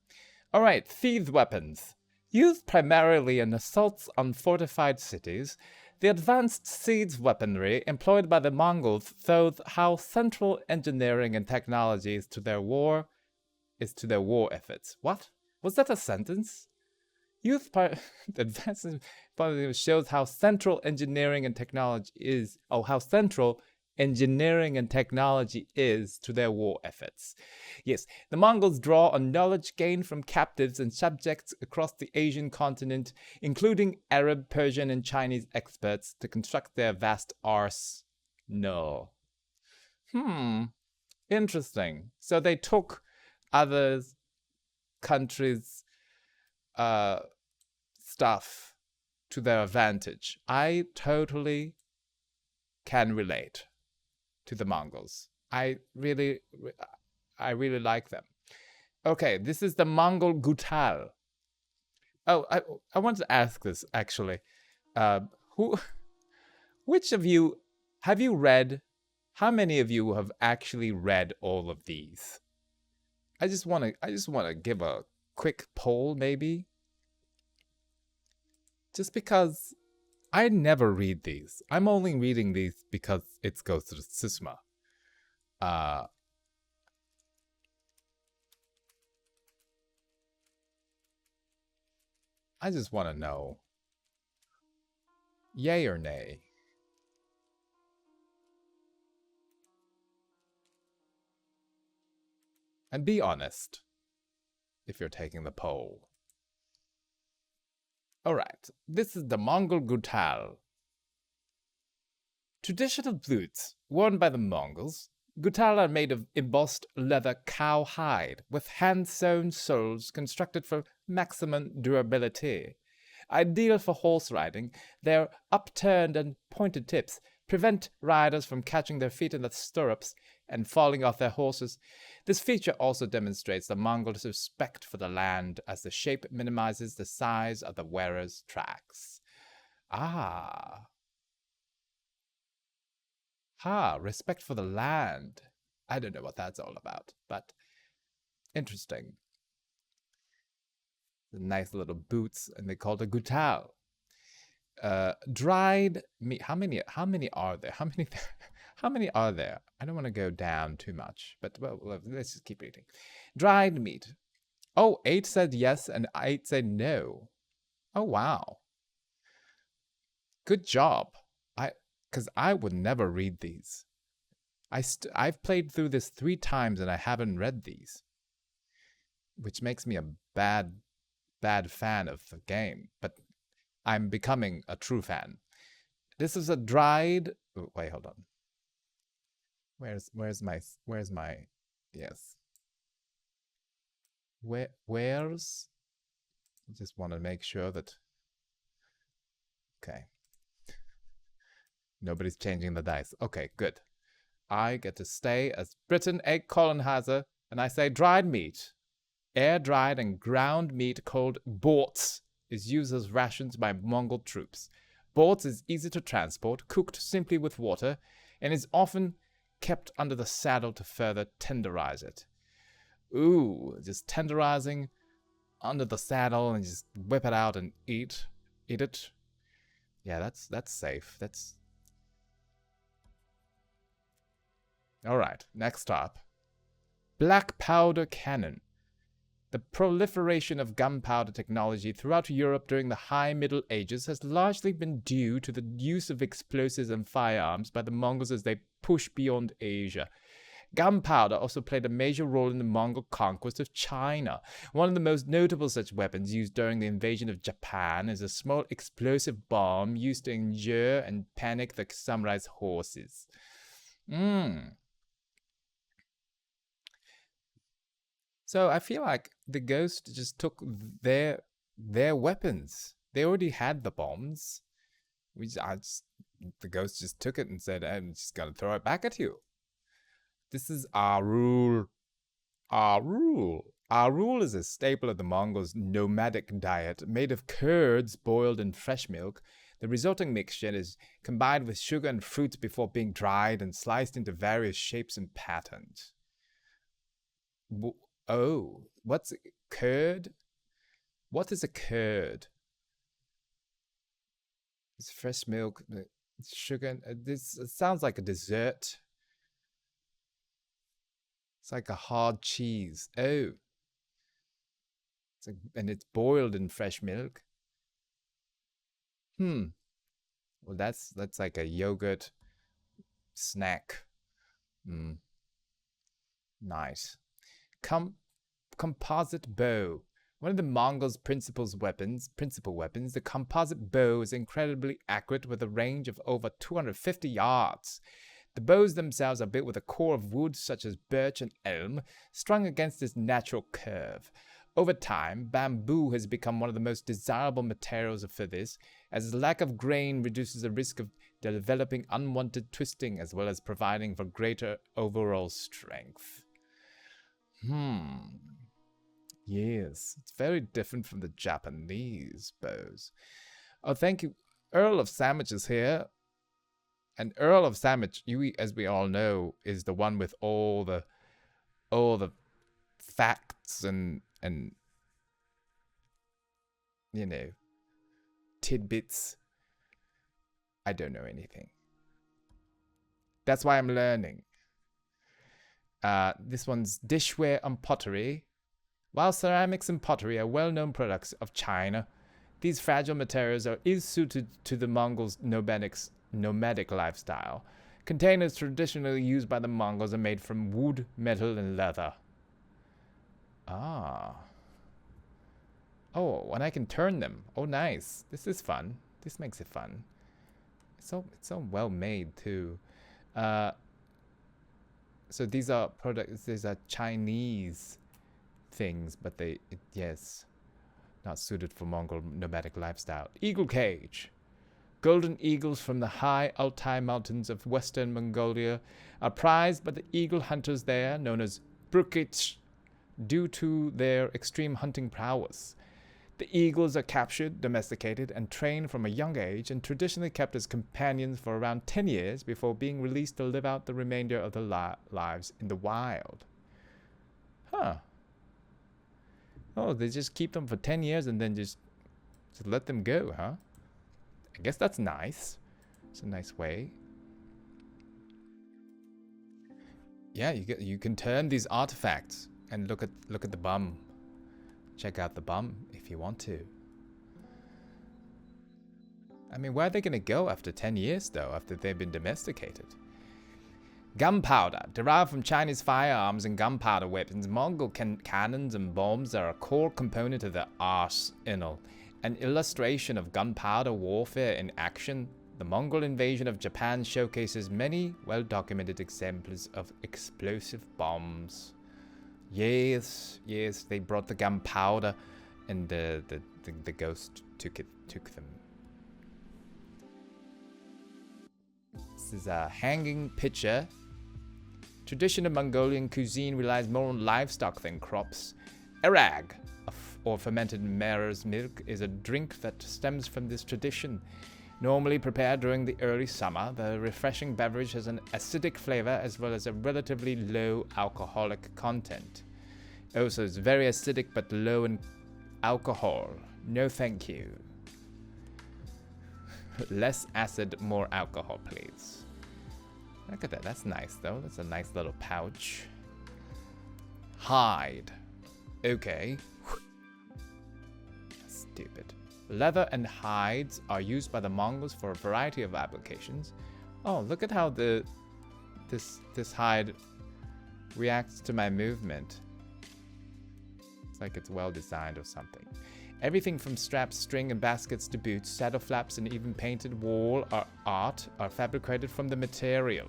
All right, thieves' weapons. Used primarily in assaults on fortified cities, the advanced siege weaponry employed by the Mongols shows how central engineering and technology is to their war efforts. What? Was that a sentence? Advanced shows how central engineering and technology is. Oh, how central engineering and technology is to their war efforts. Yes, the Mongols draw on knowledge gained from captives and subjects across the Asian continent, including Arab, Persian, and Chinese experts, to construct their vast arsenal. Interesting. So they took other countries' stuff to their advantage. I totally can relate to the Mongols. I really like them. Okay, this is the Mongol Gutal. Oh, I want to ask this actually. Which of you have you read? How many of you have actually read all of these? I just want to give a quick poll, maybe. Just because I never read these. I'm only reading these because it's Ghost of Tsushima. I just want to know. Yay or nay? And be honest if you're taking the poll. Alright, this is the Mongol Gutal. Traditional boots worn by the Mongols, Gutal are made of embossed leather cow hide with hand-sewn soles constructed for maximum durability. Ideal for horse riding, their upturned and pointed tips prevent riders from catching their feet in the stirrups and falling off their horses. This feature also demonstrates the Mongols' respect for the land, as the shape minimizes the size of the wearer's tracks. Respect for the land. I don't know what that's all about, but interesting. The nice little boots, and they called it gutal. Dried meat. How many are there? How many are there? I don't want to go down too much, but well, let's just keep reading. Dried meat. Oh, 8 said yes and 8 said no. Oh, wow. Good job. Because I would never read these. I've played through this 3 times and I haven't read these, which makes me a bad fan of the game. But I'm becoming a true fan. This is a dried. Oh, wait, hold on. Where's my yes. Where's? I just want to make sure that. Okay. Nobody's changing the dice. Okay, good. I get to stay as Britain A. Collenheiser, and I say dried meat. Air-dried and ground meat called borts is used as rations by Mongol troops. Borts is easy to transport, cooked simply with water, and is often kept under the saddle to further tenderize it. Ooh, just tenderizing under the saddle and just whip it out and eat it. Yeah, that's safe. That's all right. Next up, black powder cannon. The proliferation of gunpowder technology throughout Europe during the High Middle Ages has largely been due to the use of explosives and firearms by the Mongols as they pushed beyond Asia. Gunpowder also played a major role in the Mongol conquest of China. One of the most notable such weapons used during the invasion of Japan is a small explosive bomb used to injure and panic the samurai's horses. So I feel like the Ghost just took their weapons. They already had the bombs. The Ghost just took it and said, "I'm just gonna throw it back at you." This is our rule. Our rule. Our rule is a staple of the Mongols' nomadic diet, made of curds boiled in fresh milk. The resulting mixture is combined with sugar and fruits before being dried and sliced into various shapes and patterns. Oh, what's curd? What is a curd? It's fresh milk, sugar. This sounds like a dessert. It's like a hard cheese. Oh. And it's boiled in fresh milk. Well, that's like a yogurt snack. Nice. Composite bow. One of the Mongols' principal weapons, the composite bow is incredibly accurate with a range of over 250 yards. The bows themselves are built with a core of wood such as birch and elm, strung against its natural curve. Over time, bamboo has become one of the most desirable materials for this, as the lack of grain reduces the risk of developing unwanted twisting as well as providing for greater overall strength. Yes, it's very different from the Japanese bows. Oh, thank you. Earl of Sandwich is here. And Earl of Sandwich, as we all know, is the one with all the facts and tidbits. I don't know anything. That's why I'm learning. This one's dishware and pottery. While ceramics and pottery are well-known products of China, these fragile materials are ill-suited to the Mongols' nomadic lifestyle. Containers traditionally used by the Mongols are made from wood, metal, and leather. Oh, and I can turn them. Oh, nice. This is fun. This makes it fun. It's so well made too. So these are products. These are Chinese things, but yes, not suited for Mongol nomadic lifestyle. Eagle cage. Golden eagles from the high Altai mountains of western Mongolia are prized by the eagle hunters there, known as Brukich, due to their extreme hunting prowess. The eagles are captured, domesticated, and trained from a young age and traditionally kept as companions for around 10 years before being released to live out the remainder of their lives in the wild. Oh, they just keep them for 10 years and then just let them go, huh? I guess that's nice. It's a nice way. Yeah, you can turn these artifacts and look at the bum. Check out the bum if you want to. I mean, where are they gonna go after 10 years though, after they've been domesticated? Gunpowder. Derived from Chinese firearms and gunpowder weapons, Mongol cannons and bombs are a core component of the arsenal. An illustration of gunpowder warfare in action, the Mongol invasion of Japan showcases many well-documented examples of explosive bombs. Yes, they brought the gunpowder, and the Ghost took them. This is a hanging pitcher. Traditional Mongolian cuisine relies more on livestock than crops. Arag, or fermented mare's milk, is a drink that stems from this tradition. Normally prepared during the early summer, the refreshing beverage has an acidic flavor as well as a relatively low alcoholic content. Also, it's very acidic but low in alcohol. No thank you. Less acid, more alcohol, please. Look at that. That's nice, though. That's a nice little pouch. Hide. Okay. Stupid. Leather and hides are used by the Mongols for a variety of applications. Oh, look at how this hide reacts to my movement. It's like it's well designed or something. Everything from straps, string, and baskets to boots, saddle flaps, and even painted wall art are fabricated from the material.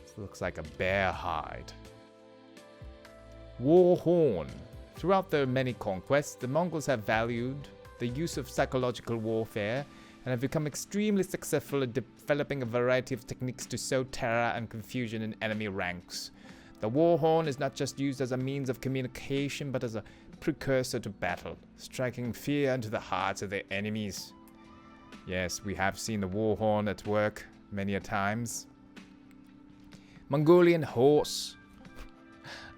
This looks like a bear hide. War horn. Throughout their many conquests, the Mongols have valued the use of psychological warfare and have become extremely successful at developing a variety of techniques to sow terror and confusion in enemy ranks. The war horn is not just used as a means of communication, but as a precursor to battle, striking fear into the hearts of their enemies. Yes, we have seen the war horn at work many a times. Mongolian horse.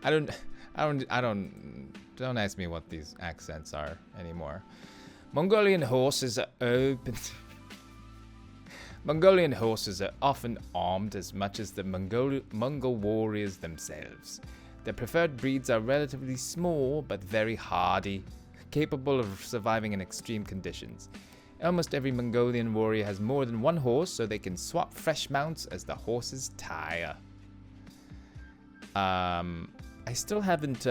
Don't ask me what these accents are anymore. Mongolian horses are open. Mongolian horses are often armed as much as the Mongol warriors themselves. Their preferred breeds are relatively small but very hardy, capable of surviving in extreme conditions. Almost every Mongolian warrior has more than one horse, so they can swap fresh mounts as the horses tire. I still haven't,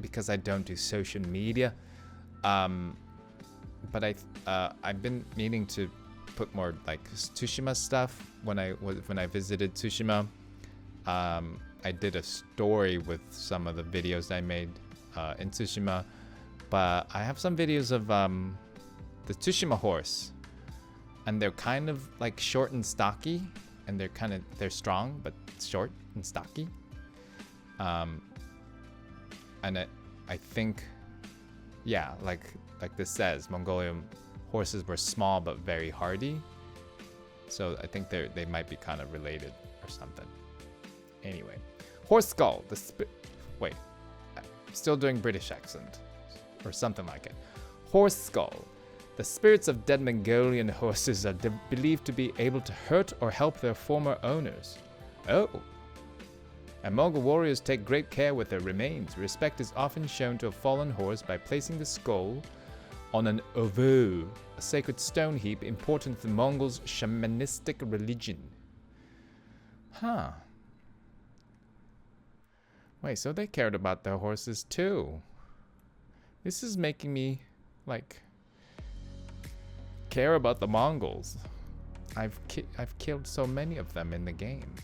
because I don't do social media, but I've been meaning to put more like Tsushima stuff. When I visited Tsushima, I did a story with some of the videos I made in Tsushima, but I have some videos of the Tsushima horse, and they're kind of like short and stocky, and they're strong but short and stocky. And I think, yeah, like this says, Mongolian horses were small but very hardy. So I think they might be kind of related or something. Anyway, horse skull. Wait, still doing British accent or something like it. Horse skull. The spirits of dead Mongolian horses are believed to be able to hurt or help their former owners. Oh. And Mongol warriors take great care with their remains. Respect is often shown to a fallen horse by placing the skull on an ovo, a sacred stone heap important to the Mongols' shamanistic religion. Huh. Wait, so they cared about their horses too. This is making me, like, care about the Mongols. I've killed so many of them in the game.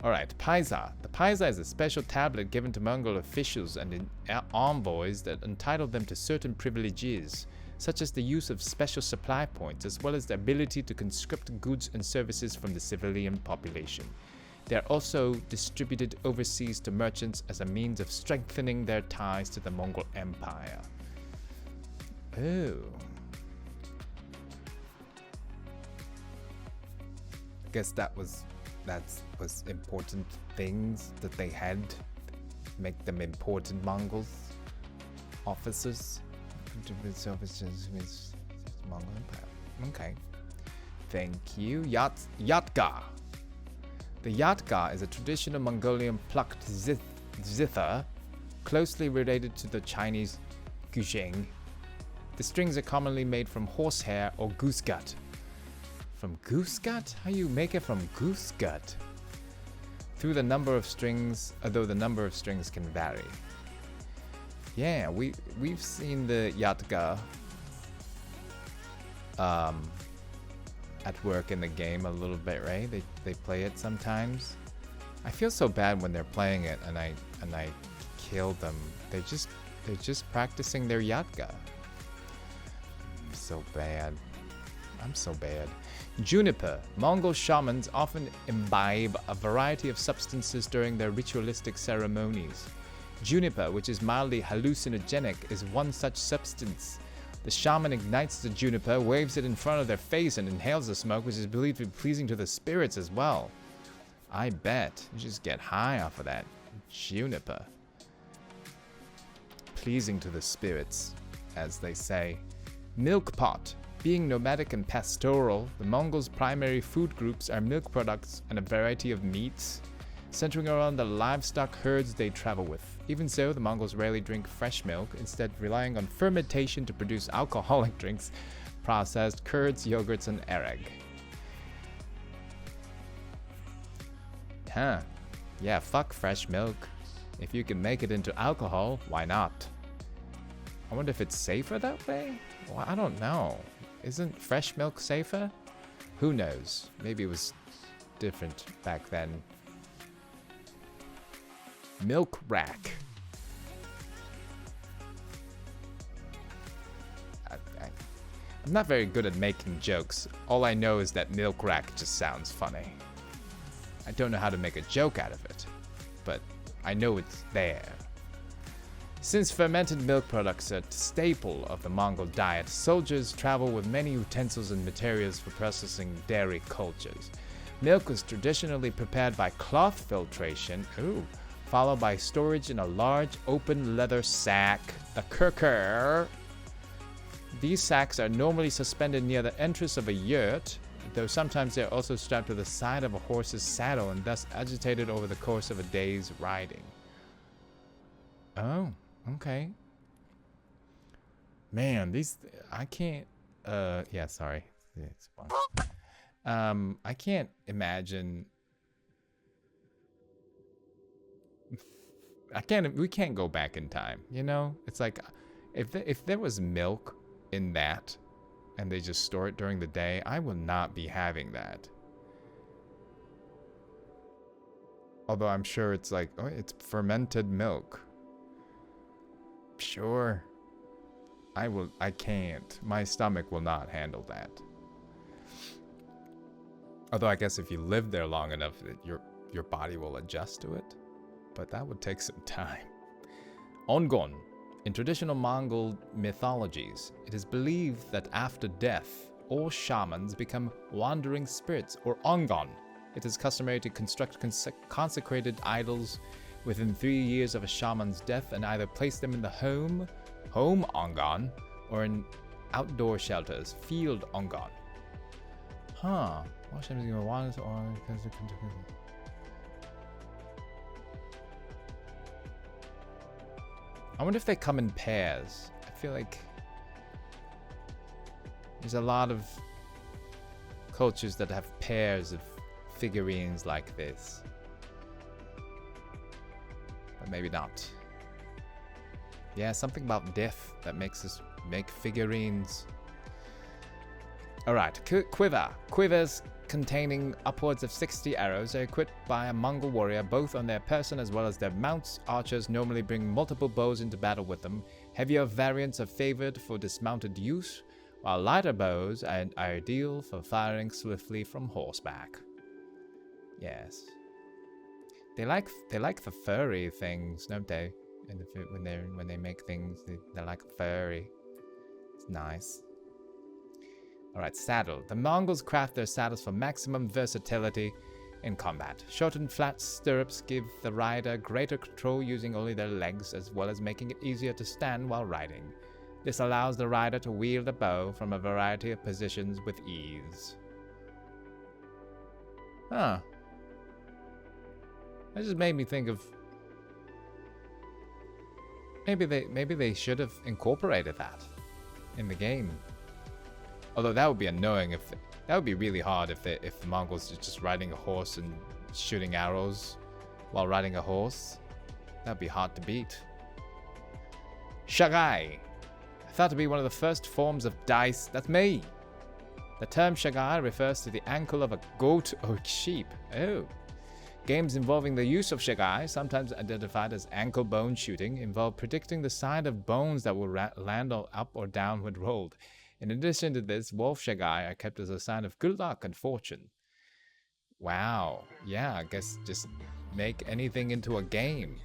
Alright, Paisa. The Paisa is a special tablet given to Mongol officials and envoys that entitle them to certain privileges, such as the use of special supply points, as well as the ability to conscript goods and services from the civilian population. They are also distributed overseas to merchants as a means of strengthening their ties to the Mongol Empire. Oh. I guess that was important things that they had, make them important Mongols officers. Mongol Empire. Okay. Thank you. Yatka. The yatka is a traditional Mongolian plucked zither, closely related to the Chinese guzheng. The strings are commonly made from horsehair or goose gut. From goose gut? How you make it from goose gut? Though the number of strings can vary. Yeah, we've seen the yatka at work in the game a little bit, right? They play it sometimes. I feel so bad when they're playing it and I kill them. They're just practicing their yatka. I'm so bad. Juniper. Mongol shamans often imbibe a variety of substances during their ritualistic ceremonies. Juniper, which is mildly hallucinogenic, is one such substance. The shaman ignites the juniper, waves it in front of their face, and inhales the smoke, which is believed to be pleasing to the spirits as well. I bet. You just get high off of that juniper. Pleasing to the spirits, as they say. Milk pot. Being nomadic and pastoral, the Mongols' primary food groups are milk products and a variety of meats, centering around the livestock herds they travel with. Even so, the Mongols rarely drink fresh milk, instead relying on fermentation to produce alcoholic drinks, processed curds, yogurts, and arag. Huh. Yeah, fuck fresh milk. If you can make it into alcohol, why not? I wonder if it's safer that way? Well, I don't know. Isn't fresh milk safer? Who knows? Maybe it was different back then. Milk rack. I'm not very good at making jokes. All I know is that milk rack just sounds funny. I don't know how to make a joke out of it, but I know it's there. Since fermented milk products are a staple of the Mongol diet, soldiers travel with many utensils and materials for processing dairy cultures. Milk was traditionally prepared by cloth filtration, followed by storage in a large open leather sack, the kurkur. These sacks are normally suspended near the entrance of a yurt, though sometimes they are also strapped to the side of a horse's saddle and thus agitated over the course of a day's riding. Oh, okay. Man, these... I can't... yeah, sorry. It's fine. I can't imagine... we can't go back in time, you know? It's like, if there was milk in that, and they just store it during the day, I will not be having that. Although I'm sure it's like, oh, it's fermented milk. Sure. I can't. My stomach will not handle that. Although I guess if you live there long enough, your body will adjust to it. But that would take some time. Ongon. In traditional Mongol mythologies, it is believed that after death, all shamans become wandering spirits, or ongon. It is customary to construct consecrated idols within 3 years of a shaman's death and either place them in the home ongon, or in outdoor shelters, field ongon. Huh. All shamans become wanders or... I wonder if they come in pairs. I feel like there's a lot of cultures that have pairs of figurines like this. But maybe not. Yeah, something about death that makes us make figurines. Alright, quiver. Quivers containing upwards of 60 arrows are equipped by a Mongol warrior both on their person as well as their mounts. Archers normally bring multiple bows into battle with them. Heavier variants are favored for dismounted use, while lighter bows are ideal for firing swiftly from horseback. Yes. They like the furry things, don't they? And when they make things, they like furry. It's nice. Alright, saddle. The Mongols craft their saddles for maximum versatility in combat. Short and flat stirrups give the rider greater control using only their legs, as well as making it easier to stand while riding. This allows the rider to wield a bow from a variety of positions with ease. Huh. That just made me think of... Maybe they should have incorporated that in the game. Although that would be annoying that would be really hard if the Mongols are just riding a horse and shooting arrows while riding a horse. That'd be hard to beat. Shagai. Thought to be one of the first forms of dice. That's me. The term shagai refers to the ankle of a goat or sheep. Oh. Games involving the use of shagai, sometimes identified as ankle bone shooting, involve predicting the side of bones that will land up or down when rolled. In addition to this, wolf shagai are kept as a sign of good luck and fortune. Wow. Yeah, I guess just make anything into a game.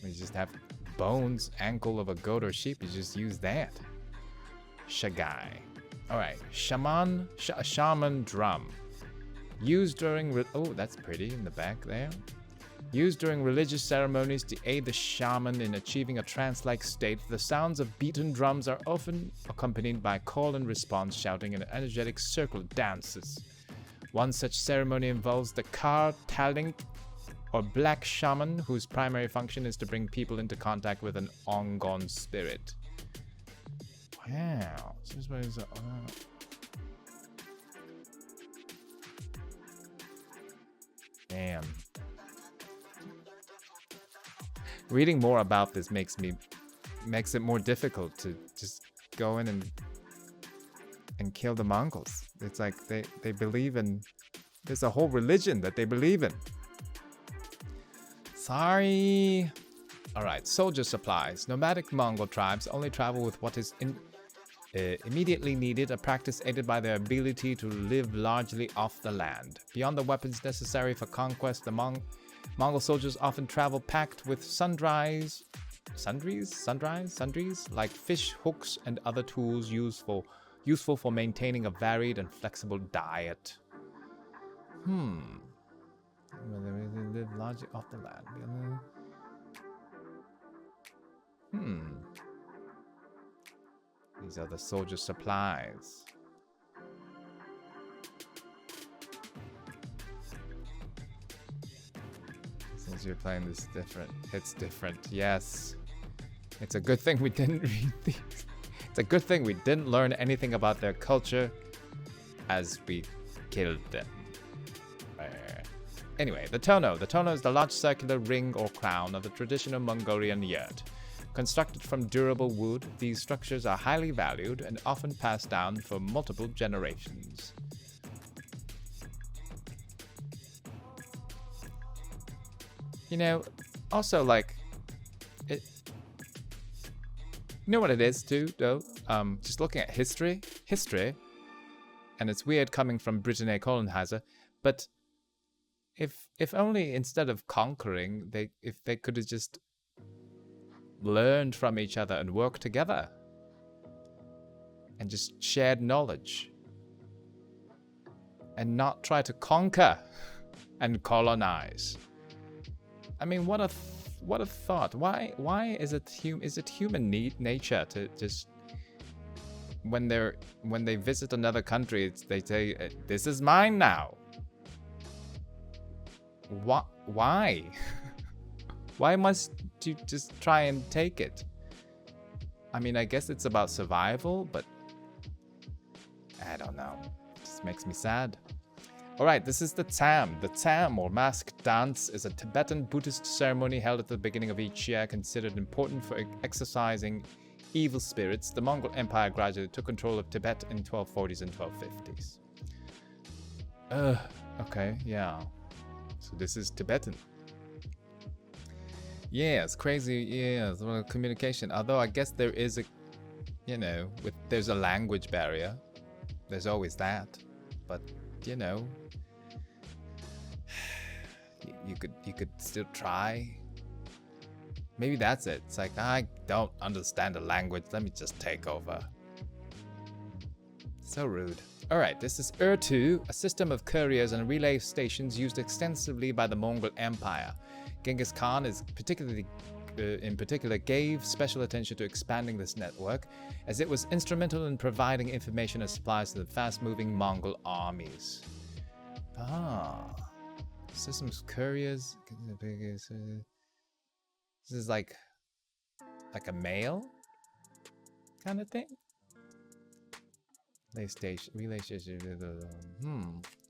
You just have bones, ankle of a goat or sheep. You just use that. Shagai. All right, shaman drum. Used during oh, that's pretty in the back there. Used during religious ceremonies to aid the shaman in achieving a trance-like state, the sounds of beaten drums are often accompanied by call and response shouting and energetic circle dances. One such ceremony involves the Kar Talink, or black shaman, whose primary function is to bring people into contact with an Ongon spirit. Wow. Damn. Reading more about this makes it more difficult to just go in and kill the Mongols. It's like they believe in, there's a whole religion that they believe in. Sorry. Alright, soldier supplies. Nomadic Mongol tribes only travel with what is immediately needed, a practice aided by their ability to live largely off the land. Beyond the weapons necessary for conquest, the Mongol soldiers often travel packed with sundries, like fish hooks and other tools useful for maintaining a varied and flexible diet. They live largely off the land. These are the soldier supplies. Since you're playing this different, it's different. Yes. It's a good thing we didn't read these. It's a good thing we didn't learn anything about their culture as we killed them. Anyway, the tono. The tono is the large circular ring or crown of the traditional Mongolian yurt. Constructed from durable wood, these structures are highly valued and often passed down for multiple generations. You know, also like, you know what it is too, though? Just looking at history, and it's weird coming from Britannia colonizer, but if only instead of conquering, if they could have just learned from each other and worked together and just shared knowledge and not try to conquer and colonize. I mean, what a thought. Why is it human nature to just when they visit another country, they say, "This is mine now." Why? Why must you just try and take it? I mean, I guess it's about survival, but I don't know. It just makes me sad. Alright, this is the Tam. The Tam, or masked dance, is a Tibetan Buddhist ceremony held at the beginning of each year, considered important for exorcising evil spirits. The Mongol Empire gradually took control of Tibet in 1240s and 1250s. Okay, yeah. So this is Tibetan. Yeah, it's crazy. Yeah, it's communication. Although I guess there is a, there's a language barrier. There's always that. But you could still try. Maybe that's it. It's like, I don't understand the language. Let me just take over. So rude. Alright, this is Earl 2, a system of couriers and relay stations used extensively by the Mongol Empire. Genghis Khan in particular gave special attention to expanding this network, as it was instrumental in providing information and supplies to the fast-moving Mongol armies. Systems couriers. This is like a mail kind of thing. Relationship.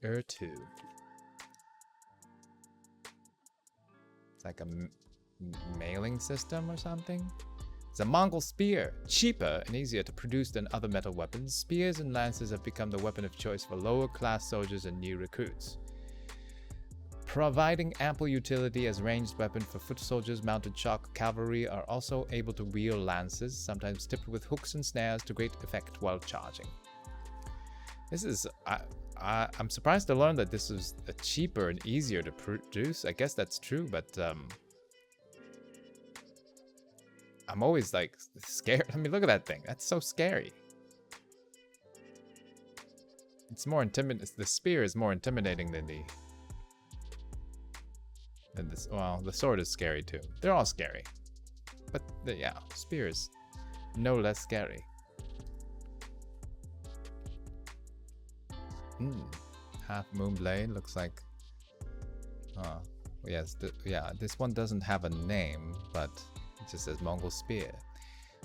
Earl 2. It's like a mailing system or something. It's a Mongol spear, cheaper and easier to produce than other metal weapons. Spears and lances have become the weapon of choice for lower class soldiers and new recruits. Providing ample utility as ranged weapon for foot soldiers, mounted shock cavalry are also able to wield lances, sometimes tipped with hooks and snares to great effect while charging. This is, I'm surprised to learn that this is cheaper and easier to produce. I guess that's true, but I'm always like scared. I mean, look at that thing. That's so scary. It's more intimidating. The spear is more intimidating than this. Well, the sword is scary too. They're all scary, but yeah, spear is no less scary. Half moon blade looks like. Yes, yeah. This one doesn't have a name, but it just says Mongol spear.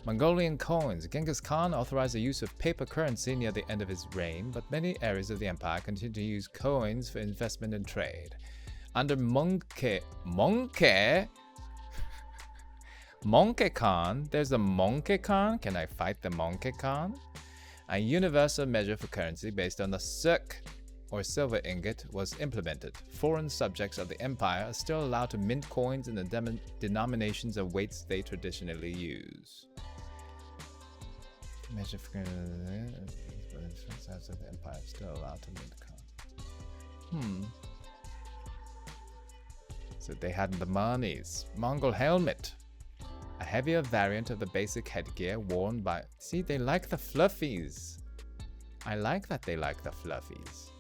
Mongolian coins. Genghis Khan authorized the use of paper currency near the end of his reign, but many areas of the empire continue to use coins for investment and trade. Under Monkey Khan, there's a Monkey Khan. Can I fight the Monkey Khan? A universal measure for currency based on the suk, or silver ingot, was implemented. Foreign subjects of the empire are still allowed to mint coins in the denominations of weights they traditionally use. Measure for subjects of the empire are still allowed to mint coins. So they had the monies. Mongol helmet. A heavier variant of the basic headgear worn by... See, they like the fluffies. I like that they like the fluffies.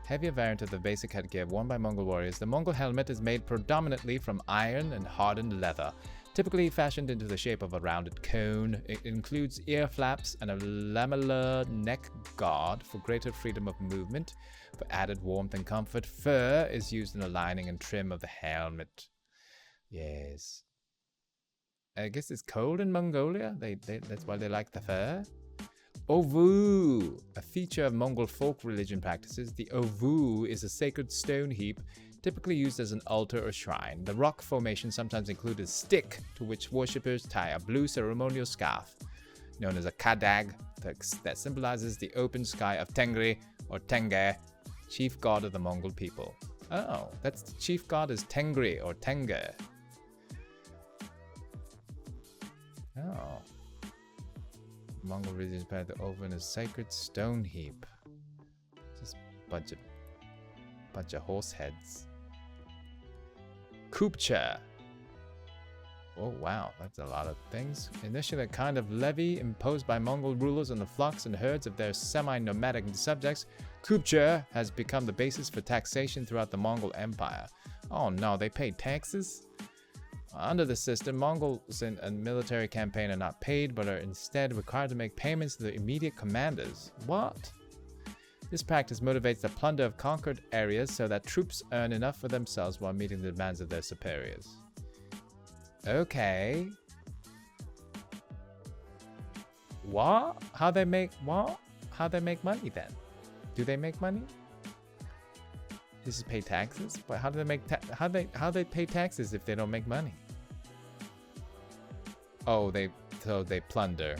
Heavier variant of the basic headgear worn by Mongol warriors, the Mongol helmet is made predominantly from iron and hardened leather, typically fashioned into the shape of a rounded cone. It includes ear flaps and a lamellar neck guard for greater freedom of movement. For added warmth and comfort, fur is used in the lining and trim of the helmet. Yes. I guess it's cold in Mongolia. That's why they like the fur. Ovu, a feature of Mongol folk religion practices. The ovu is a sacred stone heap, typically used as an altar or shrine. The rock formation sometimes includes a stick to which worshippers tie a blue ceremonial scarf, known as a kadag, that symbolizes the open sky of Tengri or Tenge, chief god of the Mongol people. Oh, that's the chief god is Tengri or Tenge. Oh. Mongol religion pair the over in a sacred stone heap. Just bunch of horse heads. Kupcha. Oh wow, that's a lot of things. Initially a kind of levy imposed by Mongol rulers on the flocks and herds of their semi-nomadic subjects, Kupcha has become the basis for taxation throughout the Mongol Empire. Oh no, they pay taxes? Under the system, Mongols in a military campaign are not paid, but are instead required to make payments to the immediate commanders. What? This practice motivates the plunder of conquered areas so that troops earn enough for themselves while meeting the demands of their superiors. Okay. What? How they make money then? Do they make money? This is pay taxes? But how do they make how they pay taxes if they don't make money? Oh, they plunder.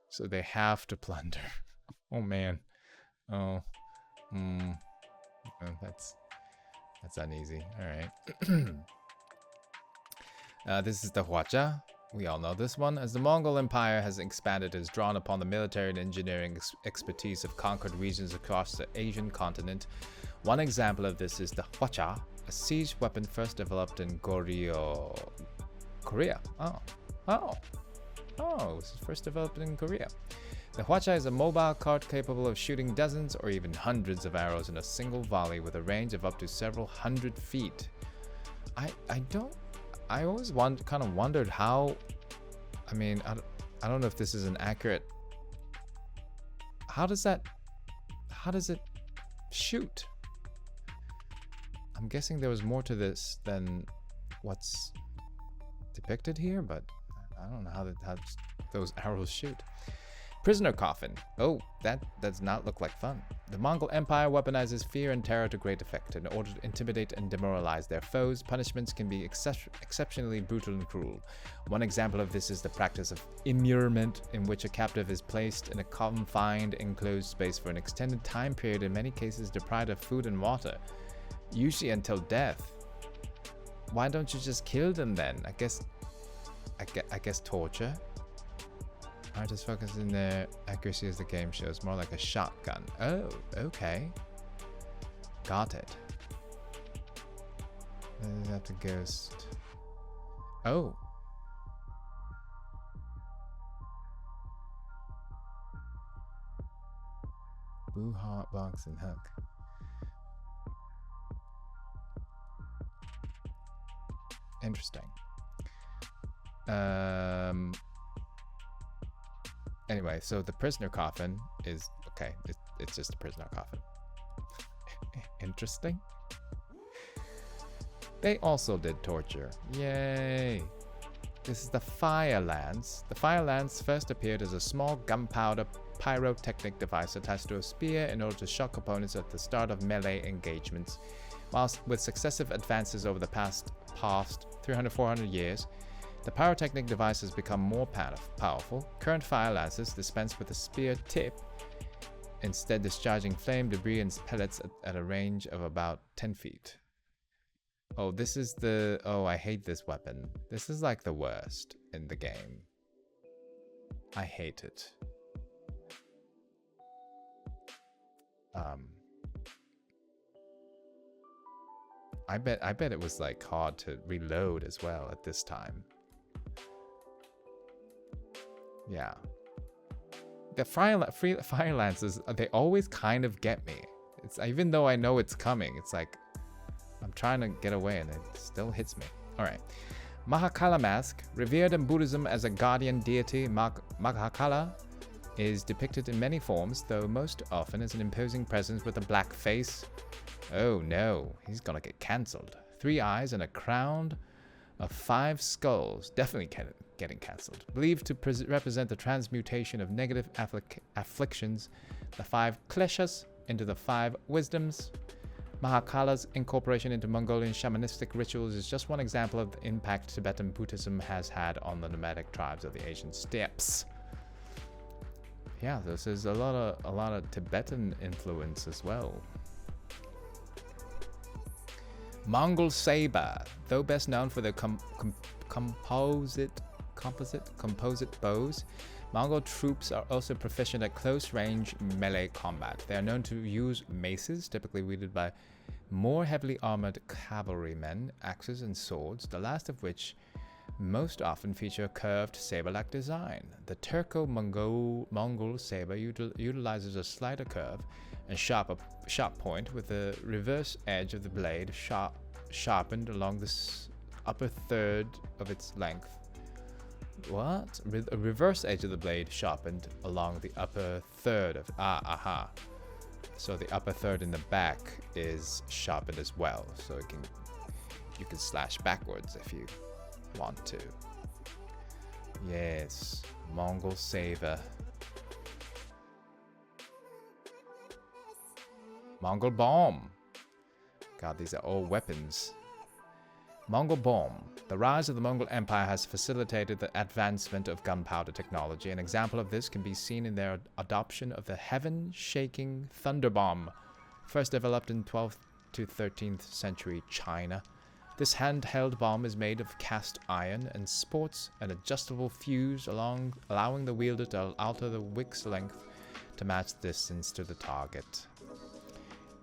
So they have to plunder. Oh man. Oh. Oh, that's uneasy. All right. This is the Huacha. We all know this one. As the Mongol Empire has expanded, it has drawn upon the military and engineering expertise of conquered regions across the Asian continent. One example of this is the Huacha, a siege weapon first developed in Korea. It was first developed in Korea. The Huacha is a mobile cart capable of shooting dozens or even hundreds of arrows in a single volley with a range of up to several hundred feet. I always kind of wondered how. I mean, I don't know if this is an accurate. How does it shoot? I'm guessing there was more to this than what's depicted here, but I don't know how those arrows shoot. Prisoner coffin. Oh, that does not look like fun. The Mongol Empire weaponizes fear and terror to great effect. In order to intimidate and demoralize their foes, punishments can be exceptionally brutal and cruel. One example of this is the practice of immurement, in which a captive is placed in a confined, enclosed space for an extended time period, in many cases deprived of food and water, usually until death. Why don't you just kill them then? I guess torture. Artists focus in their accuracy as the game shows, more like a shotgun. Oh, okay. Got it. Then you have to ghost. Oh. bamboo heart box and hook. Interesting. Anyway, so the prisoner coffin is okay. It's just a prisoner coffin. Interesting. They also did torture. Yay! This is the Fire Lance. The Fire Lance first appeared as a small gunpowder pyrotechnic device attached to a spear in order to shock opponents at the start of melee engagements. Whilst with successive advances over the past 300-400 years, the pyrotechnic device has become more powerful. Current fire lances dispense with a spear tip, instead discharging flame, debris, and pellets at a range of about 10 feet. Oh, this is the... Oh, I hate this weapon. This is like the worst in the game. I hate it. I bet it was like hard to reload as well at this time. Yeah. The fire lances, they always kind of get me. It's even though I know it's coming, it's like I'm trying to get away and it still hits me. All right. Mahakala mask, revered in Buddhism as a guardian deity, Mahakala is depicted in many forms, though most often as an imposing presence with a black face. Oh no, he's gonna get cancelled. 3 eyes and a crown of 5 skulls, definitely getting cancelled. Believed to represent the transmutation of negative afflictions, the 5 kleshas into the 5 wisdoms. Mahakala's incorporation into Mongolian shamanistic rituals is just one example of the impact Tibetan Buddhism has had on the nomadic tribes of the Asian steppes. Yeah, this is a lot of Tibetan influence as well. Mongol saber, though best known for their composite bows, Mongol troops are also proficient at close-range melee combat. They are known to use maces, typically wielded by more heavily armored cavalrymen, axes, and swords, the last of which most often feature a curved saber-like design. The Turco-Mongol saber utilizes a slighter curve and sharp point with the reverse edge of the blade sharpened along the upper third of its length. What? A reverse edge of the blade sharpened along the upper third of... aha. So the upper third in the back is sharpened as well. So you can slash backwards if you want to. Yes. Mongol saber. Mongol bomb. God, these are all weapons. Mongol bomb. The rise of the Mongol Empire has facilitated the advancement of gunpowder technology. An example of this can be seen in their adoption of the heaven-shaking thunder bomb, first developed in 12th to 13th century China. This handheld bomb is made of cast iron and sports an adjustable fuse allowing the wielder to alter the wick's length to match distance to the target.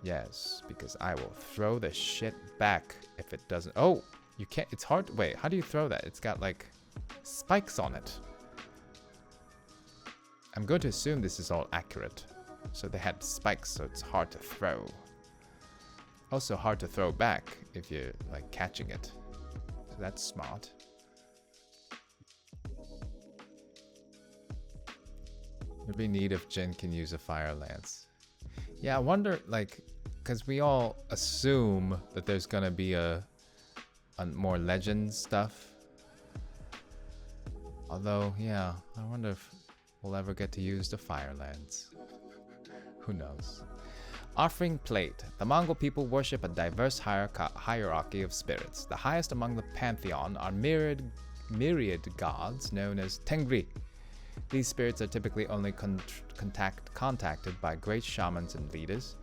Yes, because I will throw the shit back if it doesn't... Oh! You can't... It's hard... Wait, how do you throw that? It's got, like, spikes on it. I'm going to assume this is all accurate. So they had spikes, so it's hard to throw. Also hard to throw back if you're, like, catching it. So that's smart. It'd be neat if Jin can use a fire lance. Yeah, I wonder, like... Because we all assume that there's gonna be a more legend stuff. Although, yeah, I wonder if we'll ever get to use the fire lance. Who knows? Offering plate. The Mongol people worship a diverse hierarchy of spirits. The highest among the pantheon are myriad gods known as Tengri. These spirits are typically only contacted by great shamans and leaders.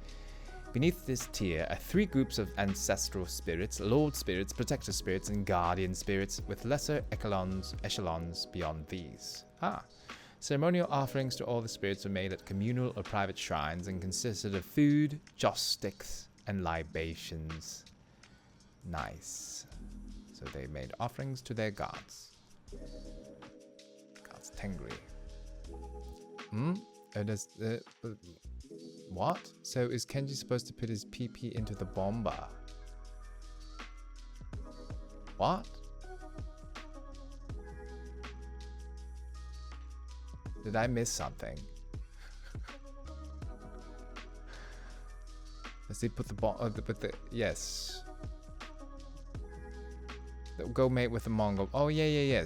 Beneath this tier are 3 groups of ancestral spirits, lord spirits, protector spirits, and guardian spirits, with lesser echelons beyond these. Ceremonial offerings to all the spirits were made at communal or private shrines and consisted of food, joss sticks, and libations. Nice. So they made offerings to their gods. Gods Tengri. What? So is Kenji supposed to put his PP into the bomba? What? Did I miss something? Does he put the bomb? Yes. Go mate with the Mongol. Oh yeah. Yeah.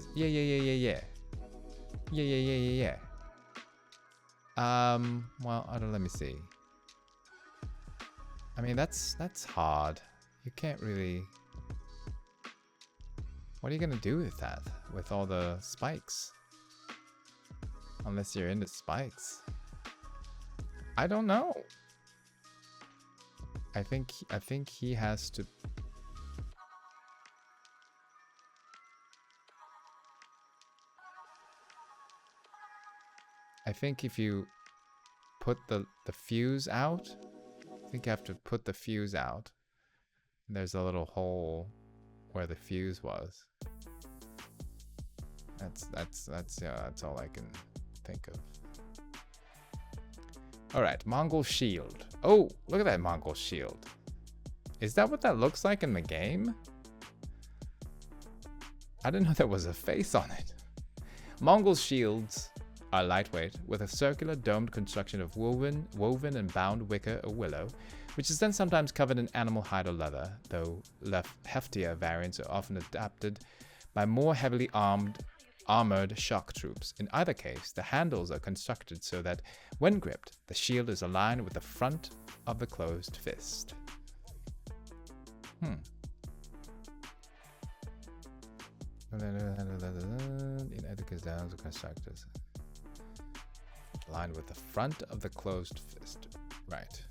Well, I don't. Let me see. I mean, that's hard. You can't really. What are you gonna do with that? With all the spikes? Unless you're into spikes. I don't know. I think he has to. I think if you put the fuse out, I think you have to put the fuse out. There's a little hole where the fuse was. That's all I can think of. All right, Mongol shield. Oh, look at that Mongol shield. Is that what that looks like in the game? I didn't know there was a face on it. Mongol shields are lightweight, with a circular domed construction of woven and bound wicker or willow, which is then sometimes covered in animal hide or leather, though heftier variants are often adapted by more heavily armored shock troops. In either case, the handles are constructed so that, when gripped, the shield is aligned with the front of the closed fist. In etiquette, down to constructors. Aligned with the front of the closed fist. Right.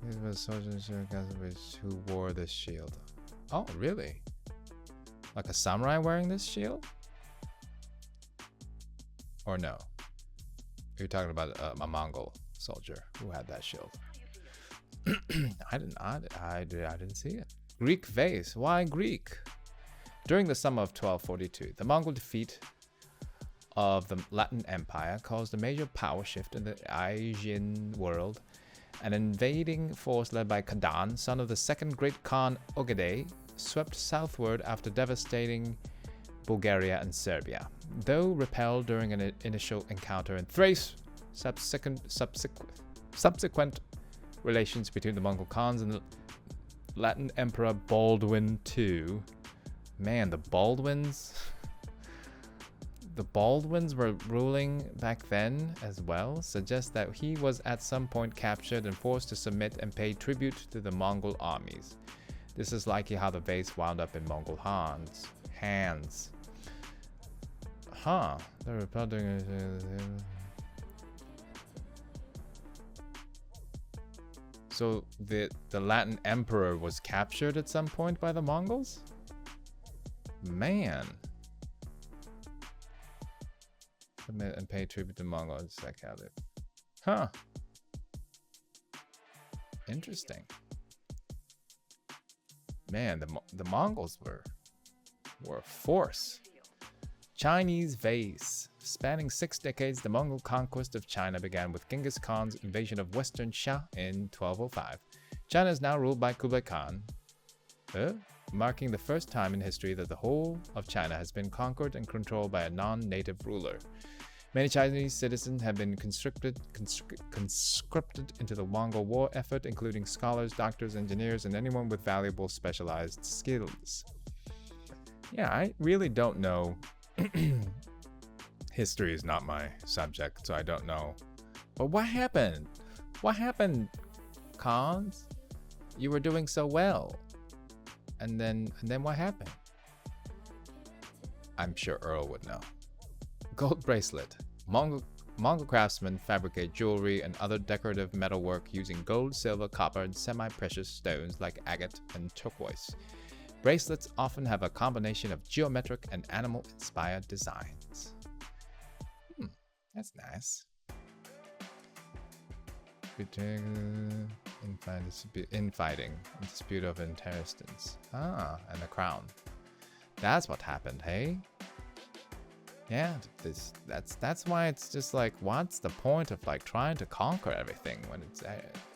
These were soldiers who wore this shield. Oh, really? Like a samurai wearing this shield? Or no? You're talking about a Mongol soldier who had that shield. I didn't see it. Greek vase. Why Greek? During the summer of 1242, the Mongol defeat of the Latin Empire caused a major power shift in the Asian world. An invading force led by Kadan, son of the second great Khan Ogedei, swept southward after devastating Bulgaria and Serbia. Though repelled during an initial encounter in Thrace, subsequent relations between the Mongol Khans and the Latin Emperor Baldwin II. Man, the Baldwins were ruling back then as well, suggests that he was at some point captured and forced to submit and pay tribute to the Mongol armies. This is likely how the vase wound up in Mongol hands. Huh. The Republic. So the Latin Emperor was captured at some point by the Mongols? Man. Submit and pay tribute to Mongols. Huh. Interesting. Man, the Mongols were a force. Chinese vase. Spanning 6 decades, the Mongol conquest of China began with Genghis Khan's invasion of Western Xia in 1205. China is now ruled by Kublai Khan, marking the first time in history that the whole of China has been conquered and controlled by a non-native ruler. Many Chinese citizens have been conscripted into the Mongol war effort, including scholars, doctors, engineers, and anyone with valuable specialized skills. Yeah, I really don't know. History is not my subject, so I don't know. But what happened? What happened, Khans? You were doing so well. And then what happened? I'm sure Earl would know. Gold bracelet. Mongol craftsmen fabricate jewelry and other decorative metalwork using gold, silver, copper, and semi-precious stones like agate and turquoise. Bracelets often have a combination of geometric and animal-inspired designs. That's nice. Infighting, dispute of inheritance. And the crown. That's what happened, hey? Yeah, that's why it's just like, what's the point of like trying to conquer everything when it's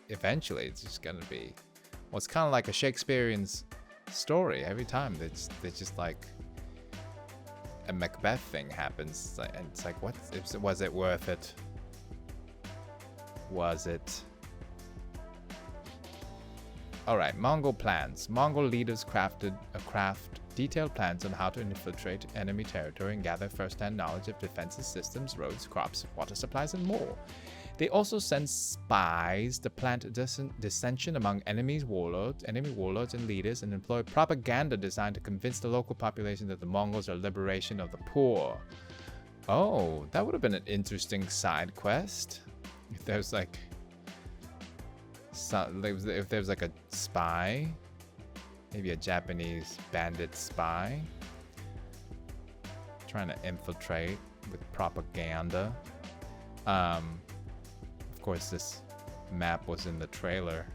eventually it's just gonna be, well, it's kind of like a Shakespearean story. Every time they just like a Macbeth thing happens, and it's like, was it worth it? Was it? All right, Mongol plans. Mongol leaders craft detailed plans on how to infiltrate enemy territory and gather first-hand knowledge of defenses, systems, roads, crops, water supplies, and more. They also send spies to plant dissension among enemy warlords and leaders, and employ propaganda designed to convince the local population that the Mongols are liberation of the poor. Oh, that would have been an interesting side quest. If there's like, if there's like a spy, maybe a Japanese bandit spy, trying to infiltrate with propaganda. Of course, this map was in the trailer.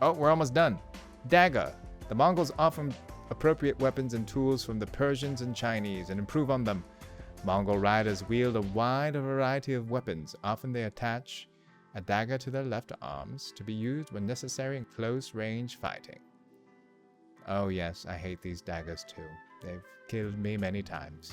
Oh, we're almost done. Dagger. The Mongols often appropriate weapons and tools from the Persians and Chinese and improve on them. Mongol riders wield a wide variety of weapons. Often they attach a dagger to their left arms to be used when necessary in close-range fighting. Oh yes, I hate these daggers too. They've killed me many times.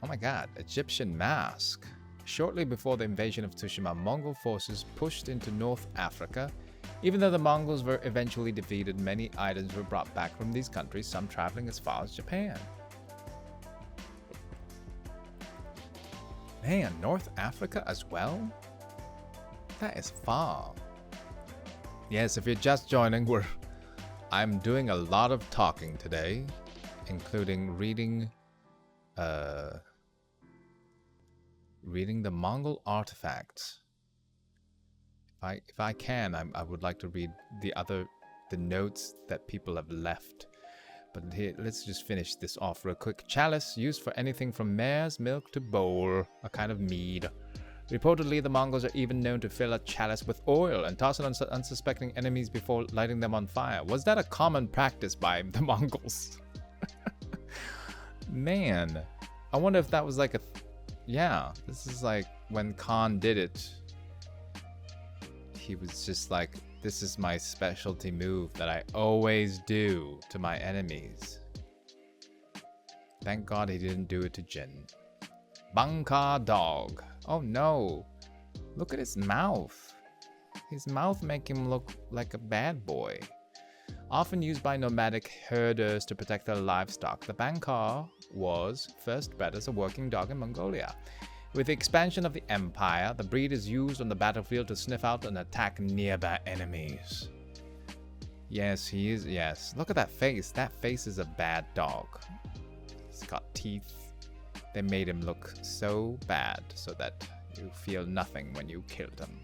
Oh my god, Egyptian mask. Shortly before the invasion of Tsushima, Mongol forces pushed into North Africa. Even though the Mongols were eventually defeated, many items were brought back from these countries, some traveling as far as Japan. Man, North Africa as well? That is far. Yes, if you're just joining, I'm doing a lot of talking today, including reading the Mongol artifacts. If I can, I would like to read the notes that people have left. But here, let's just finish this off real quick. Chalice, used for anything from mare's milk to bowl, a kind of mead. Reportedly, the Mongols are even known to fill a chalice with oil and toss it on unsuspecting enemies before lighting them on fire. Was that a common practice by the Mongols? Man, I wonder if that was like yeah, this is like when Khan did it. He was just like, this is my specialty move that I always do to my enemies. Thank God he didn't do it to Jin. Banka dog. Oh no. Look at his mouth. His mouth makes him look like a bad boy. Often used by nomadic herders to protect their livestock, the Bankar was first bred as a working dog in Mongolia. With the expansion of the empire, the breed is used on the battlefield to sniff out and attack nearby enemies. Yes, he is. Yes. Look at that face. That face is a bad dog. He's got teeth. They made him look so bad so that you feel nothing when you killed him.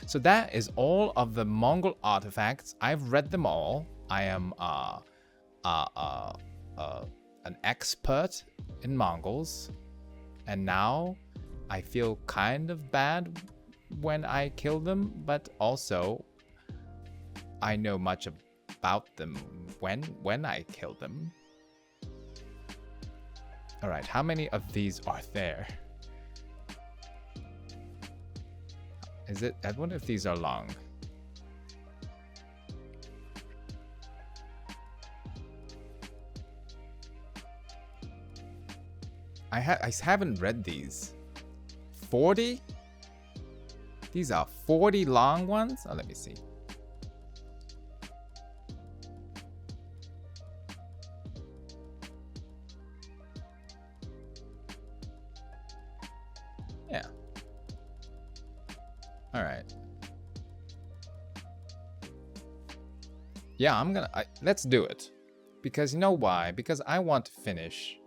So that is all of the Mongol artifacts. I've read them all. I am an expert in Mongols. And now I feel kind of bad when I kill them, but also I know much about them when I kill them. All right, how many of these are there? Is it? I wonder if these are long. I haven't read these. 40? These are 40 long ones? Oh, let me see. Yeah. All right. Yeah, let's do it. Because you know why? Because I want to finish.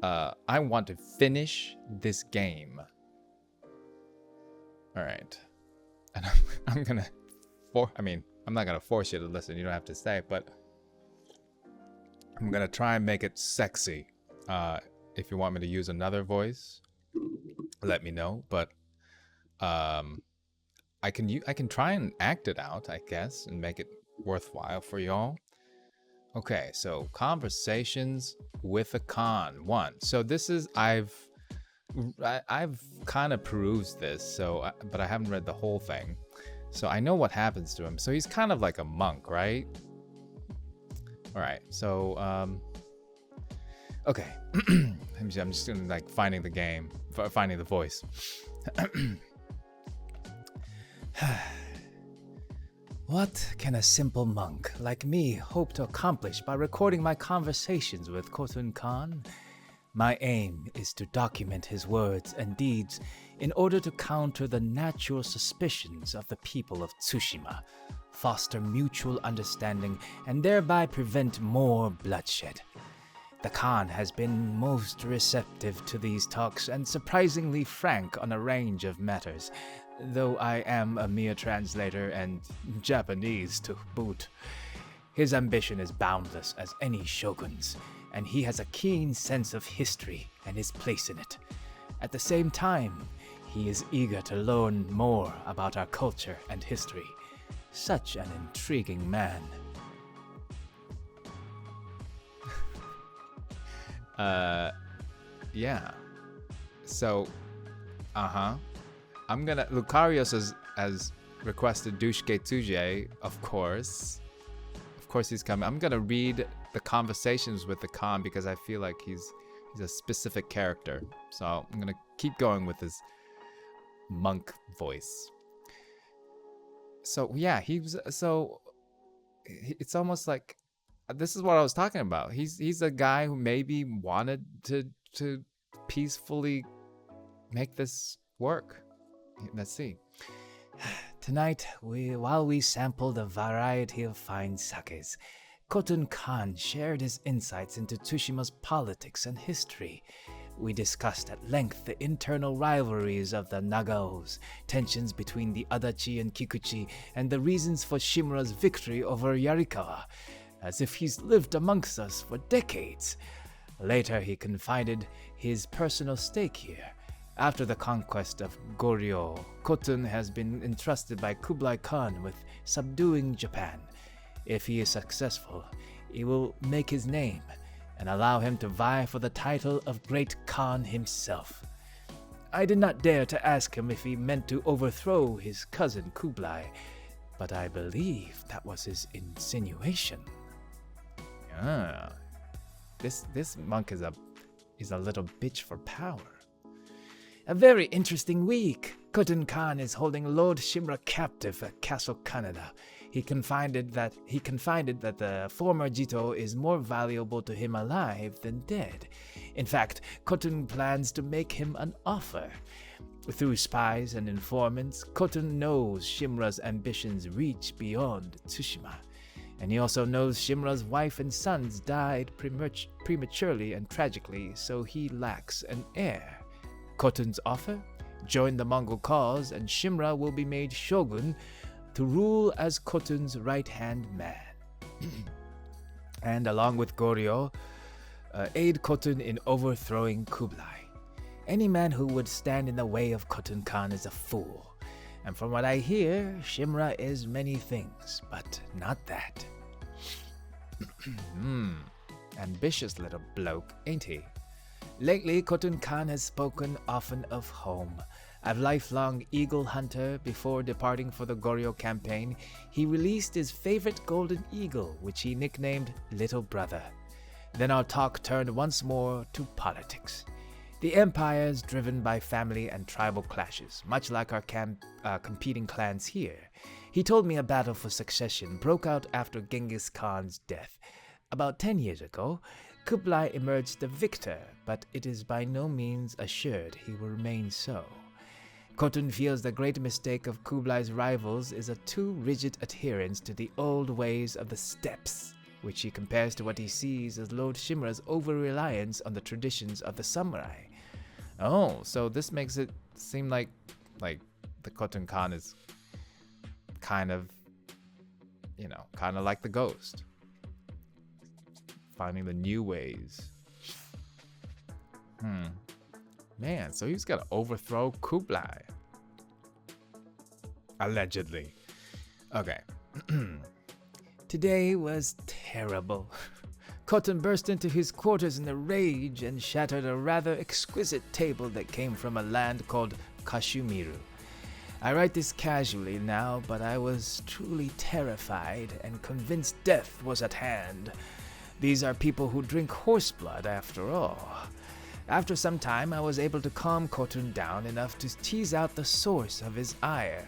I want to finish this game. All right. And I'm gonna, I'm not gonna force you to listen. You don't have to stay, but I'm gonna try and make it sexy. If you want me to use another voice, let me know. But I can try and act it out, I guess, and make it worthwhile for y'all. Okay, so conversations with a Khan 1. So this is I've kind of perused this, so but I haven't read the whole thing. So I know what happens to him. So he's kind of like a monk, right? All right. So okay. I'm just gonna like finding the voice. What can a simple monk like me hope to accomplish by recording my conversations with Khotun Khan? My aim is to document his words and deeds in order to counter the natural suspicions of the people of Tsushima, foster mutual understanding, and thereby prevent more bloodshed. The Khan has been most receptive to these talks and surprisingly frank on a range of matters, though I am a mere translator and Japanese to boot. His ambition is boundless as any shogun's, and he has a keen sense of history and his place in it. At the same time, he is eager to learn more about our culture and history. Such an intriguing man. Yeah. So, I'm gonna... Lucarios has requested DAISUKE TSUJI, of course. Of course he's coming. I'm gonna read the conversations with the Khan because I feel like he's a specific character. So I'm gonna keep going with his monk voice. So yeah, it's almost like this is what I was talking about. He's a guy who maybe wanted to peacefully make this work. Let's see. Tonight, while we sampled a variety of fine sakes, Khotun Khan shared his insights into Tsushima's politics and history. We discussed at length the internal rivalries of the Nagaos, tensions between the Adachi and Kikuchi, and the reasons for Shimura's victory over Yarikawa, as if he's lived amongst us for decades. Later, he confided his personal stake here. After the conquest of Goryeo, Khotun has been entrusted by Kublai Khan with subduing Japan. If he is successful, he will make his name and allow him to vie for the title of Great Khan himself. I did not dare to ask him if he meant to overthrow his cousin Kublai, but I believe that was his insinuation. Ah, this monk is a little bitch for power. A very interesting week. Khotun Khan is holding Lord Shimura captive at Castle Kaneda. He confided that the former Jito is more valuable to him alive than dead. In fact, Khotun plans to make him an offer. Through spies and informants, Khotun knows Shimura's ambitions reach beyond Tsushima. And he also knows Shimura's wife and sons died prematurely and tragically, so he lacks an heir. Khotun's offer? Join the Mongol cause, and Shimura will be made shogun to rule as Khotun's right-hand man. And along with Goryeo, aid Khotun in overthrowing Kublai. Any man who would stand in the way of Khotun Khan is a fool. And from what I hear, Shimura is many things, but not that. Ambitious little bloke, ain't he? Lately, Khotun Khan has spoken often of home. A lifelong eagle hunter, before departing for the Goryeo campaign, he released his favorite golden eagle, which he nicknamed Little Brother. Then our talk turned once more to politics. The empire is driven by family and tribal clashes, much like our competing clans here. He told me a battle for succession broke out after Genghis Khan's death. About 10 years ago, Kublai emerged the victor, but it is by no means assured he will remain so. Khotun feels the great mistake of Kublai's rivals is a too rigid adherence to the old ways of the steppes, which he compares to what he sees as Lord Shimura's over-reliance on the traditions of the samurai. Oh, so this makes it seem like the Khotun Khan is kind of like the Ghost. Finding the new ways. Man, so he's got to overthrow Kublai. Allegedly. Okay. Today was terrible. Cotton burst into his quarters in a rage and shattered a rather exquisite table that came from a land called Kashumiru. I write this casually now, but I was truly terrified and convinced death was at hand. These are people who drink horse blood, after all. After some time, I was able to calm Khotun down enough to tease out the source of his ire.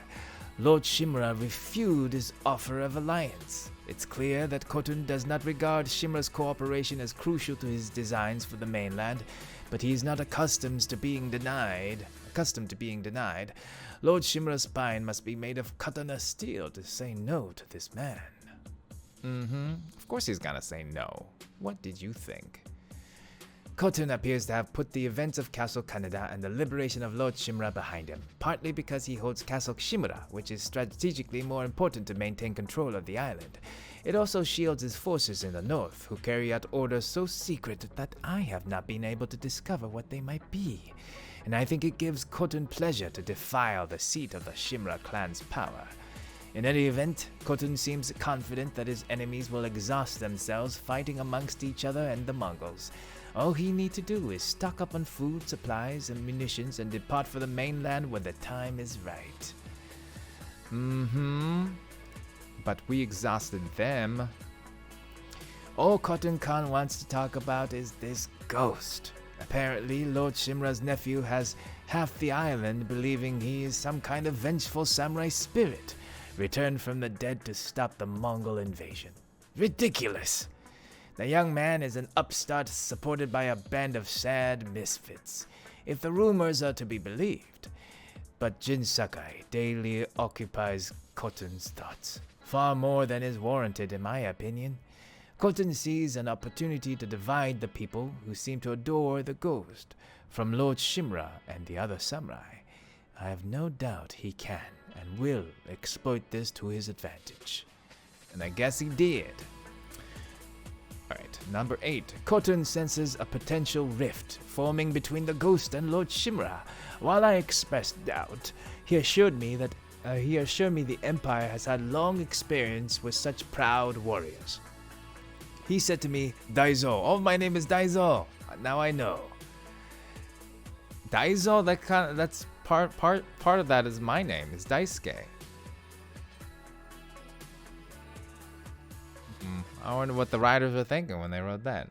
Lord Shimura refused his offer of alliance. It's clear that Khotun does not regard Shimura's cooperation as crucial to his designs for the mainland, but he is not accustomed to being denied. Lord Shimura's spine must be made of katana steel to say no to this man. Of course he's gonna say no. What did you think? Khotun appears to have put the events of Castle Kaneda and the liberation of Lord Shimura behind him, partly because he holds Castle Shimura, which is strategically more important to maintain control of the island. It also shields his forces in the north, who carry out orders so secret that I have not been able to discover what they might be. And I think it gives Khotun pleasure to defile the seat of the Shimura clan's power. In any event, Khotun seems confident that his enemies will exhaust themselves fighting amongst each other and the Mongols. All he need to do is stock up on food, supplies, and munitions and depart for the mainland when the time is right. But we exhausted them. All Khotun Khan wants to talk about is this ghost. Apparently, Lord Shimura's nephew has half the island believing he is some kind of vengeful samurai spirit, returned from the dead to stop the Mongol invasion. Ridiculous! The young man is an upstart supported by a band of sad misfits, if the rumors are to be believed. But Jin Sakai daily occupies Khotun's thoughts, far more than is warranted in my opinion. Khotun sees an opportunity to divide the people who seem to adore the ghost from Lord Shimura and the other samurai. I have no doubt he can and will exploit this to his advantage. And I guess he did. Alright, number 8. Khotun senses a potential rift forming between the ghost and Lord Shimura. While I expressed doubt, he assured me the Empire has had long experience with such proud warriors. He said to me, Daiso. Oh, my name is Daiso. Now I know. Daiso, that's part of that is my name, is Daisuke. I wonder what the writers were thinking when they wrote that.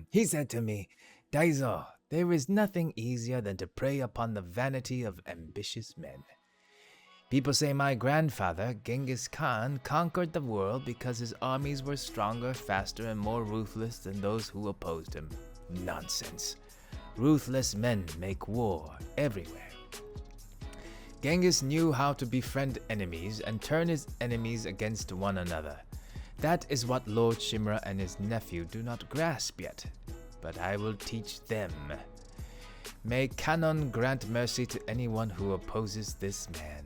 He said to me, Daiso, there is nothing easier than to prey upon the vanity of ambitious men. People say my grandfather, Genghis Khan, conquered the world because his armies were stronger, faster, and more ruthless than those who opposed him. Nonsense. Ruthless men make war everywhere. Genghis knew how to befriend enemies and turn his enemies against one another. That is what Lord Shimura and his nephew do not grasp yet, but I will teach them. May Kanon grant mercy to anyone who opposes this man.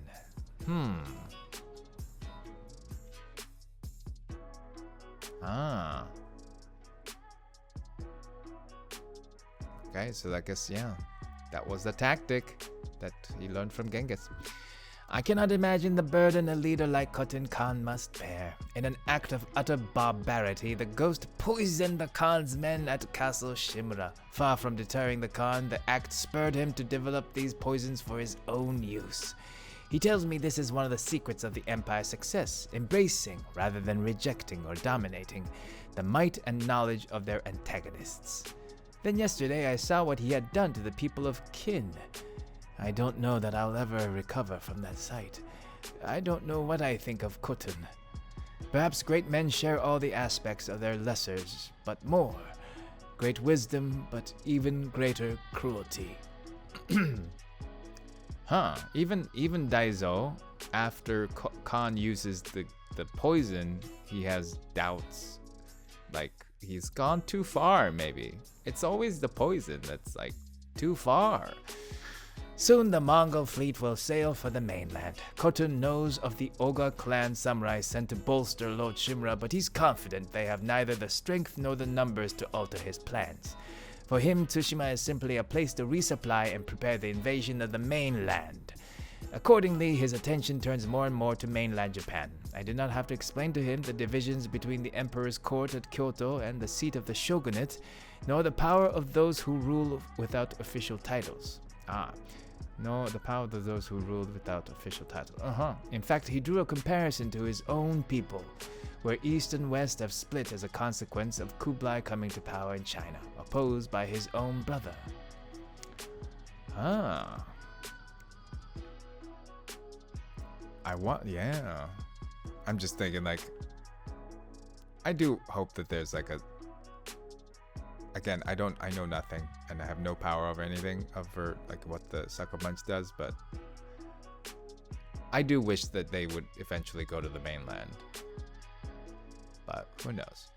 Okay, so I guess, yeah, that was the tactic that he learned from Genghis. I cannot imagine the burden a leader like Khotun Khan must bear. In an act of utter barbarity, the ghost poisoned the Khan's men at Castle Shimura. Far from deterring the Khan, the act spurred him to develop these poisons for his own use. He tells me this is one of the secrets of the Empire's success, embracing, rather than rejecting or dominating, the might and knowledge of their antagonists. Then yesterday I saw what he had done to the people of Qin. I don't know that I'll ever recover from that sight. I don't know what I think of Khotun. Perhaps great men share all the aspects of their lessers, but more. Great wisdom, but even greater cruelty. Even Daiso, after Khan uses the poison, he has doubts. Like, he's gone too far, maybe. It's always the poison that's, like, too far. Soon the Mongol fleet will sail for the mainland. Khotun knows of the Oga clan samurai sent to bolster Lord Shimura, but he's confident they have neither the strength nor the numbers to alter his plans. For him, Tsushima is simply a place to resupply and prepare the invasion of the mainland. Accordingly, his attention turns more and more to mainland Japan. I did not have to explain to him the divisions between the emperor's court at Kyoto and the seat of the shogunate, nor the power of those who rule without official titles. Nor the power of those who ruled without official titles. In fact, he drew a comparison to his own people, where East and West have split as a consequence of Kublai coming to power in China, opposed by his own brother. Yeah. I'm just thinking, like, I do hope that there's like a. Again, I know nothing, and I have no power over anything over like what the Sucker Punch does, but I do wish that they would eventually go to the mainland. But who knows?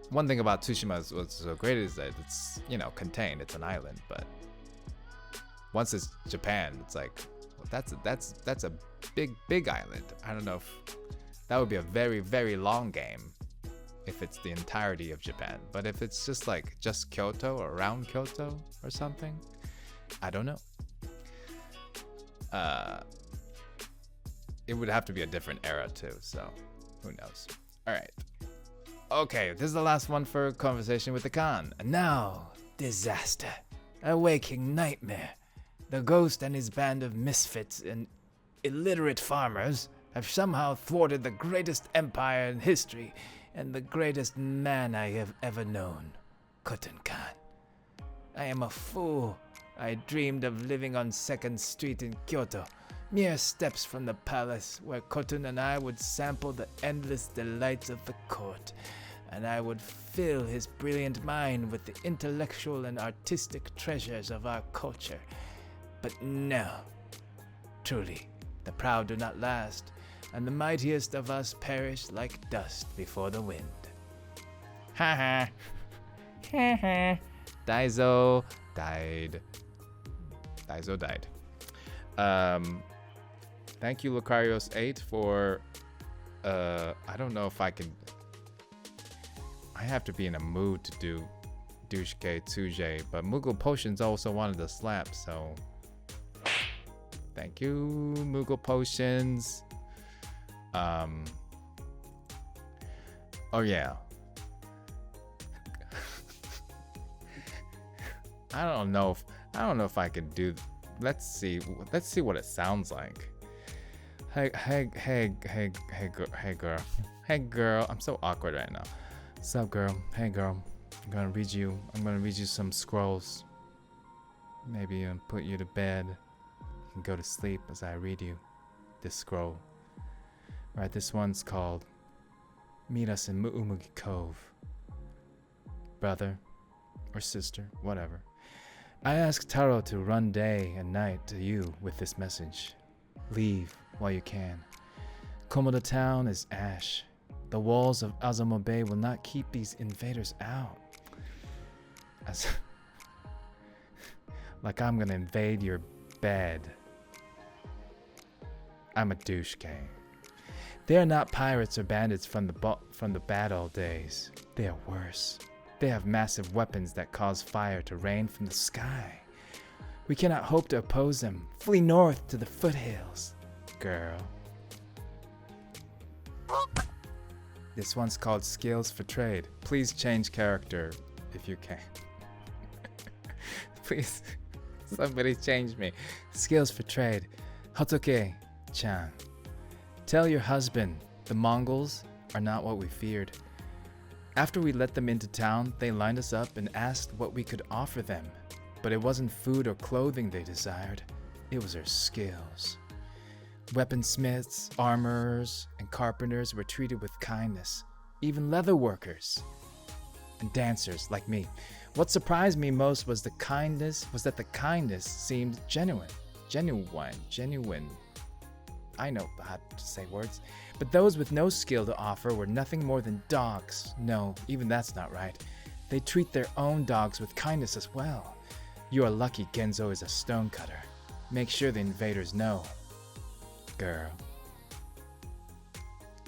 One thing about Tsushima is what's so great is that it's, you know, contained. It's an island, but once it's Japan, it's like, well, that's a big island. I don't know if that would be a very, very long game if it's the entirety of Japan. But if it's just Kyoto or around Kyoto or something, I don't know. It would have to be a different era too, so who knows? All right. Okay, this is the last one for Conversation with the Khan. And now, disaster. A waking nightmare. The ghost and his band of misfits and illiterate farmers have somehow thwarted the greatest empire in history and the greatest man I have ever known, Khotun Khan. I am a fool. I dreamed of living on 2nd Street in Kyoto, mere steps from the palace where Khotun and I would sample the endless delights of the court, and I would fill his brilliant mind with the intellectual and artistic treasures of our culture. But no. Truly, the proud do not last, and the mightiest of us perish like dust before the wind. Ha ha. Ha ha. Daiso died. Thank you, Lucarios8, for I don't know if I can. I have to be in a mood to do DAISUKE TSUJI, but Moogle Potions also wanted to slap, so thank you, Moogle Potions. Oh yeah. I don't know if I could do. Let's see what it sounds like. Hey girl. I'm so awkward right now. Sup girl? Hey girl. I'm gonna read you some scrolls. Maybe put you to bed. You can go to sleep as I read you this scroll. Right, this one's called Meet Us in Muumugi Cove. Brother or sister, whatever. I ask Taro to run day and night to you with this message. Leave while you can. Komoda town is ash. The walls of Azamo Bay will not keep these invaders out. Like I'm gonna invade your bed. I'm a DAISUKE. They are not pirates or bandits from the bad old days. They are worse. They have massive weapons that cause fire to rain from the sky. We cannot hope to oppose them. Flee north to the foothills, girl. This one's called Skills for Trade. Please change character if you can. Please, somebody change me. Skills for Trade. Hotoke-chan. Tell your husband, the Mongols are not what we feared. After we let them into town, they lined us up and asked what we could offer them. But it wasn't food or clothing they desired. It was our skills. Weaponsmiths, armorers, and carpenters were treated with kindness. Even leather workers and dancers like me. What surprised me most was that the kindness seemed genuine. I know how to say words. But those with no skill to offer were nothing more than dogs. No, even that's not right. They treat their own dogs with kindness as well. You are lucky Genzo is a stonecutter. Make sure the invaders know. Girl.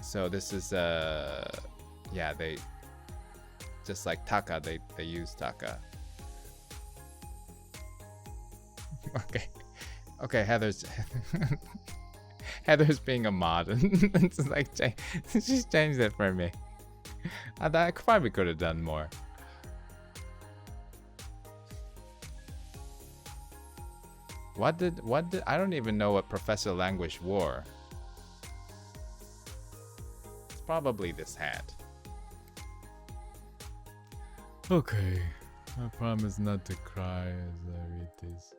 So this is yeah, they just like Taka, they use Taka. Okay, Heather's Heather's being a mod. It's like she's changed it for me. I thought I probably could have done more. What did I don't even know what Professor Languish wore. It's probably this hat. Okay, I promise not to cry as I read these.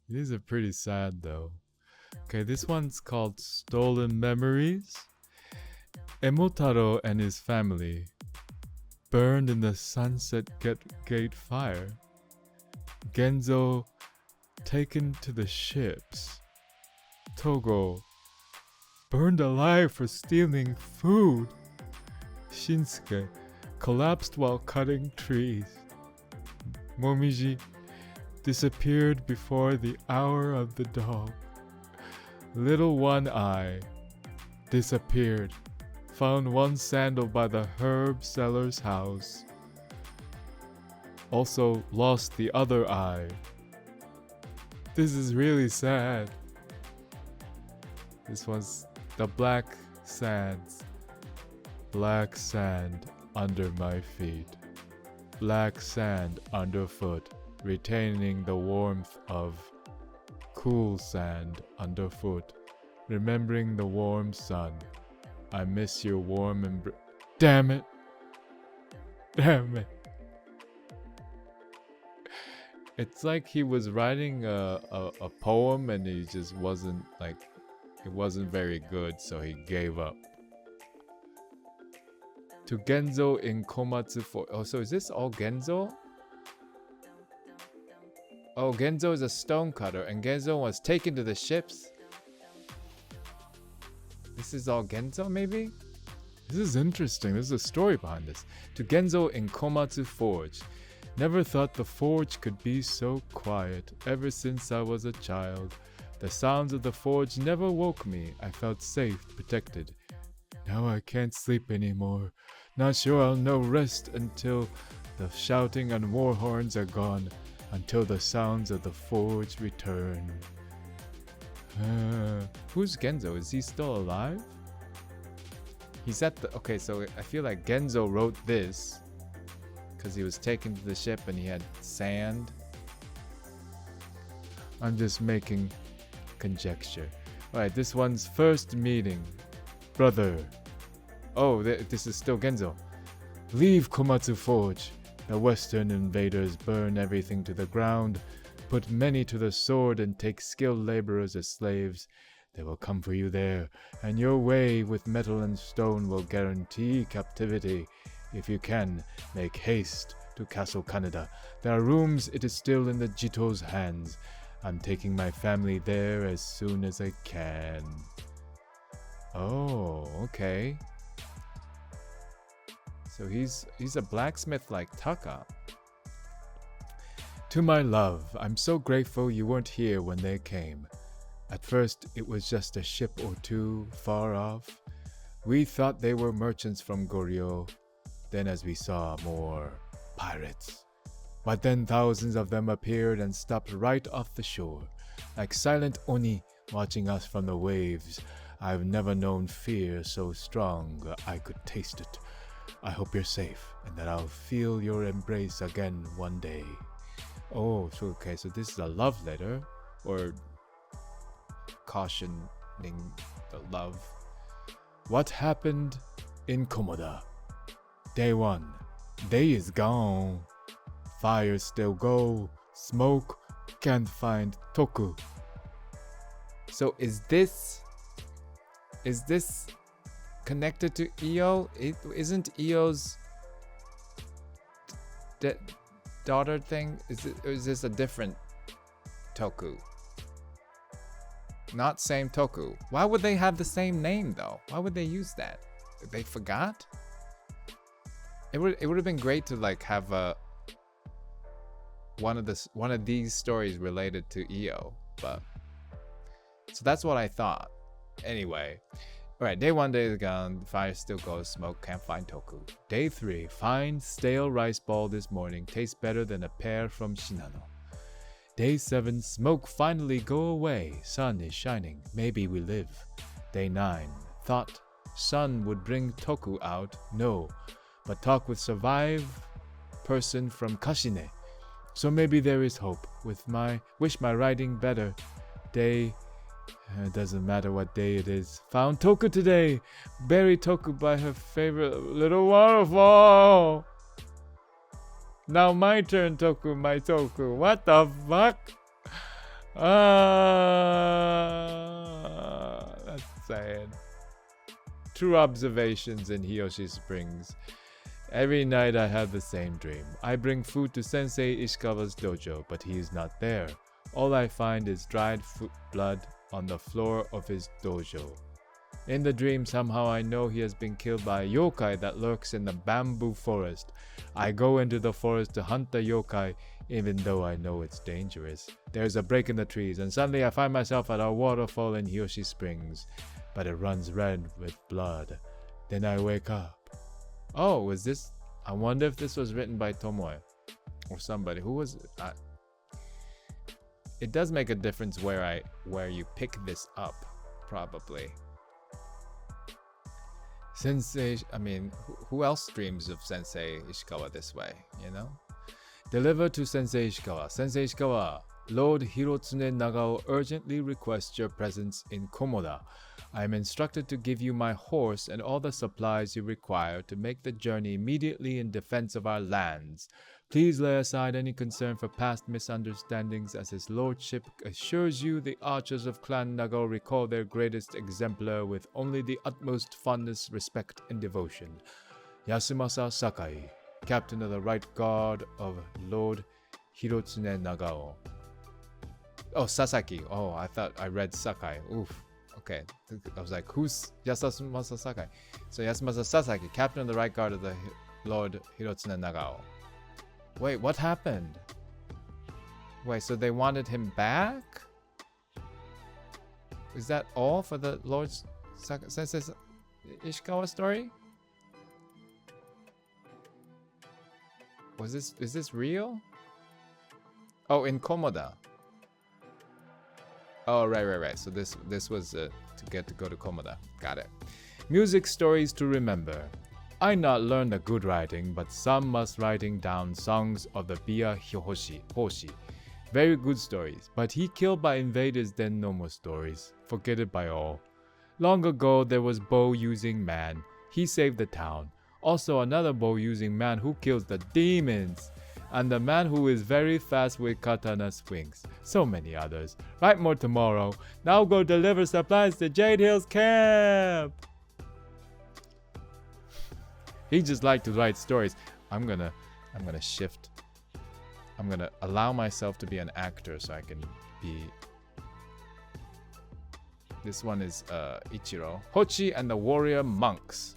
These are pretty sad though. Okay, this one's called Stolen Memories. Emotaro and his family burned in the Sunset Gate fire. Genzo taken to the ships. Togo burned alive for stealing food. Shinsuke collapsed while cutting trees. Momiji disappeared before the hour of the dog. Little One Eye disappeared. Found one sandal by the herb seller's house. Also lost the other eye. This is really sad. This was the black sands. Black sand under my feet. Black sand underfoot, retaining the warmth of cool sand underfoot, remembering the warm sun. I miss your warm Damn it! Damn it! It's like he was writing a poem and he just wasn't like, it wasn't very good, so he gave up. To Genzo in Komatsu for. Oh, so is this all Genzo? Oh, Genzo is a stonecutter, and Genzo was taken to the ships. This is all Genzo, maybe? This is interesting. There's a story behind this. To Genzo in Komatsu Forge. Never thought the forge could be so quiet. Ever since I was a child, the sounds of the forge never woke me. I felt safe, protected. Now I can't sleep anymore. Not sure I'll know rest until the shouting and war horns are gone. Until the sounds of the forge return. Who's Genzo? Is he still alive? He's at the... Okay, so I feel like Genzo wrote this because he was taken to the ship and he had sand. I'm just making conjecture. Alright, this one's first meeting. Brother. Oh, this is still Genzo. Leave Komatsu Forge. The western invaders burn everything to the ground, put many to the sword, and take skilled laborers as slaves. They will come for you there, and your way with metal and stone will guarantee captivity. If you can, make haste to Castle Kaneda. There are rooms, it is still in the Jito's hands. I'm taking my family there as soon as I can. Oh, okay. So he's a blacksmith like Taka. To my love, I'm so grateful you weren't here when they came. At first, it was just a ship or two far off. We thought they were merchants from Goryeo. Then as we saw more pirates. But then thousands of them appeared and stopped right off the shore, like silent Oni watching us from the waves. I've never known fear so strong I could taste it. I hope you're safe and that I'll feel your embrace again one day. Oh, so okay, so this is a love letter, or cautioning the love. What happened in Komoda? Day 1. Day is gone. Fire still go. Smoke. Can't find Toku. So is this connected to Io? Isn't Io's daughter thing? Is this a different Toku? Not same Toku. Why would they have the same name though? Why would they use that? They forgot? It would have been great to like have one of these stories related to Io, but so that's what I thought. Anyway, alright, day 1, day is gone. Fire still goes. Smoke, can't find Toku. Day 3, find stale rice ball this morning. Tastes better than a pear from Shinano. Day 7, smoke finally go away. Sun is shining. Maybe we live. Day 9, thought sun would bring Toku out. No, but talk with survive person from Kashine. So maybe there is hope. Wish my writing better. Day, doesn't matter what day it is. Found Toku today. Buried Toku by her favorite little waterfall. Now my turn, Toku, my Toku. What the fuck? That's sad. True observations in Hiyoshi Springs. Every night I have the same dream. I bring food to Sensei Ishikawa's dojo, but he is not there. All I find is dried blood on the floor of his dojo. In the dream, somehow I know he has been killed by a yokai that lurks in the bamboo forest. I go into the forest to hunt the yokai, even though I know it's dangerous. There's a break in the trees, and suddenly I find myself at a waterfall in Hiyoshi Springs, but it runs red with blood. Then I wake up. Oh, was this? I wonder if this was written by Tomoe or somebody. Who was it? It does make a difference where you pick this up, probably. Sensei, I mean, who else dreams of Sensei Ishikawa this way, you know? Deliver to Sensei Ishikawa. Sensei Ishikawa, Lord Hirotsune Nagao urgently requests your presence in Komoda. I am instructed to give you my horse and all the supplies you require to make the journey immediately in defense of our lands. Please lay aside any concern for past misunderstandings, as his lordship assures you the archers of Clan Nagao recall their greatest exemplar with only the utmost fondness, respect, and devotion. Yasumasa Sakai, captain of the right guard of Lord Hirotsune Nagao. Oh, Sasaki. Oh, I thought I read Sakai. Oof. Okay. I was like, who's Yasumasa Sakai? So Yasumasa Sasaki, captain of the right guard of the Lord Hirotsune Nagao. Wait, what happened? Wait, so they wanted him back? Is that all for the Lord Sensei Ishikawa story? Is this real? Oh, in Komoda. Oh, right. So this was to go to Komoda. Got it. Music stories to remember. I not learned a good writing, but some must writing down songs of the Bia Hoshi. Very good stories, but he killed by invaders, then no more stories. Forget it by all. Long ago there was bow using man. He saved the town. Also another bow using man who kills the demons. And the man who is very fast with katana swings. So many others. Write more tomorrow. Now go deliver supplies to Jade Hills camp. He just liked to write stories. I'm gonna shift. I'm gonna allow myself to be an actor so I can be. This one is Ichiro. Hochi and the warrior monks.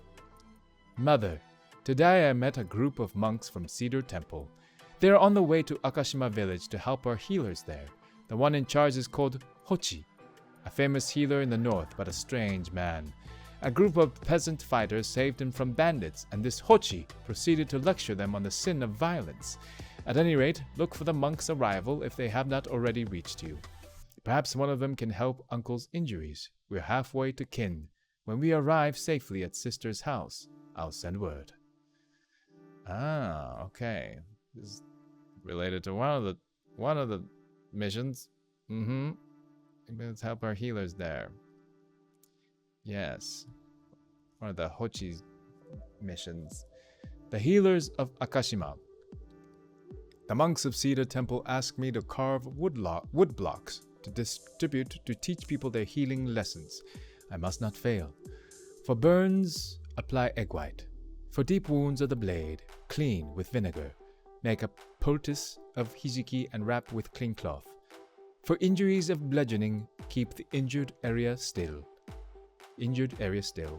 Mother, today I met a group of monks from Cedar Temple. They are on the way to Akashima village to help our healers there. The one in charge is called Hochi, a famous healer in the north, but a strange man. A group of peasant fighters saved him from bandits, and this Hochi proceeded to lecture them on the sin of violence. At any rate, look for the monks' arrival if they have not already reached you. Perhaps one of them can help uncle's injuries. We're halfway to Kin. When we arrive safely at sister's house, I'll send word. Ah, okay. This is related to one of the missions. Let's help our healers there. Yes. One of the Hochi's missions. The healers of Akashima. The monks of Cedar Temple asked me to carve wood blocks to distribute to teach people their healing lessons. I must not fail. For burns, apply egg white. For deep wounds of the blade, clean with vinegar. Make a poultice of hijiki and wrap with clean cloth. For injuries of bludgeoning, keep the injured area still.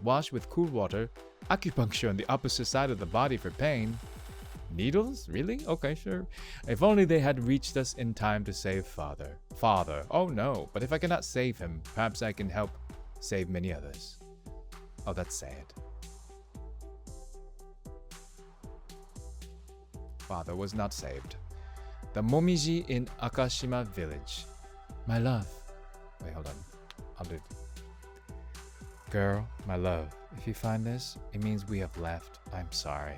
Wash with cool water. Acupuncture on the opposite side of the body for pain. Needles? Really? Okay, sure. If only they had reached us in time to save Father. Father. Oh no, but if I cannot save him, perhaps I can help save many others. Oh, that's sad. Father was not saved. The Momiji in Akashima village. My love. Wait, hold on. I'll do it. Girl, my love, if you find this, it means we have left. I'm sorry.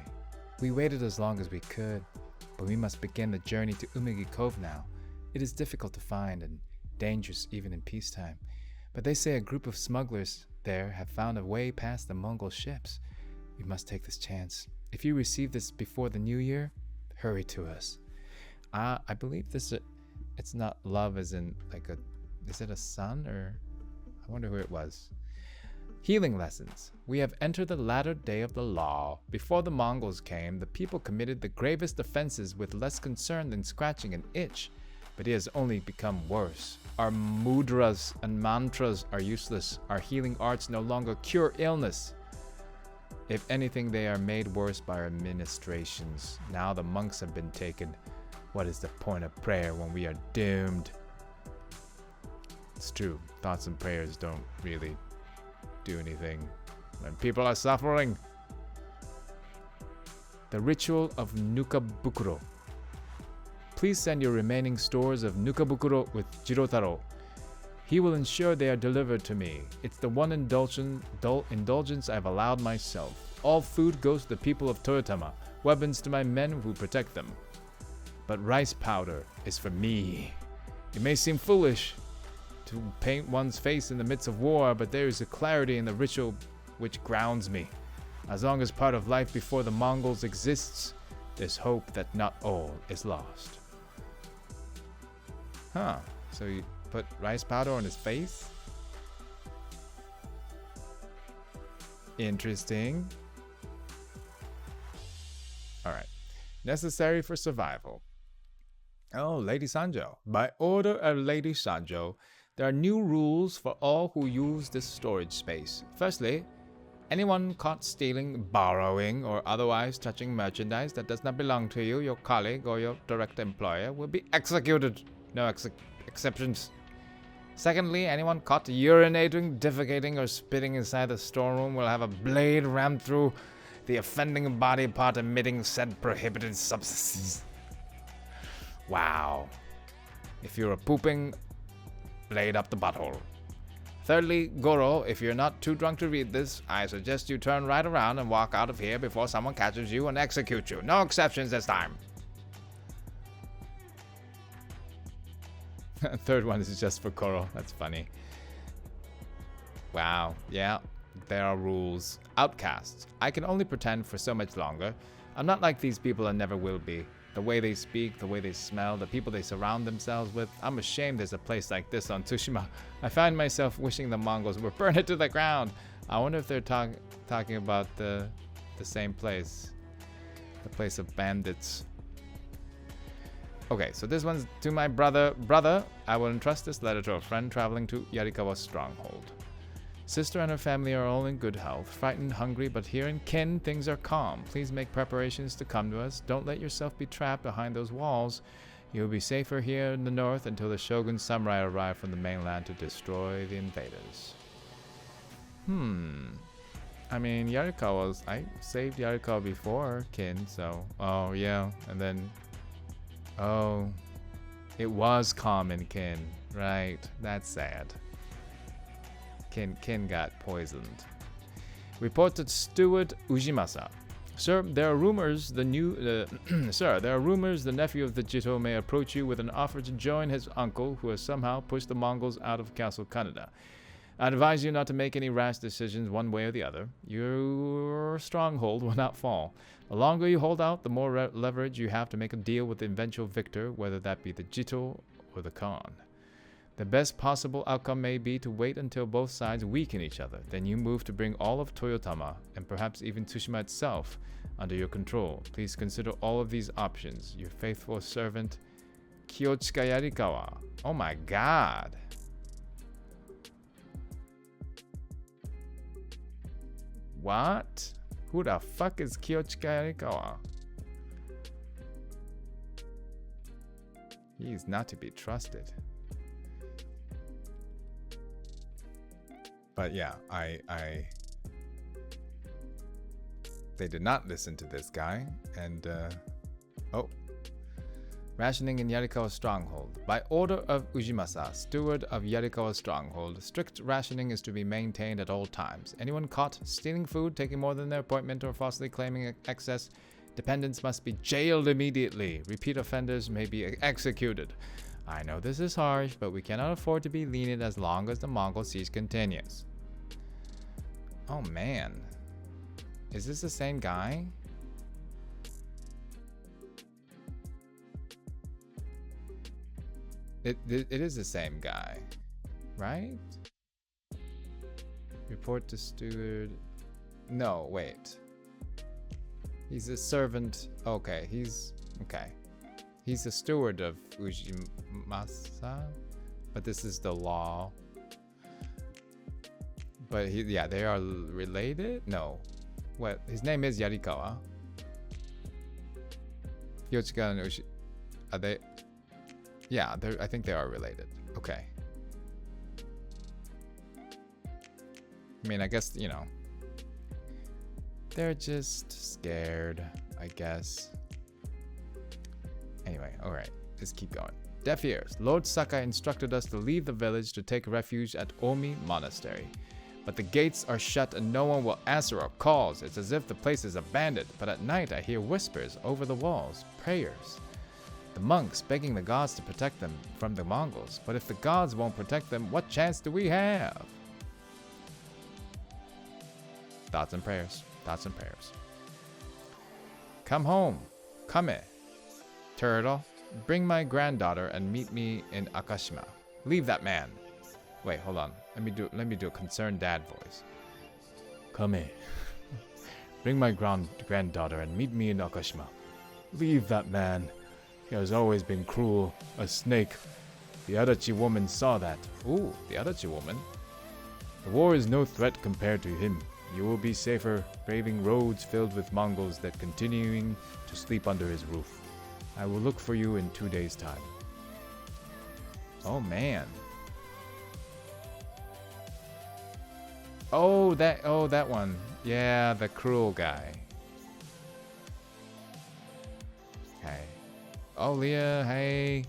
We waited as long as we could, but we must begin the journey to Umegi Cove now. It is difficult to find and dangerous even in peacetime. But they say a group of smugglers there have found a way past the Mongol ships. We must take this chance. If you receive this before the new year, hurry to us. I believe this. It's not love as in like a. Is it a son or? I wonder who it was. Healing lessons. We have entered the latter day of the law. Before the Mongols came, the people committed the gravest offenses with less concern than scratching an itch. But it has only become worse. Our mudras and mantras are useless. Our healing arts no longer cure illness. If anything, they are made worse by our ministrations. Now the monks have been taken. What is the point of prayer when we are doomed? It's true. Thoughts and prayers don't really do anything when people are suffering. The ritual of Nukabukuro. Please send your remaining stores of Nukabukuro with Jirotaro. He will ensure they are delivered to me. It's the one indulgence I've allowed myself. All food goes to the people of Toyotama, weapons to my men who protect them. But rice powder is for me. It may seem foolish to paint one's face in the midst of war, but there is a clarity in the ritual which grounds me. As long as part of life before the Mongols exists, there's hope that not all is lost. Huh, so you put rice powder on his face? Interesting. Alright. Necessary for survival. Oh, Lady Sanjo. By order of Lady Sanjo, there are new rules for all who use this storage space. Firstly, anyone caught stealing, borrowing, or otherwise touching merchandise that does not belong to you, your colleague, or your direct employer will be executed. No exceptions. Secondly, anyone caught urinating, defecating, or spitting inside the storeroom will have a blade rammed through the offending body part emitting said prohibited substances. Wow. If you're pooping, blade up the butthole. Thirdly, Goro, if you're not too drunk to read this, I suggest you turn right around and walk out of here before someone catches you and executes you. No exceptions this time. Third one is just for Goro. That's funny. Wow. Yeah, there are rules. Outcasts. I can only pretend for so much longer. I'm not like these people and never will be. The way they speak, the way they smell, the people they surround themselves with. I'm ashamed there's a place like this on Tsushima. I find myself wishing the Mongols would burn it to the ground. I wonder if they're talking about the same place. The place of bandits. Okay, so this one's to my brother. Brother, I will entrust this letter to a friend traveling to Yarikawa Stronghold. Sister and her family are all in good health, frightened, hungry, but here in Ken, things are calm. Please make preparations to come to us. Don't let yourself be trapped behind those walls. You will be safer here in the north until the Shogun's samurai arrive from the mainland to destroy the invaders. I mean, Yarikawa's... I saved Yarikawa before Ken, so... Oh, yeah, and then... Oh, it was calm in Ken. Right, that's sad. Ken got poisoned. Reported Steward Ujimasa. Sir, there are rumors the nephew of the Jito may approach you with an offer to join his uncle, who has somehow pushed the Mongols out of Castle Kaneda. I advise you not to make any rash decisions one way or the other. Your stronghold will not fall. The longer you hold out, the more leverage you have to make a deal with the eventual victor, whether that be the Jito or the Khan. The best possible outcome may be to wait until both sides weaken each other. Then you move to bring all of Toyotama, and perhaps even Tsushima itself, under your control. Please consider all of these options. Your faithful servant, Kiyochika Yarikawa. Oh my god. What? Who the fuck is Kiyochika Yarikawa? He is not to be trusted. But yeah, they did not listen to this guy, and oh, Rationing in Yarikawa Stronghold. By order of Ujimasa, steward of Yarikawa Stronghold, strict rationing is to be maintained at all times. Anyone caught stealing food, taking more than their appointment, or falsely claiming excess dependents must be jailed immediately. Repeat offenders may be executed. I know this is harsh, but we cannot afford to be lenient as long as the Mongol siege continues. Oh man. Is this the same guy? It is the same guy, right? Report to steward. No, wait. He's a servant. Okay, he's okay. He's the steward of Ujimasa, but this is the law. But yeah, they are related? No. What? His name is Yarikawa. Yochika and Ushi. Are they? Yeah, I think they are related. Okay. I mean, I guess, you know. They're just scared, I guess. Anyway, alright. Let's keep going. Deaf ears. Lord Sakai instructed us to leave the village to take refuge at Omi Monastery. But the gates are shut and no one will answer our calls. It's as if the place is abandoned. But at night I hear whispers over the walls. Prayers. The monks begging the gods to protect them from the Mongols. But if the gods won't protect them, what chance do we have? Thoughts and prayers. Thoughts and prayers. Come home. Come. Turtle. Bring my granddaughter and meet me in Akashima. Leave that man. Wait, hold on. Let me do a concerned dad voice. Come. Bring my granddaughter and meet me in Akashima. Leave that man. He has always been cruel, a snake. The Adachi woman saw that. Ooh, the Adachi woman. The war is no threat compared to him. You will be safer braving roads filled with Mongols than continuing to sleep under his roof. I will look for you in 2 days' time. Oh man. Oh, that one. Yeah, the cruel guy. Okay. Oh, Leah, hey.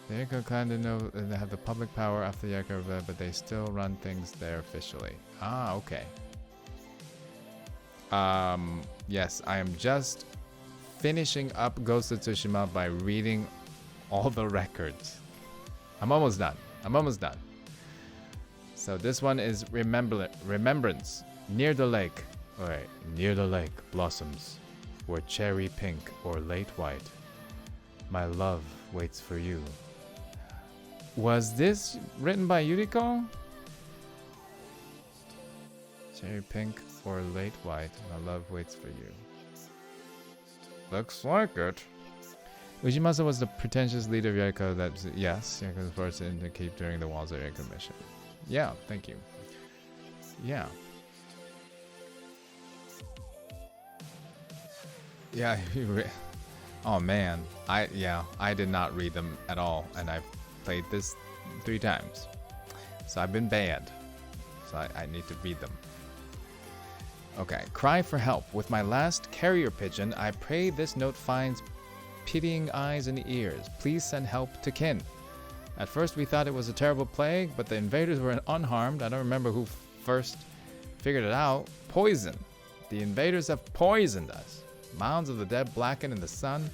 The Yako kind of know they have the public power after Yako, but they still run things there officially. Ah, okay. Yes, I am just finishing up Ghost of Tsushima by reading all the records. I'm almost done. So this one is Remembrance. Near the lake. Alright, near the lake blossoms were cherry pink or late white. My love waits for you. Was this written by Yuriko? Cherry pink or late white. My love waits for you. Looks like it. Ujimasa was the pretentious leader of Yuriko that, yes, Yuriko was forced to keep during the Walls of Yuriko mission. Yeah, thank you. Yeah. Yeah, oh man. I did not read them at all, and I've played this 3 times. So I've been banned. So I need to read them. Okay, cry for help. With my last carrier pigeon, I pray this note finds pitying eyes and ears. Please send help to kin. At first we thought it was a terrible plague, but the invaders were unharmed. I don't remember who first figured it out. Poison. The invaders have poisoned us. Mounds of the dead blacken in the sun.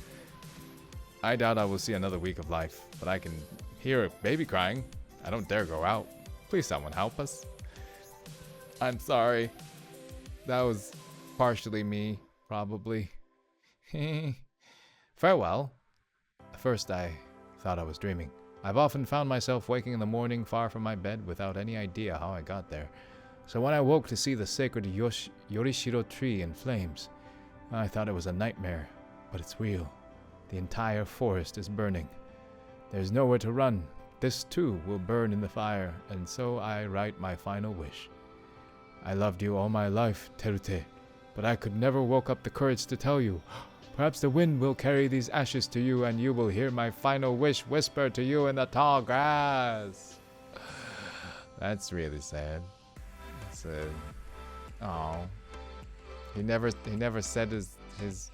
I doubt I will see another week of life, but I can hear a baby crying. I don't dare go out. Please someone help us. I'm sorry. That was partially me, probably. Farewell. At first I thought I was dreaming. I've often found myself waking in the morning far from my bed without any idea how I got there. So when I woke to see the sacred Yorishiro tree in flames, I thought it was a nightmare, but it's real. The entire forest is burning. There's nowhere to run. This too will burn in the fire, and so I write my final wish. I loved you all my life, Terute, but I could never woke up the courage to tell you. Perhaps the wind will carry these ashes to you, and you will hear my final wish whisper to you in the tall grass. That's really sad. That's oh. He never said his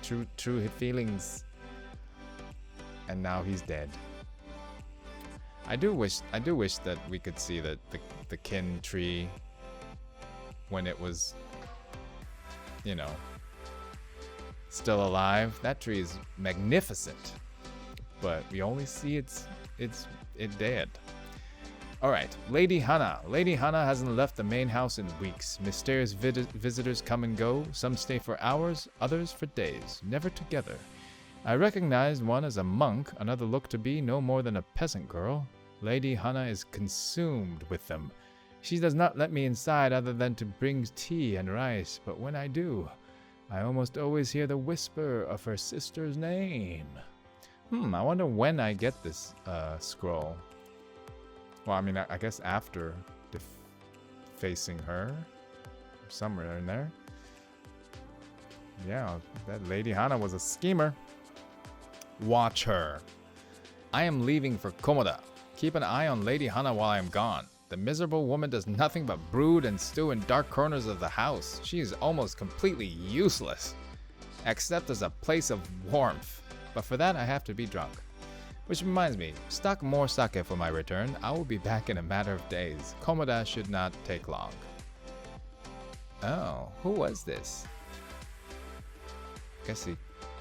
true feelings. and now he's dead. I do wish that we could see the kin tree when it was, you know, still alive. That tree is magnificent, but we only see it dead. All right, Lady Hana. Lady Hana hasn't left the main house in weeks. Mysterious visitors come and go. Some stay for hours, others for days, never together. I recognized one as a monk, another looked to be no more than a peasant girl. Lady Hana is consumed with them. She does not let me inside other than to bring tea and rice, but when I do, I almost always hear the whisper of her sister's name. I wonder when I get this scroll. Well, I mean, I guess after facing her, somewhere in there. Yeah, that Lady Hana was a schemer. Watch her. I am leaving for Komoda. Keep an eye on Lady Hana while I am gone. The miserable woman does nothing but brood and stew in dark corners of the house. She is almost completely useless, except as a place of warmth. But for that, I have to be drunk. Which reminds me, stock more sake for my return. I will be back in a matter of days. Komoda should not take long. Oh, who was this? Guess he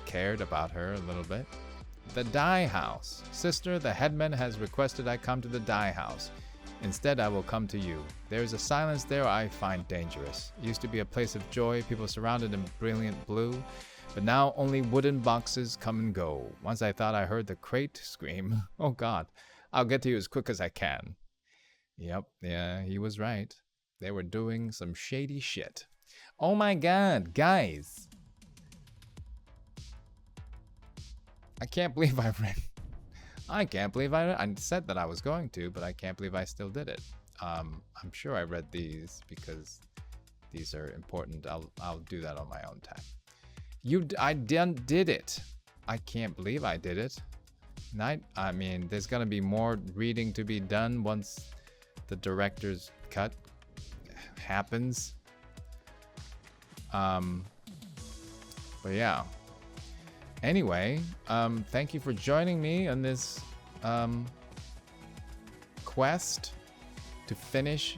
cared about her a little bit. The dye house. Sister, the headman has requested I come to the dye house. Instead, I will come to you. There is a silence there I find dangerous. It used to be a place of joy, people surrounded in brilliant blue. But now only wooden boxes come and go. Once I thought I heard the crate scream. Oh God, I'll get to you as quick as I can. Yep, yeah, he was right. They were doing some shady shit. Oh my God, guys. I can't believe I read. I can't believe I said that I was going to, but I can't believe I still did it. I'm sure I read these because these are important. I'll do that on my own time. I did it. I can't believe I did it. I mean, there's gonna be more reading to be done once the director's cut happens. But yeah. Anyway, thank you for joining me on this quest to finish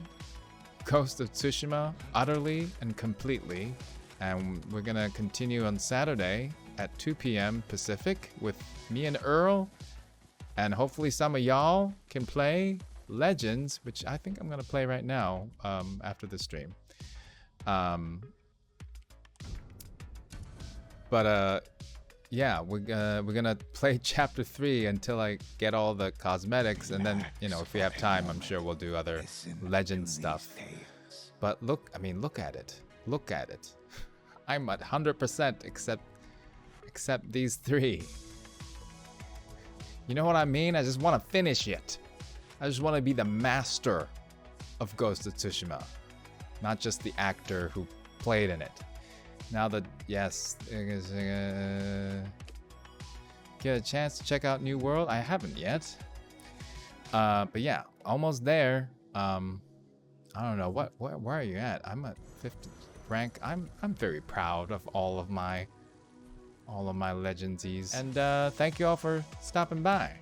Ghost of Tsushima utterly and completely. And we're gonna continue on Saturday at 2 p.m. Pacific with me and Earl. And hopefully some of y'all can play Legends, which I think I'm gonna play right now after the stream. Yeah, we're gonna play chapter 3 until I get all the cosmetics, and then, you know, if we have time, I'm sure we'll do other legend stuff. But look at it. Look at it. I'm at 100% except these 3. You know what I mean? I just want to finish it. I just want to be the master of Ghost of Tsushima, not just the actor who played in it. Now that, yes, get a chance to check out New World? I haven't yet. But yeah, almost there. I don't know, where are you at? I'm at 50 rank. I'm very proud of all of my legendsies. And thank you all for stopping by.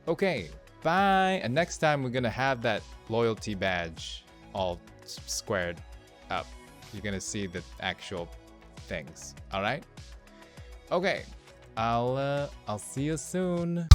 Okay, bye. And next time we're gonna have that loyalty badge all squared up. You're gonna see the actual things. All right. Okay. I'll see you soon.